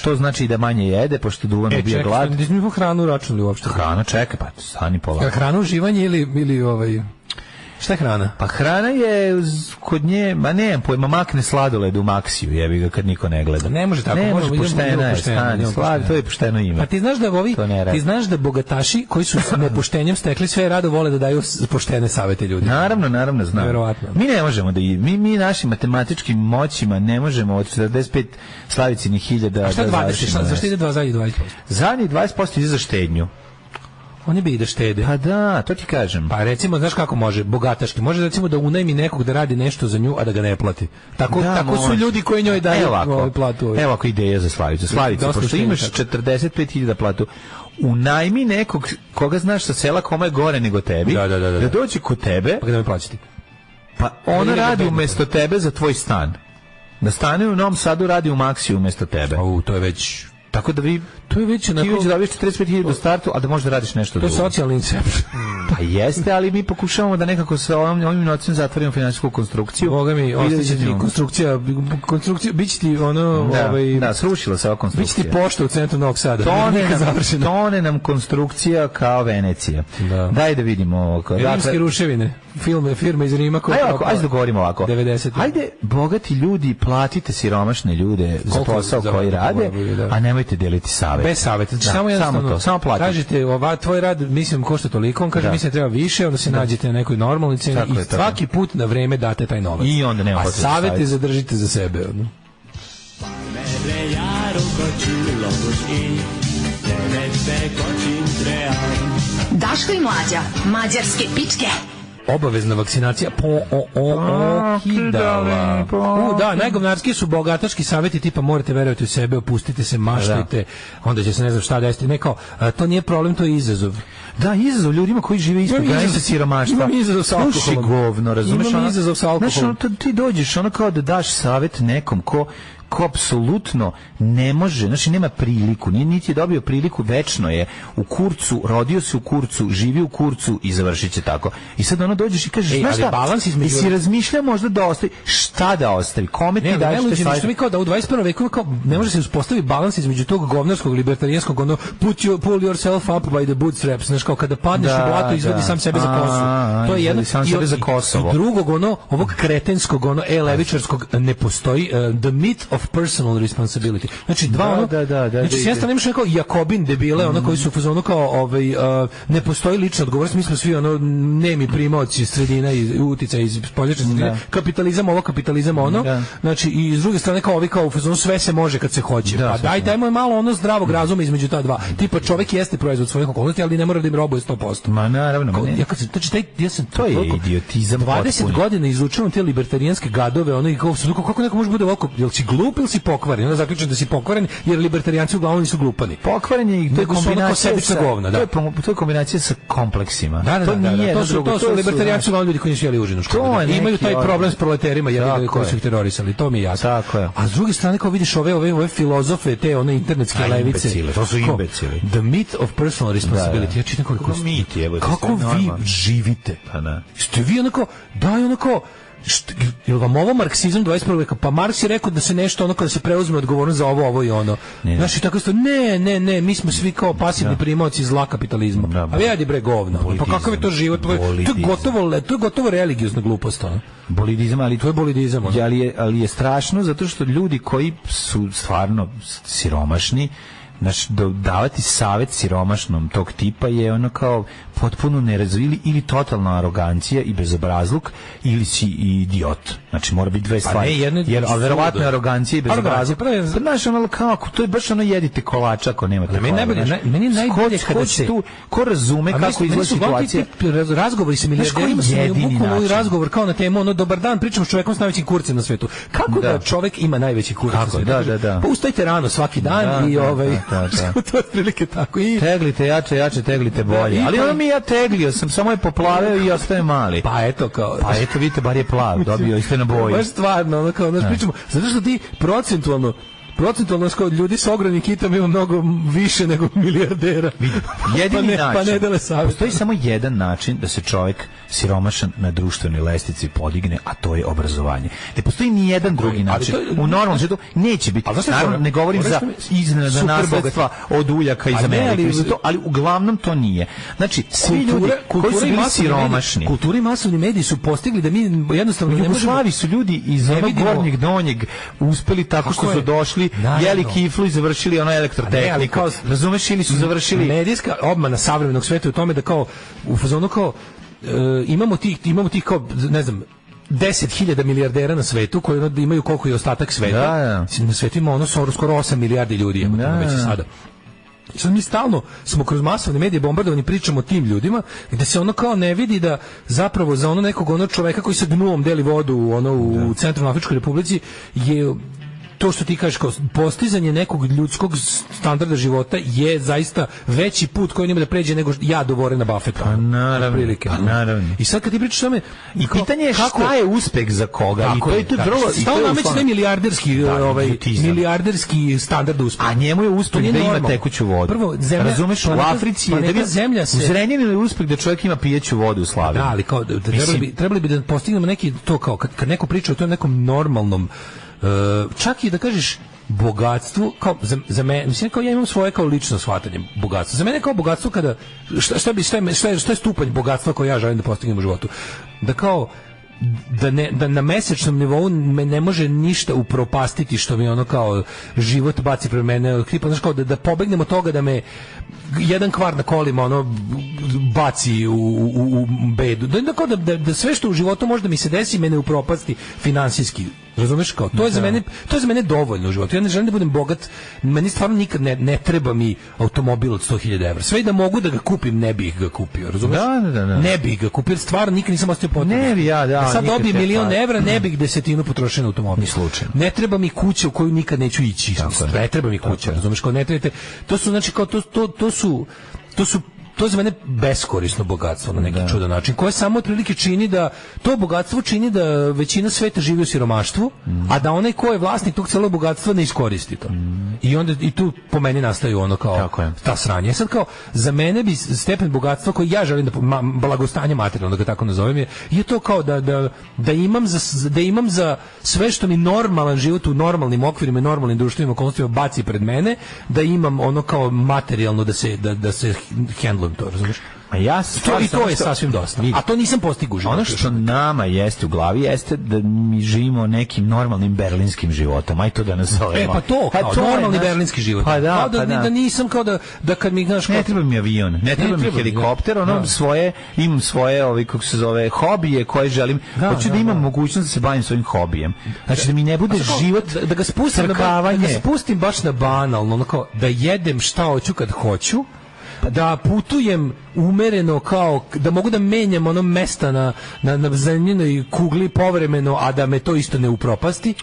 to znači da manje jede, pošto duvan ubija glad. Čekaj, nismo hranu računali uopšte. Hrana, čekaj, pa stani polako. Hrana uživanje ili šta je hrana? Pa hrana je kod nje, pojma, makne sladoled u Maksiju, jebi ga kad niko ne gleda. Ne može tako, može pošteno je, to je pošteno ime. Pa ti znaš da bogataši koji su nepoštenjem stekli sve rado vole da daju poštene savete ljudi. Naravno, znam. Verovatno. Mi ne možemo mi našim matematičkim moćima ne možemo od 45 Slavicinih hiljada. A šta 20? Zašto ide zadnjih 20%? Zadnjih 20% ide za štednju. Oni bi i da štede. Pa da, to ti kažem. Pa recimo, znaš kako može, bogataški. Može recimo da unajmi nekog da radi nešto za nju, a da ga ne plati. Tako su ljudi koji njoj daju platu. Evo ako ideja za Slavicu. Slavica, pošto imaš 45.000 platu, unajmi nekog koga znaš sa sela kome je gore nego tebi, da dođe kod tebe, pa da me plaćati. Pa ona radi umjesto tebe za tvoj stan. Da stane u Novom Sadu, radi u Maksiju umjesto tebe. To je već... Tako da to je već onako... Ti već dobiješ 45.000 u startu, a da možda radiš nešto drugo. To je socijalni incept. Pa jeste, ali mi pokušavamo da nekako sa ovim novcem zatvorimo finansijsku konstrukciju. Boga mi, ostaće ti konstrukcija, bit će ti ono... Da, srušila se ova konstrukcija. Bit će ti pošta u centru Novog Sada. Tone nam konstrukcija kao Venecija. Daj da vidimo. Rimske ruševine. Firma iz Rima koja... Ajde da govorimo ovako. 90. Ajde, bogati ljudi, platite siromašne ljude za posao koji rade, a nemojte deliti savjet. Bez savjeta. Samo jednostavno. Samo platite. Kažete, tvoj rad, mislim, košta toliko, on kaže, mislim, treba više, onda se nađete na nekoj normalnoj ceni i svaki put na vreme date taj novac. I onda nema a savjete zadržite za sebe. Daško i Mlađa, mađarske pičke. Obavezna vakcinacija hidava. Da, najgovnarski su bogataški savjeti tipa morate verovati u sebe, opustite se, maštajte, onda će se ne znam šta desiti. Nekao, to nije problem, to je izazov. Da, izazov ljudima koji žive ispod granice siromaštva. Imam izazov sa alkoholom. Sluši govno, razumeš? Imam izazov sa alkoholom. Znaš, ti dođeš, ono kao da daš savjet nekom ko ko apsolutno ne može, znači nema priliku, niti je dobio priliku, večno je u Kurcu, rodio se u Kurcu, živi u Kurcu i završit će tako. I sad ono dođeš i kažeš, znaš šta, balans između... i si razmišlja možda da ostavi, šta da ostavi, kome ti daješ te savjeti? Mi kao da u 21. veku kao ne može se uspostaviti balans između tog govnarskog libertarijanskog ono pull yourself up by the bootstraps, znaš kao kada padneš u blato izvedi sam sebe za kosu. To je jedno sam sebe za Kosovo. I drugog ono ovog kretenskog ono levičarskog ne postoji the myth of personal responsibility. Znači dva ono znači sjesta nemaš neko Jakobin debile ono koji su u fazonu kao ne postoji lična odgovornost, mi smo svi ono nemi primaoci sredina i utica iz spoljačne sredine, kapitalizam ovo, kapitalizam ono, znači i s druge strane kao ovi kao u fazonu sve se može kad se hoće, pa dajmo je malo ono zdravog razuma između ta dva, tipa čovjek jeste proizvod svojih okolnosti, ali ne mora da im robuje 100%. Ma naravno, ja sam to je idiotizam 20 godina izučavam te libertarijanske gadove, ono i kako neko može bude ovako, jel si glup ili si pokvaren, onda zaključujem da si pokvaren jer libertarijanci uglavnom nisu glupani. Pokvaren je i to je kombinacija sa govna, da. To je kombinacija sa kompleksima. To su libertarijanci uglavnom ljudi koji nisu jeli užinu u školi. Imaju taj problem s proleterima koji su ih terorisali, to mi je jasno. Tako je. A s druge strane kao vidiš ove filozofe, te one internetske levice, to su imbecili. The myth of personal responsibility. Ja čitam kako vi živite. Ste vi onako, daj onako, jel vam ovo marksizam 21. veka? Pa Marks je rekao da se nešto ono kada se preuzme odgovornost za ovo i ono. Znaš i tako isto, ne, mi smo svi kao pasivni primaoci zla kapitalizma. A vidi bre govno. Pa kakav je to život? To je gotovo religiozna glupost. Bolidizam, ali to je bolidizam. Ali je strašno zato što ljudi koji su stvarno siromašni, znači davati savjet siromašnom tog tipa je ono kao potpuno nerazvili ili totalna arogancija i bezobrazluk ili si idiot. Znači mora biti dve stvari. Jer verovatno je arogancija i bezobrazluk. Znaš ono kako, to je baš ono jedite kolača ako nemate. Meni najbolje kada se tu ko razume kako izgleda situacija. Razgovori sa milijarderima su bukvalno razgovor kao na temu ono dobar dan, pričamo s čovekom s najvećim kurcem na svetu. Kako da čovek ima najveći kurac na svetu? Pa ustajte rano svaki dan i to je prilike tako. Teglite jače, teglite bolje. Ali ono ja teglio sam, samo je poplaveo i ostaje mali. Pa eto kao. Pa eto vidite, bar je plav, dobio isto na boji. Baš stvarno, ono kao, pričamo, zato što ti procentualno kao ljudi s ogromnim kitama ima mnogo više nego milijardera. Jedini način. Pa ne dale savjet. Postoji samo jedan način da se čovjek siromašan na društvenoj lestvici podigne, a to je obrazovanje. Ne postoji ni jedan drugi način. U normalnom svijetu neće biti. Naravno, ne govorim za iznenadna nasledstva od uljaka iz Amerike, ali uglavnom to nije. Znači, svi ljudi koji su bili siromašni. Kultura i masovni mediji su postigli da mi jednostavno ne možemo. U Jugoslaviji su ljudi iz onog gornjeg donjeg uspeli tako što su došli, jeli kiflu i završili ono elektrotehniku. Razumeš, ili su završili... Medijska obmana savremenog sveta u tome da kao u fazonu kao imamo tih kao, ne znam, 10.000 milijardera na svetu koji imaju koliko je ostatak sveta. Na svetu ima ono skoro 8 milijardi ljudi već sada. Sad mi stalno smo kroz masovne medije bombardovani pričamo o tim ljudima gde se ono kao ne vidi da zapravo za ono nekog ono čoveka koji sa gnuom deli vodu u Centralnoafričkoj Republici je to što ti kažeš kao postizanje nekog ljudskog standarda života je zaista veći put koji nema da pređe nego ja do Warrena Buffetta. Naravno. I sad kad ti pričaš tome i pitanje je šta je uspeh za koga i to je to vrlo stalno nameće milijarderski standard uspeha. A njemu je uspeh da ima tekuću vodu. Prvo zemlja, razumeš, u Africi je da zemlja se u Zrenjaninu je uspeh da čovjek ima pijeću vodu u Slaviji. Da, ali kao trebali bi da postignemo neki to kao kad neko priča o tom nekom normalnom čak i da kažeš bogatstvu, kao za mene, mislim kao ja imam svoje kao lično shvatanje bogatstva. Za mene kao bogatstvo kada šta je stupanj bogatstva koji ja želim da postignem u životu. Da kao da na mesečnom nivou me ne može ništa upropastiti što mi ono kao život baci pred mene, znaš kao da pobegnem od toga da me jedan kvar na kolima ono baci u bedu. Da sve što u životu može da mi se desi me ne upropasti finansijski. Razumeš kao? To je za mene dovoljno u životu. Ja ne želim da budem bogat. Meni stvarno nikad ne treba mi automobil od 100.000 evra. Sve i da mogu da ga kupim, ne bih ga kupio. Razumeš? Da. Ne bih ga kupio. Stvarno nikad nisam ostao potreban. Ne bi ja, sad dobijem 1.000.000 evra, ne bih 10 potrošio na automobil. Ni slučajno. Ne treba mi kuća u koju nikad neću ići. Ne treba mi kuća. Razumeš kao? Ne trebate. To su znači kao to su to je za mene beskorisno bogatstvo na neki čudan način, koje samo otprilike čini da, to bogatstvo čini da većina sveta živi u siromaštvu, a da onaj ko je vlasnik tog celog bogatstva ne iskoristi to. I onda i tu po meni nastaju ono kao ta sranje. Sad kao, za mene bi stepen bogatstva koji ja želim da blagostanje materijalno, da ga tako nazovem, je to kao da imam za sve što mi normalan život u normalnim okvirima i normalnim društvenim okolnostima baci pred mene, da imam ono kao materijalno da se handlujem to, razumiješ? A ja to je sasvim dosta. A to nisam postigao u životu. Ono što nama jeste u glavi jeste da mi živimo nekim normalnim berlinskim životom. Aj to da nas zovemo. Pa to, kao normalni berlinski život. Pa da, da nisam kao da kad mi, znaš, ne treba mi avion, ne treba mi helikopter, imam svoje, kako se zove, hobije koje želim. Hoću da imam mogućnost da se bavim svojim hobijem. Znači da mi ne bude život da ga spustim baš na banalno, onako da jedem šta hoću kad hoću, da putujem umereno, kao da mogu da menjam ono mesta na zemljenoj kugli povremeno, a da me to isto ne upropasti.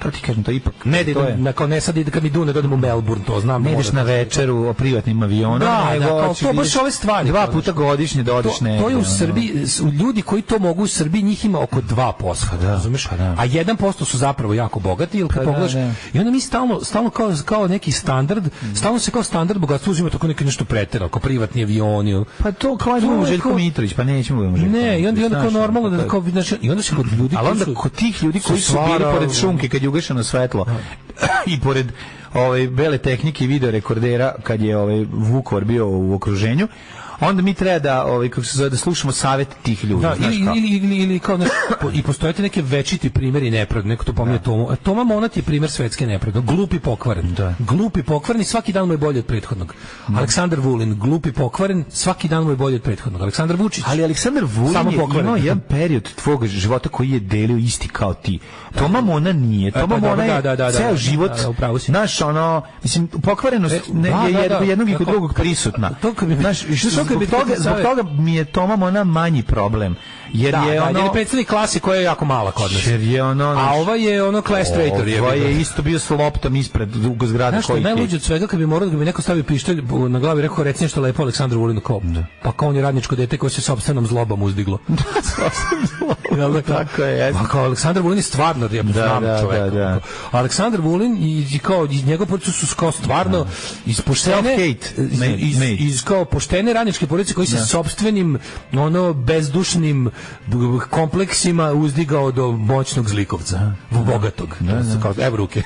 To ti kažem, to ipak ne da kao ne sad ide kad mi dune dođem u Melbourne, to znam. Ne ideš na večeru o privatnim avionom, nego to baš ove stvari. 2 puta godišnje da odeš negdje. To je u Srbiji, ljudi koji to mogu u Srbiji, njih ima oko 2%, razumeš? A 1% su zapravo jako bogati, ili kad pogledaš, i onda mi stalno kao neki standard, stalno se kao standard bogatstva uzima tako nešto preterano, kao privatni avioni. Pa to kao imamo Željko Mitrović, pa nećemo imamo Željko. Ne, i onda kao normalno da kao, i onda se kod ljudi, ali onda kod tih ljudi koji su bili pored šunke kad je ugašeno svetlo i pored bele tehnike i video rekordera kad je Vukovar bio u okruženju, onda mi treba da kako se zove, da slušamo savjet tih ljudi, ili kao i postoje neke večiti primjeri nepravde. Neko to pominje Toma Monat je primjer svetske nepravde, glupi pokvaren. Glupi pokvaren i svaki dan mu je bolji od prethodnog. Aleksandar Vulin, glupi pokvaren, svaki dan mu je bolji od prethodnog. Aleksandar Vučić. Ali Aleksandar Vulin je imao jedan period tvog života koji je delio isti kao ti. Toma Mona nije. Toma Mona je ceo život, znaš, ono, mislim, pokvarenost je jednog i kod drugog prisutna. Zbog toga mi je Toma Mona manji problem. Jer je predstavnik klase koja je jako mala kod nas. A ova je ono class traitor. Ova je isto bio s loptom ispred zgrade. Znaš što je najluđe od svega, kad bi morao da mi neko stavio pištolj na glavi i rekao, reci nešto lepo Aleksandru Vulinu, kao, pa kao on je radničko dete koje se sopstvenom zlobom uzdiglo. Tako je. Pa kao Aleksandar Vulin je stvarno znam čovjek. Aleksandar Vulin i kao njegov porodica su kao stvarno iz poštene radničke porodice koji se sopstvenim bezdušnim kompleksima uzdigao do moćnog zlikovca, bogatog. Evo ruke.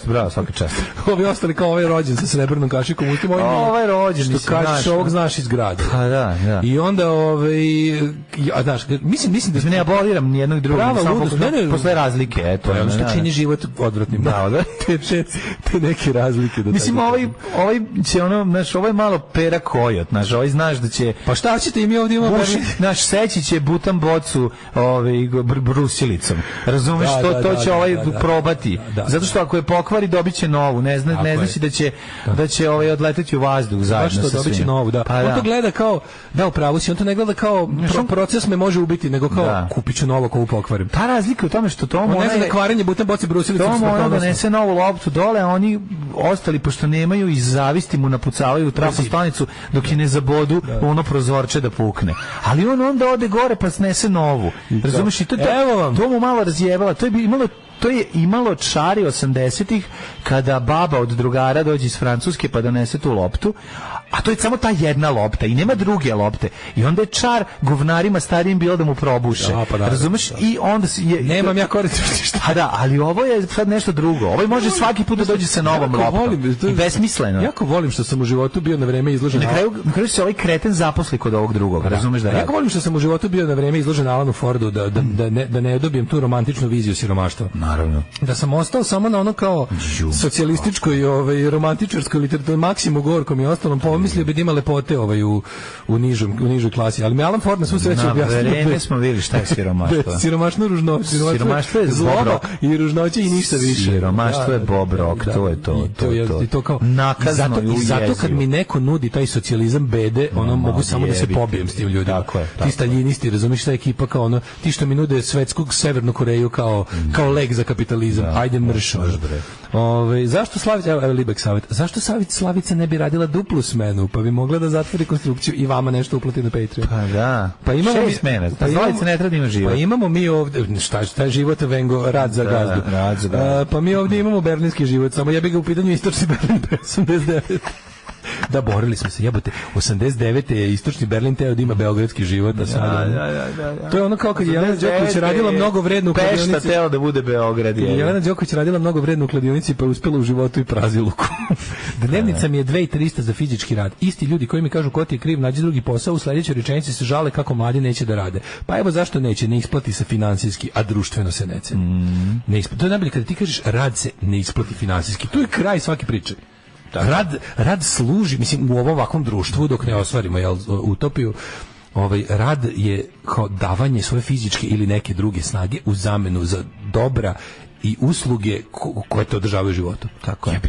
Bravo, svaka čast. Ovi ostali kao ovaj rođen sa srebrnom kašikom ustima. Ovaj rođen, što kažeš, ovog znaš iz grada. I onda, znaš, mislim da ne aboliram nijednog drugog, samo posle razlike. To je ono što čini život odvratnim. Te neke razlike. Mislim, ovaj će ovo je malo pera kojot, znaš, ovaj znaš da će... Pa šta ćete i mi ovdje imamo? Naš seći će butan bocu brusilicom. Razumeš, to će probati. Zato što ako je pokvari, dobit će novu. Ne znači da će odleteti u vazduh zajedno sa svim. Dobit će novu, da. On to gleda kao, da, upravo si, on to ne gleda kao proces me može ubiti, nego kao kupit ću novo kovu pokvarim. Ta razlika u tome što to ne zna da kvarenje butan boci brusilicom. To mora donese novu loptu dole, a oni ostali, pošto nemaju, iz zavisti mu napucavaju trafostanicu dok je ne zabodu ono prozorče da pukne. Ali on onda ode gore pa snese novu. Razumeš, i to mu malo razjebala. To je imalo čari 80-ih kada baba od drugara dođe iz Francuske pa donese tu loptu, a to je samo ta jedna lopta i nema druge lopte. I onda je čar govnarima starijim bilo da mu probuše. Razumeš? I onda nemam ja koristi šta. A da, ali ovo je sad nešto drugo. Ovo može svaki put da dođe sa novom loptom. I besmisleno. Jako volim što sam u životu bio na vreme izložen. Na kraju se ovaj kreten zaposli kod ovog drugog. Razumeš da radi? Jako volim što sam u životu bio na vreme izložen Alanu Fordu da ne dobijem tu romantičnu viziju siromaštva. Naravno. Da sam ostao samo na ono kao socijalističkoj romantičarskoj literaturi Maksimu Gorkom i ostalom, pomislio bi da ima lepote u nižoj klasi, ali mi Alan Ford na svu sreću objasnio. Na vreme smo vidjeli šta je siromaštvo. Siromaštvo je zloba i ružnoće i ništa više. Siromaštvo je Bob Rock, to je to. I to kao nakazno i zato kad mi neko nudi taj socijalizam bede, mogu samo da se pobijem s tim ljudima. Ti staljinisti, razumiješ, ta ekipa kao ti što mi nude svetsku Severnu Koreju kao lek za kapitalizam. Ajde mršo. Zašto Slavica, evo Libek savjet, zašto Slavica ne bi radila duplu smenu, pa bi mogla da zatvori konstrukciju i vama nešto uplati na Patreon? Pa da. Pa imamo 6 smena. Slavica ne treba da ima život. Pa imamo mi ovde, šta je život, Vengo, rad za gazdu. Pa mi ovde imamo berlinski život, samo ja bih ga u pitanju istočni Berlin 89. Da, borili smo se, jebote, 89. je istočni Berlin teo da ima beogradski život, a sada... Da. To je ono kao kad je Jelena Đoković radila mnogo vredno u kladionici. Pešta teo da bude Beograd. Jelena Đoković radila mnogo vredno u kladionici, pa je uspela u životu i praziluku. Dnevnica mi je 2300 za fizički rad. Isti ljudi koji mi kažu ko ti je kriv, nađi drugi posao, u sledećoj rečenici se žale kako mladi neće da rade. Pa evo zašto neće, ne isplati se finansijski, a društveno se ne ceni. To je najbolje kada ti kažeš rad se ne isplati finansijski. Tu je kraj svake priče. Rad služi, mislim, u ovom ovakvom društvu dok ne ostvarimo utopiju, rad je kao davanje svoje fizičke ili neke druge snage u zamenu za dobra i usluge koje te održavaju u životu. Tako je.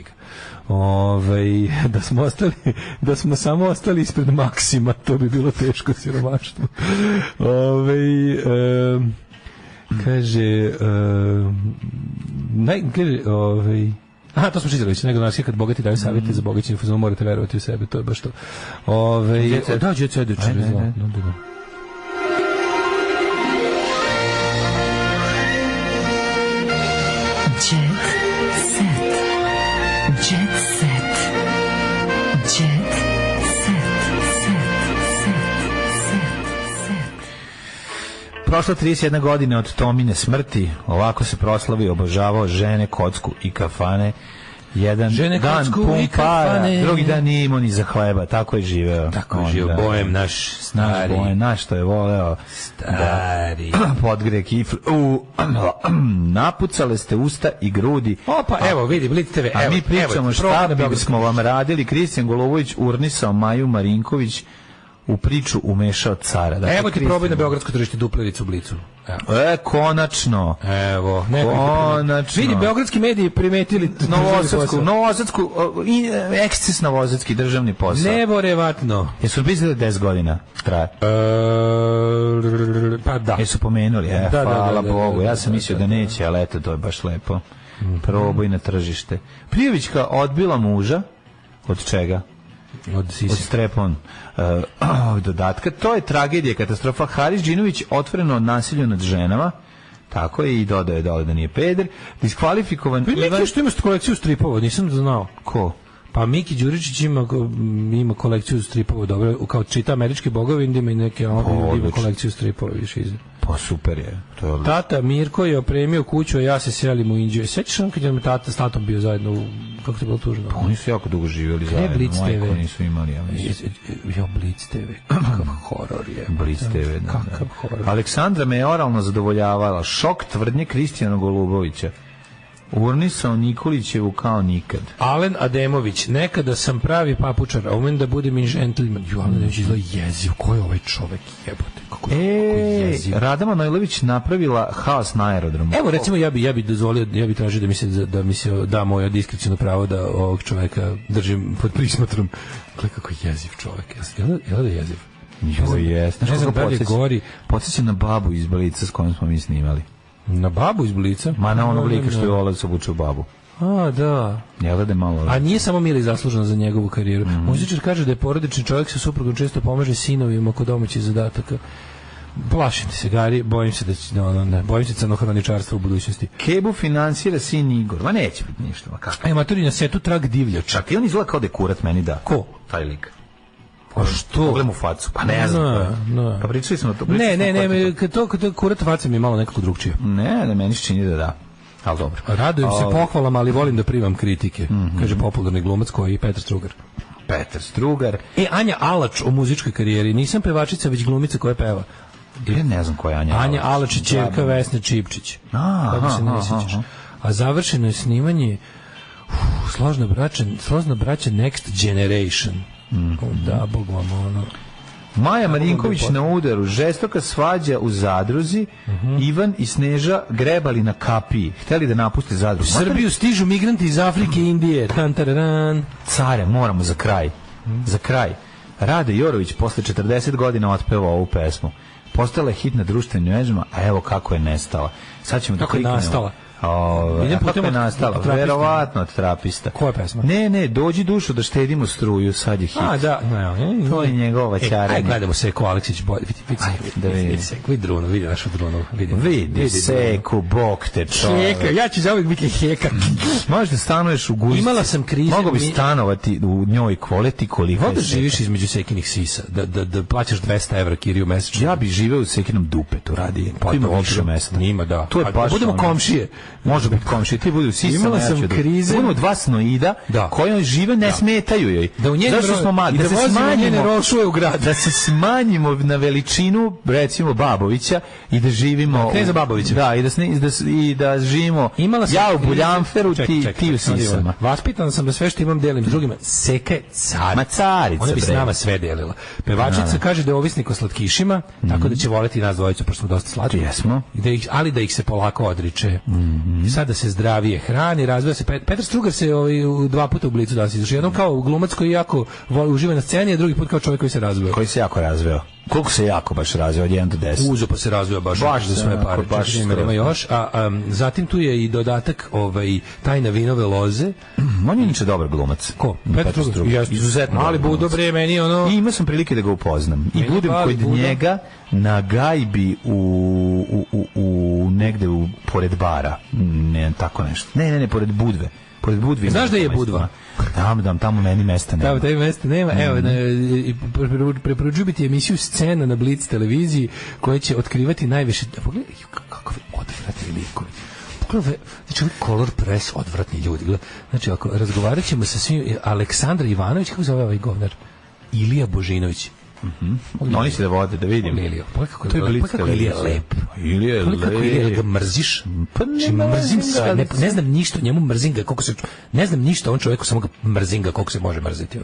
Da smo samo ostali ispred Maksima, to bi bilo teško siromaštvo. Kaže to smo čitali već, nego nas kad bogati daju savjeti za bogaćenje, morate verovati u sebe, to je baš to. Da, Jet Set. Prošla 31 godina od Tomine smrti, ovako se proslavio, obožavao žene, kocku i kafane. Jedan žene, dan pun para, drugi dan nije imao ni za hleba, tako je živeo. Tako je živeo, bojem naš stari. Bojem naš, što je voleo. Stari. Podgre kifl. Napucale ste usta i grudi. Opa, evo, vidi, Blitz TV. A mi pričamo šta bismo vam radili. Kristijan Golovović urnisao Maju Marinković, u priču umešao cara. Dakle, evo ti probaj na beogradsko tržište duplericu u Blicu. Konačno. Evo, konačno. Vidi, beogradski mediji primetili Novosadsku, eksces novosadski državni posao. Neverovatno. Jesu pisali 10 godina traje? Pa da. Jesu pomenuli, hvala Bogu. Ja sam mislio da neće, ali eto, to je baš lepo. Proboj na tržište. Prijevićka odbila muža. Od čega? Od strepon dodatka. To je tragedija, katastrofa. Haris Džinović otvoreno nasilju nad ženama. Tako je, i dodaje da nije peder. Diskvalifikovan Ivan... što ima kolekciju stripova, nisam znao. Ko? Pa Miki Đuričić ima kolekciju stripova, dobro, kao čita Američki bogovi, ima i neke ima kolekciju stripova više iz. Pa super je. Tata Mirko je opremio kuću, a ja se selim u Indiju. Sećaš on kad je tata s tatom bio zajedno, kako to bilo tužno? Pa oni su jako dugo živjeli zajedno. Blitz TV. Nisu imali, Blitz TV, kakav horor je. Blitz TV, kakav horor. Aleksandra me je oralno zadovoljavala. Šok tvrdnje Kristijana Golubovića. Urnisao Nikolićevu kao nikad. Alen Ademović, nekada sam pravi papučar, a umem da budem i gentleman. Alen Ademović izgleda jeziv, ko je ovaj čovek, jebote, kako jeziv. Rada Manojlović napravila haos na aerodromu. Evo, recimo, ja bi dozvolio, ja bi tražio da mi se da moje diskreciono pravo da ovog čoveka držim pod prismotrom. Gle, kako jeziv čovek, jel da jeziv? Ne znam da li gori. Podsjeća na babu iz Blica s kojom smo mi snimali. Na babu iz Blica? Ma na onog lika što je Olac obučio babu. A, da. Jel da je malo... A nije samo Mili zaslužena za njegovu karijeru. Muzičar kaže da je porodični čovjek sa suprugom često pomaže sinovima kod domaćih zadataka. Plašim se, Gari, bojim se da će, bojim se crnohroničarstva u budućnosti. Kebu finansira sin Igor. Ma neće biti ništa, ma kako. Maturi na setu trag divljač. Čak i on izgleda kao da je kurat meni da. Ko? Taj lik. Pa što? Pogledam u facu. Pa ne znam. Pa pričali smo to. Ne, kad to kurat faca mi je malo nekako drugčije. Ne, da meni se čini da. Ali dobro. Radujem se pohvalama, ali volim da primam kritike. Kaže popularni glumac koji je Petar Strugar. Petar Strugar. Anja Alač o muzičkoj karijeri. Nisam pevačica, već glumica koja peva. Ja ne znam koja je Anja Alač. Anja Alač je ćerka Vesne Čipčić. Kako se ne sjećaš. A završeno je snimanje Složna braća Next Generation. Da, Bog vam ono. Maja Marinković na udaru, žestoka svađa u zadruzi, Ivan i Sneža grebali na kapiji, hteli da napuste zadrugu. U Srbiju stižu migranti iz Afrike i Indije. Care, moramo za kraj. Za kraj. Rade Jorović posle 40 godina otpeva ovu pesmu. Postala je hit na društvenim mrežama, a evo kako je nestala. Sad ćemo kako je nastala? A kako je nastala? Verovatno od trapista. Koja pesma? Ne, dođi dušo da štedimo struju, sad je hit. Da. To je njegova ćarenja. Ajde, gledamo Seko Aleksić bolje. Vidi Seko, vidi Drunu, vidi našu Drunu. Vidi Seko, bog te čovek. Heka, ja ću za uvijek biti Heka. Možda stanuješ u Gujsci. Imala sam krize. Mogu bi stanovati u njoj koleti koliko je. Voda živiš između Sekinih sisa, da plaćaš 200 evra kiriju mesečno. Ja bih živeo u Sekinom dupetu, radi. Pa ima više mesta. Njima, da. To je baš budemo komšije. Može biti komšije. Ti budu sisama. Imala sam krize. Budemo dva snoida koji žive, ne smetaju joj. Zašto smo mali? Da se smanjimo rošuje u grad. Da se smanjimo na veličinu, recimo, Babovića i da živimo... Kneza Babovića. Da, i da živimo ja u Buljanferu, ti u sisama. Vaspitan sam da sve što imam delim s drugima. Seka je carica. Ona bi s nama sve delila. Pevačica kaže da je ovisnik o slatkišima, tako da će voleti nas dvojicu, pošto smo dosta slatki. Jesmo. Ali da ih se polako odriče. Sada se zdravije hrani, razvija se. Petar Strugar se 2 puta u Blicu danas izašao. Jednom kao glumac koji jako uživa na sceni, a drugi put kao čovjek koji se razveo. Koji se jako razveo. Koliko se jako baš razveo od 1 do 10? Uzo pa se razveo baš za sve pare. Baš ima još. Zatim tu je i dodatak tajna vinove loze. On je inače dobar glumac. Ko? Petar Strugar. Izuzetno. Ali Budo bre, meni ono... I imao sam prilike da ga upoznam. I budem kod njega na gajbi u negde pored bara. Ne, tako nešto. Ne, pored Budve. Pored Budve. Znaš da je Budva? Tamo meni mesta nema. Tamo mesta nema. Evo, preporučuju biti emisiju Scena na Blic televiziji koja će otkrivati najviše... Pogledaj, kakve odvratni likovi. Pogledaj, znači ovaj Color Press, odvratni ljudi. Znači, ako razgovarat ćemo sa svim... Aleksandra Ivanović, kako zove ovaj govnar? Ilija Božinović. Oni će da vode, da vidim. Ilija, kako je Ilija lep. Ilija je lep. Kako Ilija ga mrziš? Pa mrzim sve, ne znam ništa, njemu mrzim ga, ne znam ništa, on čovjeku samo ga mrzim ga, koliko se može mrziti.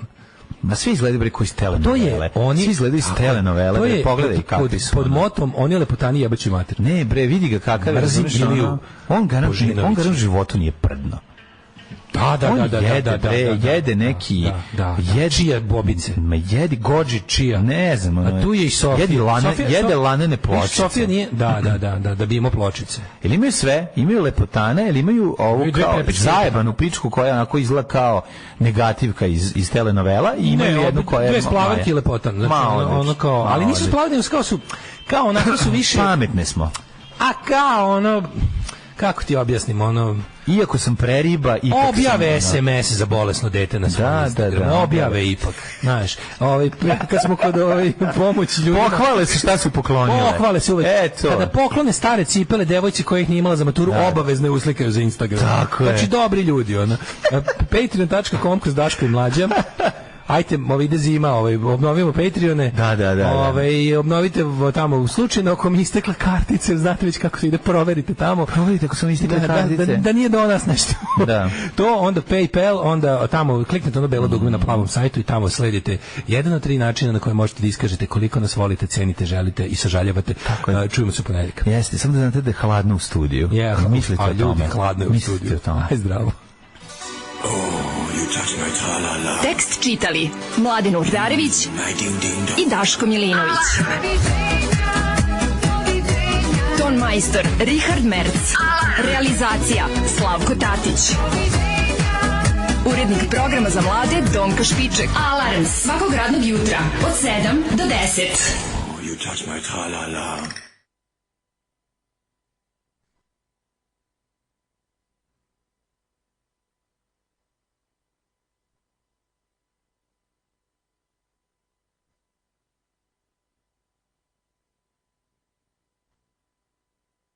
Ma svi izgledaju bre koji iz telenovele. Svi izgledaju iz telenovele, pogledaj kakvi su. Pod motom, on je lepotani jebači mater. Ne bre, vidi ga kakav je. Mrzim Iliju. On garant u životu nije prdno. Da, jede neki čija bobice. Ma jedi gođi čija. Ne znam. A tu je i Sofija. Jede lanene pločice. Sofija nije, da bi imao pločice. Ili imaju sve, imaju lepotane, ili imaju ovu kao zajebanu pičku koja onako izgleda kao negativka iz telenovela i imaju jednu koja je... Dve splavanke i lepotan. Ono kao, ali nisu splavanke, kao onako su više... Pametne smo. A kao ono... Kako ti objasnim, ono... Iako sam preriba, ipak objave SMS za bolesno dete na svom Instagramu. Objave ipak, znaš. Kad smo kod pomoći ljudima... Pohvale se šta su poklonile. Pohvale se uvek. Kada poklone stare cipele devojci koje ih nije imala za maturu, obavezno je uslikaju za Instagram. Tako je. Znači, dobri ljudi, ono. Patreon.com kroz Daško i Mlađa. Ajte, ide zima, obnovimo Patreone. Da. Obnovite tamo slučajno ako mi istekla kartice, znate već kako se ide, proverite tamo. Proverite ako su mi istekle kartice. Da nije do nas nešto. Da. To, onda PayPal, onda tamo kliknete ono belo dugme na plavom sajtu i tamo sledite jedan od 3 načina na koje možete da iskažete koliko nas volite, cenite, želite i sažaljavate. Čujemo se u ponedjeljak. Jeste, samo da znate da je hladno u studiju. Mislite o tome. Hladno u studiju. Aj zdravo. Tekst čitali Mladen Urdarević i Daško Milinović. Ton majstor Richard Merc. Realizacija Slavko Tatić. Urednik programa za mlade Donka Špiček. Alarms svakog radnog jutra od 7 do 10.